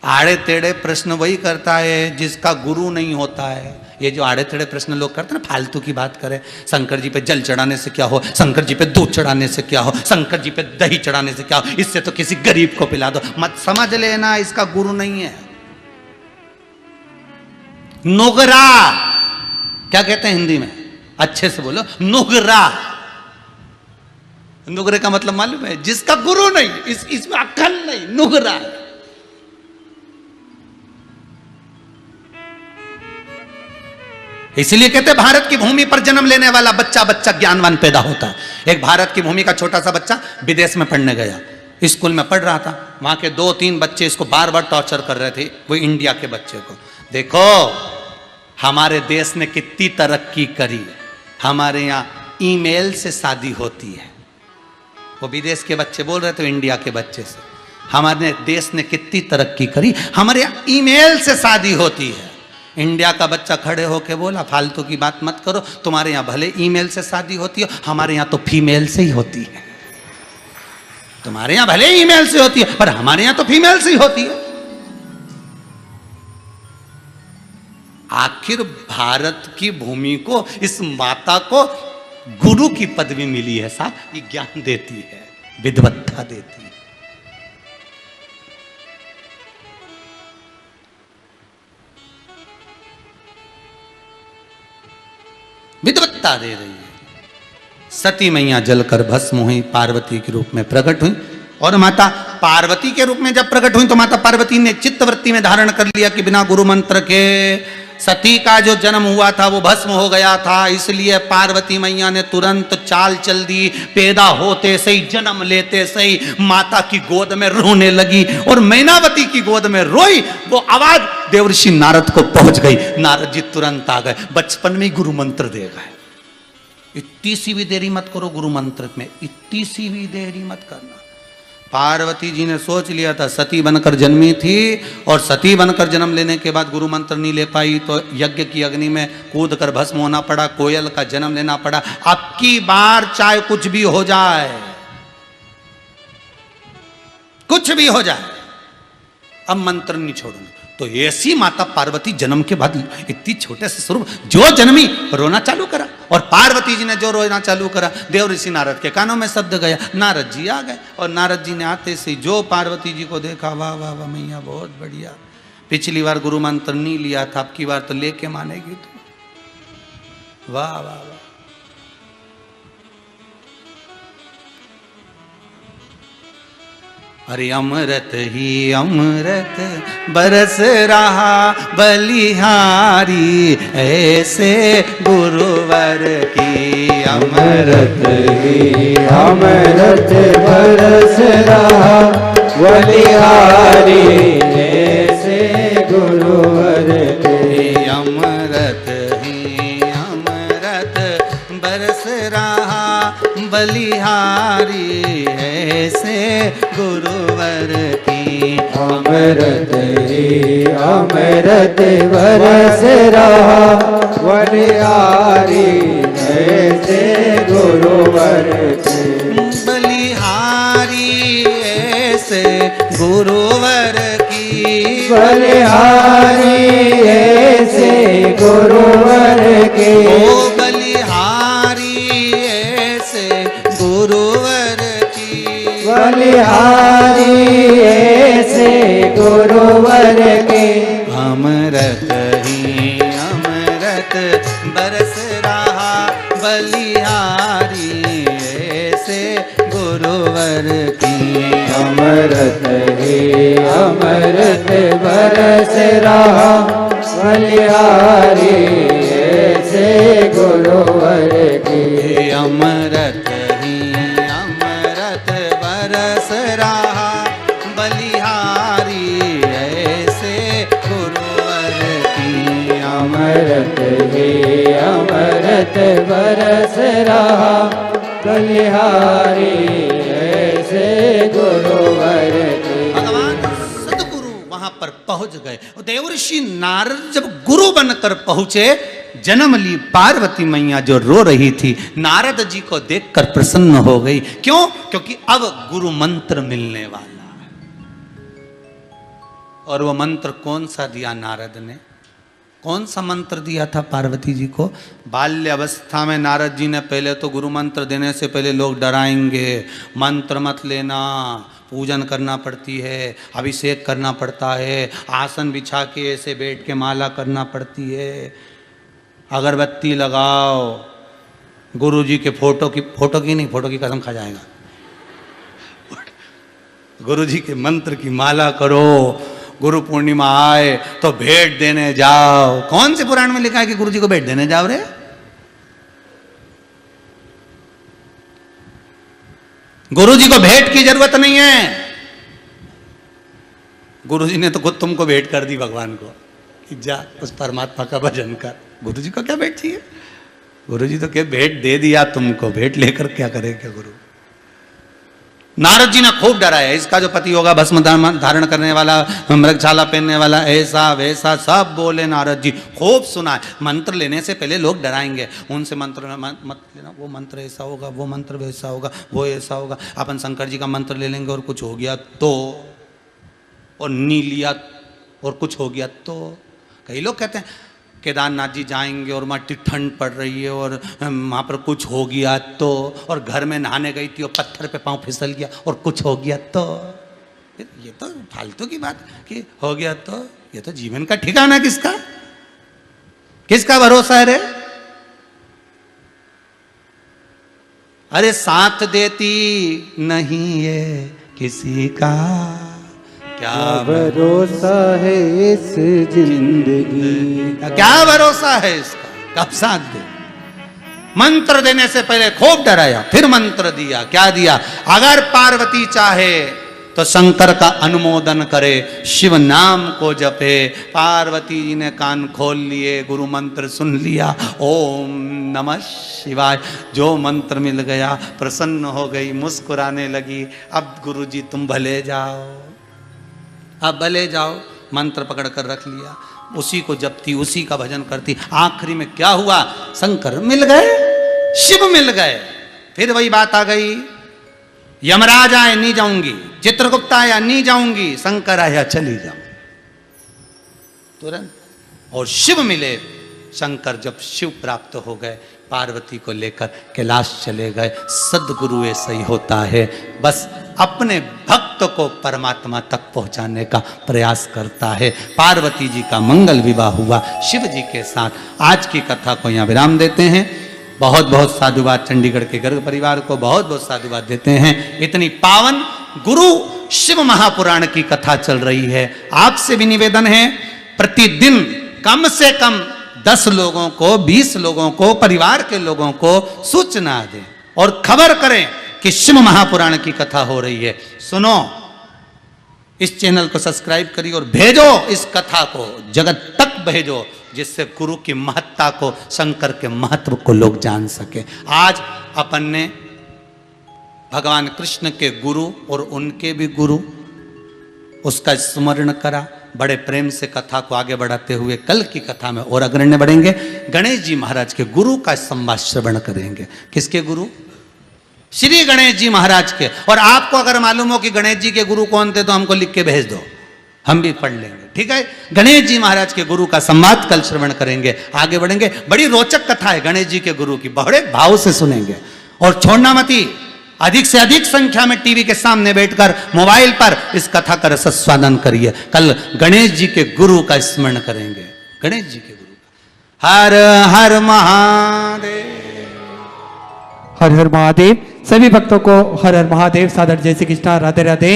आड़े टेढ़े प्रश्न वही करता है जिसका गुरु नहीं होता है। ये जो आड़े टेढ़े प्रश्न लोग करते हैं ना, फालतू की बात करें, शंकर जी पे जल चढ़ाने से क्या हो, शंकर जी पे दूध चढ़ाने से क्या हो, शंकर जी पे दही चढ़ाने से क्या हो, इससे तो किसी गरीब को पिला दो, मत समझ लेना इसका गुरु नहीं है। नुगरा क्या कहते हैं हिंदी में, अच्छे से बोलो, नुगरा। नुगरे का मतलब मालूम है? जिसका गुरु नहीं, इसमें अक्ल नहीं, नुगरा। इसलिए कहते भारत की भूमि पर जन्म लेने वाला बच्चा बच्चा ज्ञानवान पैदा होता है। एक भारत की भूमि का छोटा सा बच्चा विदेश में पढ़ने गया, स्कूल में पढ़ रहा था, वहां के 2-3 बच्चे इसको बार बार टॉर्चर कर रहे थे, वो इंडिया के बच्चे को। देखो हमारे देश ने कितनी तरक्की करी, हमारे यहाँ ईमेल से शादी होती है। वो विदेश के बच्चे बोल रहे थे इंडिया के बच्चे से, हमारे देश ने कितनी तरक्की करी, हमारे यहाँ ईमेल से शादी होती है। इंडिया का बच्चा खड़े होके बोला फालतू की बात मत करो, तुम्हारे यहाँ भले ईमेल से शादी होती है, हमारे यहाँ तो फीमेल से ही होती है। तुम्हारे यहां भले ही मेल से होती है, पर हमारे यहां तो फीमेल से ही होती है। आखिर भारत की भूमि को, इस माता को गुरु की पदवी मिली है साहब, ये ज्ञान देती है, विद्वत्ता देती है। विद्वत्ता दे रही है। सती मैया जलकर भस्म हुई, पार्वती के रूप में प्रकट हुई। और माता पार्वती के रूप में जब प्रकट हुई तो माता पार्वती ने चित्तवृत्ति में धारण कर लिया कि बिना गुरु मंत्र के सती का जो जन्म हुआ था वो भस्म हो गया था। इसलिए पार्वती मैया ने तुरंत चाल चल दी, पैदा होते से ही, जन्म लेते से ही माता की गोद में रोने लगी और मैनावती की गोद में रोई। वो आवाज देवर्षि नारद को पहुंच गई। नारद जी तुरंत आ गए, बचपन में गुरु मंत्र दे गए। इतनी सी भी देरी मत करो गुरु मंत्र में, इतनी सी भी देरी मत करना। पार्वती जी ने सोच लिया था सती बनकर जन्मी थी, और सती बनकर जन्म लेने के बाद गुरु मंत्र नहीं ले पाई तो यज्ञ की अग्नि में कूद कर भस्म होना पड़ा, कोयल का जन्म लेना पड़ा। अब की बार चाहे कुछ भी हो जाए, कुछ भी हो जाए, अब मंत्र नहीं छोड़ूंगी। तो ऐसी माता पार्वती जन्म के बाद इतनी छोटे से स्वरूप जो जन्मी रोना चालू करा, और पार्वती जी ने जो रोना चालू करा देव ऋषि नारद के कानों में शब्द गया, नारद जी आ गए। और नारद जी ने आते से जो पार्वती जी को देखा, वाह वाह वाह मैया बहुत बढ़िया, पिछली बार गुरु मंत्र नहीं लिया था, अब की बार तो लेके मानेगी तो, वाह वाह वाह। अरे अमृत ही अमृत बरस रहा बलिहारी, ऐसे गुरुवर की अमृत ही अमृत बरस रहा बलिहारी, ऐसे गुरुवर की। अमृत ही अमृत बरस रहा बलिहारी, ऐसे गुरुवर की। अमृत ही अमृत बरस रहा बलिहारी, ऐसे गुरुवर की। बलिहारी ऐसे गुरुवर की, बलिहारी ऐसे गुरुवर के। ओ बलिहारी ऐसे गुरुवर की, बलिहारी ऐसे गुरुवर के। अमृत ही अमृत बरस रहा बलिहारी, ऐसे गुरुवर की। अमृत ही अमृत बरस रहा बलिहारी, ऐसे गुरुवर की। अमृत ही अमृत बरस रहा बलिहारी, ऐसे गुरुवर की। अमृत ही अमृत बरस रहा बलिहारी, ऐसे गुरुवर की। भगवान सदगुरु वहां पर पहुंच गए। देवर्षि नारद जब गुरु बनकर पहुंचे, जन्म ली पार्वती मैया जो रो रही थी, नारद जी को देखकर प्रसन्न हो गई। क्यों? क्योंकि अब गुरु मंत्र मिलने वाला है। और वो मंत्र कौन सा दिया नारद ने? कौन सा मंत्र दिया था पार्वती जी को? बाल्य अवस्था में नारद जी ने पहले तो गुरु मंत्र देने से पहले लोग डराएंगे, मंत्र मत लेना, पूजन करना पड़ती है, अभिषेक करना पड़ता है, आसन बिछा के ऐसे बैठ के माला करना पड़ती है, अगरबत्ती लगाओ, गुरु जी के फोटो की नहीं, फोटो की कसम खा जाएगा, गुरु जी के मंत्र की माला करो, गुरु पूर्णिमा आए तो भेंट देने जाओ। कौन से पुराण में लिखा है कि गुरु जी को भेंट देने जाओ रे? गुरु जी को भेंट की जरूरत नहीं है। गुरु जी ने तो खुद तुमको भेंट कर दी भगवान को कि जा उस परमात्मा का भजन कर। गुरु जी को क्या भेंट चाहिए? गुरु जी तो क्या भेंट दे दिया तुमको, भेंट लेकर क्या करेगा गुरु? नारद जी ने खूब डराया, इसका जो पति होगा भस्म धारण करने वाला, मृगछाला पहनने वाला, ऐसा वैसा सब बोले नारद जी, खूब सुना। मंत्र लेने से पहले लोग डराएंगे, उनसे मंत्र मत लेना, वो मंत्र ऐसा होगा, वो मंत्र वैसा होगा, वो ऐसा होगा। अपन शंकर जी का मंत्र ले लेंगे और कुछ हो गया तो, और नी लिया और कुछ हो गया तो। कई लोग कहते हैं केदारनाथ जी जाएंगे और वहाँ ठंड पड़ रही है और वहाँ पर कुछ हो गया तो, और घर में नहाने गई थी और पत्थर पे पाँव फिसल गया और कुछ हो गया तो। ये तो फालतू की बात कि हो गया तो, ये तो जीवन का ठिकाना किसका, किसका भरोसा है रे? अरे साथ देती नहीं ये किसी का, क्या भरोसा है इस जिंदगी, क्या भरोसा है इसका, कब साथ दे। मंत्र देने से पहले खूब डराया, फिर मंत्र दिया। क्या दिया? अगर पार्वती चाहे तो शंकर का अनुमोदन करे, शिव नाम को जपे। पार्वती जी ने कान खोल लिए, गुरु मंत्र सुन लिया, ओम नमः शिवाय। जो मंत्र मिल गया, प्रसन्न हो गई, मुस्कुराने लगी। अब गुरु जी तुम भले जाओ, अब भले जाओ। मंत्र पकड़ कर रख लिया, उसी को जपती, उसी का भजन करती। आखिरी में क्या हुआ? शंकर मिल गए, शिव मिल गए। फिर वही बात आ गई, यमराज आए नहीं जाऊंगी, चित्रगुप्त आया नहीं जाऊंगी, शंकर आया चली जाऊं तुरंत। और शिव मिले। शंकर जब शिव प्राप्त हो गए, पार्वती को लेकर कैलाश चले गए। सद्गुरु ऐसा ही होता है, बस अपने भक्त को परमात्मा तक पहुंचाने का प्रयास करता है। पार्वती जी का मंगल विवाह हुआ शिव जी के साथ। आज की कथा को यहाँ विराम देते हैं। बहुत बहुत साधुवाद चंडीगढ़ के गर्ग परिवार को, बहुत बहुत साधुवाद देते हैं। इतनी पावन गुरु शिव महापुराण की कथा चल रही है। आपसे भी निवेदन है, प्रतिदिन कम से कम 10 लोगों को, 20 लोगों को, परिवार के लोगों को सूचना दें और खबर करें कि शिव महापुराण की कथा हो रही है। सुनो, इस चैनल को सब्सक्राइब करिए और भेजो इस कथा को, जगत तक भेजो, जिससे गुरु की महत्ता को, शंकर के महत्व को लोग जान सके। आज अपन ने भगवान कृष्ण के गुरु और उनके भी गुरु, उसका स्मरण करा। बड़े प्रेम से कथा को आगे बढ़ाते हुए कल की कथा में और अग्रण्य बढ़ेंगे। गणेश जी महाराज के गुरु का संवाद श्रवण करेंगे। किसके गुरु? श्री गणेश जी महाराज के। और आपको अगर मालूम हो कि गणेश जी के गुरु कौन थे तो हमको लिख के भेज दो, हम भी पढ़ लेंगे, ठीक है। गणेश जी महाराज के गुरु का संवाद कल श्रवण करेंगे, आगे बढ़ेंगे। बड़ी रोचक कथा है गणेश जी के गुरु की, बड़े भाव से सुनेंगे। और छोड़ना मती, अधिक से अधिक संख्या में टीवी के सामने बैठकर, मोबाइल पर इस कथा का रसस्वादन करिए। कल गणेश जी के गुरु का स्मरण करेंगे, गणेश जी के गुरु का। हर हर महादेव, हर हर महादेव। सभी भक्तों को हर हर महादेव, सादर जय श्री कृष्णा, राधे राधे।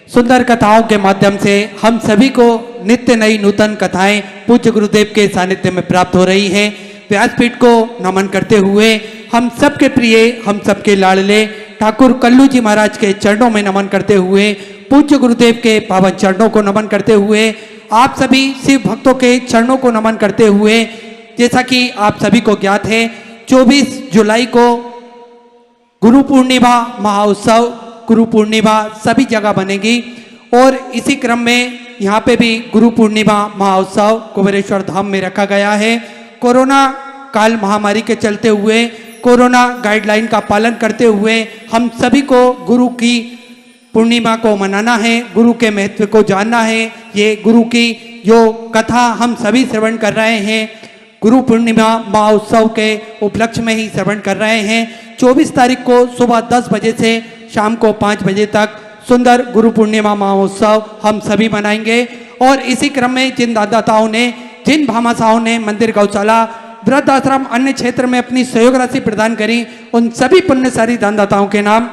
सुंदर कथाओं के माध्यम से हम सभी को नित्य नई नूतन कथाएं पूज्य गुरुदेव के सानिध्य में प्राप्त हो रही है। व्यासपीठ को नमन करते हुए हम सबके प्रिय, हम सबके लाडले ठाकुर कल्लू जी महाराज के चरणों में नमन करते हुए, पूज्य गुरुदेव के पावन चरणों को नमन करते हुए, आप सभी शिव भक्तों के चरणों को नमन करते हुए, जैसा कि आप सभी को ज्ञात है 24 जुलाई को गुरु पूर्णिमा महाउत्सव, गुरु पूर्णिमा सभी जगह बनेगी। और इसी क्रम में यहाँ पे भी गुरु पूर्णिमा महाउत्सव कुबेरेश्वर धाम में रखा गया है। कोरोना काल महामारी के चलते हुए, कोरोना गाइडलाइन का पालन करते हुए हम सभी को गुरु की पूर्णिमा को मनाना है, गुरु के महत्व को जानना है। ये गुरु की जो कथा हम सभी श्रवण कर रहे हैं, गुरु पूर्णिमा महाउत्सव के उपलक्ष्य में ही श्रवण कर रहे हैं। 24 तारीख को सुबह 10 बजे से शाम को 5 बजे तक सुंदर गुरु पूर्णिमा महोत्सव हम सभी मनाएंगे। और इसी क्रम में जिन दानदाताओं ने, जिन भामाशाहों ने मंदिर, गौशाला, वृद्ध आश्रम, अन्य क्षेत्र में अपनी सहयोग राशि प्रदान करी, उन सभी पुण्यशाली दानदाताओं के नाम: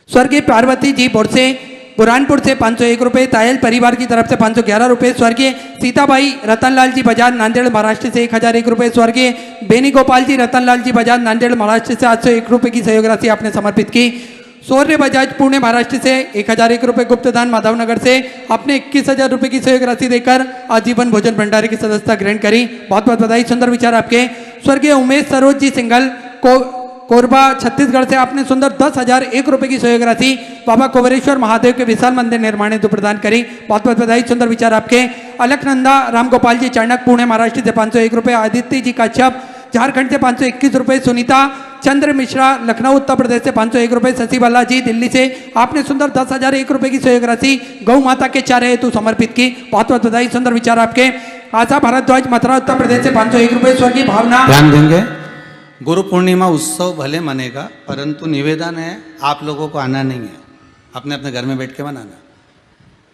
स्वर्गीय पार्वती जी बोरसे बुरहानपुर से 501 रुपये, तायल परिवार की तरफ से 511 रुपये, स्वर्गीय सीताबाई रतनलाल जी बजाज नांदेड़ महाराष्ट्र से 1001 रुपये, स्वर्गीय बेनी गोपाल जी रतनलाल जी बजाज नांदेड़ महाराष्ट्र से 801 रुपये की सहयोग राशि आपने समर्पित की। सौर्य बजाज पुणे महाराष्ट्र से 1001 रुपये, गुप्तदान माधवनगर से आपने 21,000 रुपये की सहयोग राशि देकर आजीवन भोजन भंडारे की सदस्यता ग्रहण करी। बहुत बहुत बधाई, सुंदर विचार आपके। स्वर्गीय उमेश सरोज जी सिंघल को कोरबा छत्तीसगढ़ से आपने सुंदर 10,001 रुपए की सहयोग राशि बाबा कुबेरेश्वर महादेव के विशाल मंदिर निर्माण हेतु प्रदान करी। बहुत बहुत बधाई, सुंदर विचार आपके। अलकनंदा राम गोपाल जी चाणक पुणे महाराष्ट्र से 501 रुपए। आदित्य जी काश्यप झारखंड से 521 रुपए। सुनीता चंद्र मिश्रा लखनऊ उत्तर प्रदेश से 501 रुपए। शशि बालाजी दिल्ली से आपने सुंदर 10,001 रुपए की सहयोग राशि गौ माता के चारे हेतु समर्पित की। बहुत बहुत बधाई, सुंदर विचार आपके। आशा भारद्वाज मथुरा उत्तर प्रदेश से 501 रुपए। स्वर्गीय भावना। ध्यान देंगे, गुरु पूर्णिमा उत्सव भले मनेगा, परंतु निवेदन है आप लोगों को आना नहीं है, अपने अपने घर में बैठ के मनाना।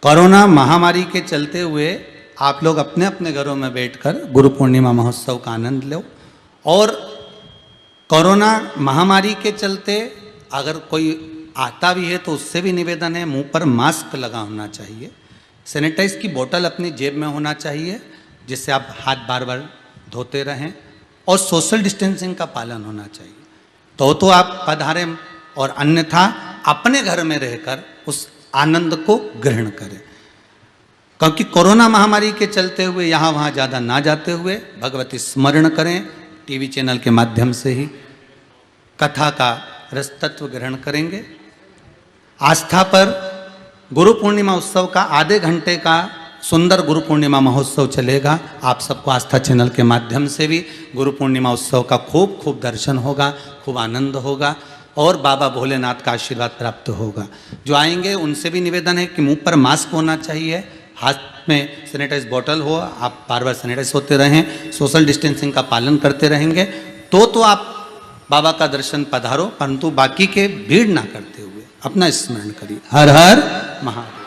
कोरोना महामारी के चलते हुए आप लोग अपने अपने घरों में बैठकर गुरु पूर्णिमा महोत्सव का आनंद लो। और कोरोना महामारी के चलते अगर कोई आता भी है तो उससे भी निवेदन है, मुंह पर मास्क लगा होना चाहिए, सैनिटाइज की बोतल अपनी जेब में होना चाहिए जिससे आप हाथ बार बार धोते रहें, और सोशल डिस्टेंसिंग का पालन होना चाहिए। तो आप पधारें, और अन्यथा अपने घर में रहकर उस आनंद को ग्रहण करें। क्योंकि कोरोना महामारी के चलते हुए यहाँ वहाँ ज़्यादा ना जाते हुए भगवती स्मरण करें, टीवी चैनल के माध्यम से ही कथा का रस तत्व ग्रहण करेंगे। आस्था पर गुरु पूर्णिमा उत्सव का आधे घंटे का सुंदर गुरु पूर्णिमा महोत्सव चलेगा। आप सबको आस्था चैनल के माध्यम से भी गुरु पूर्णिमा उत्सव का खूब खूब दर्शन होगा, खूब आनंद होगा और बाबा भोलेनाथ का आशीर्वाद प्राप्त होगा। जो आएंगे उनसे भी निवेदन है कि मुंह पर मास्क होना चाहिए, हाथ में सैनिटाइज बोतल हो, आप बार बार सैनिटाइज होते रहें, सोशल डिस्टेंसिंग का पालन करते रहेंगे तो आप बाबा का दर्शन पधारो, परंतु बाकी के भीड़ ना करते हुए अपना स्मरण करिए। हर हर महादेव।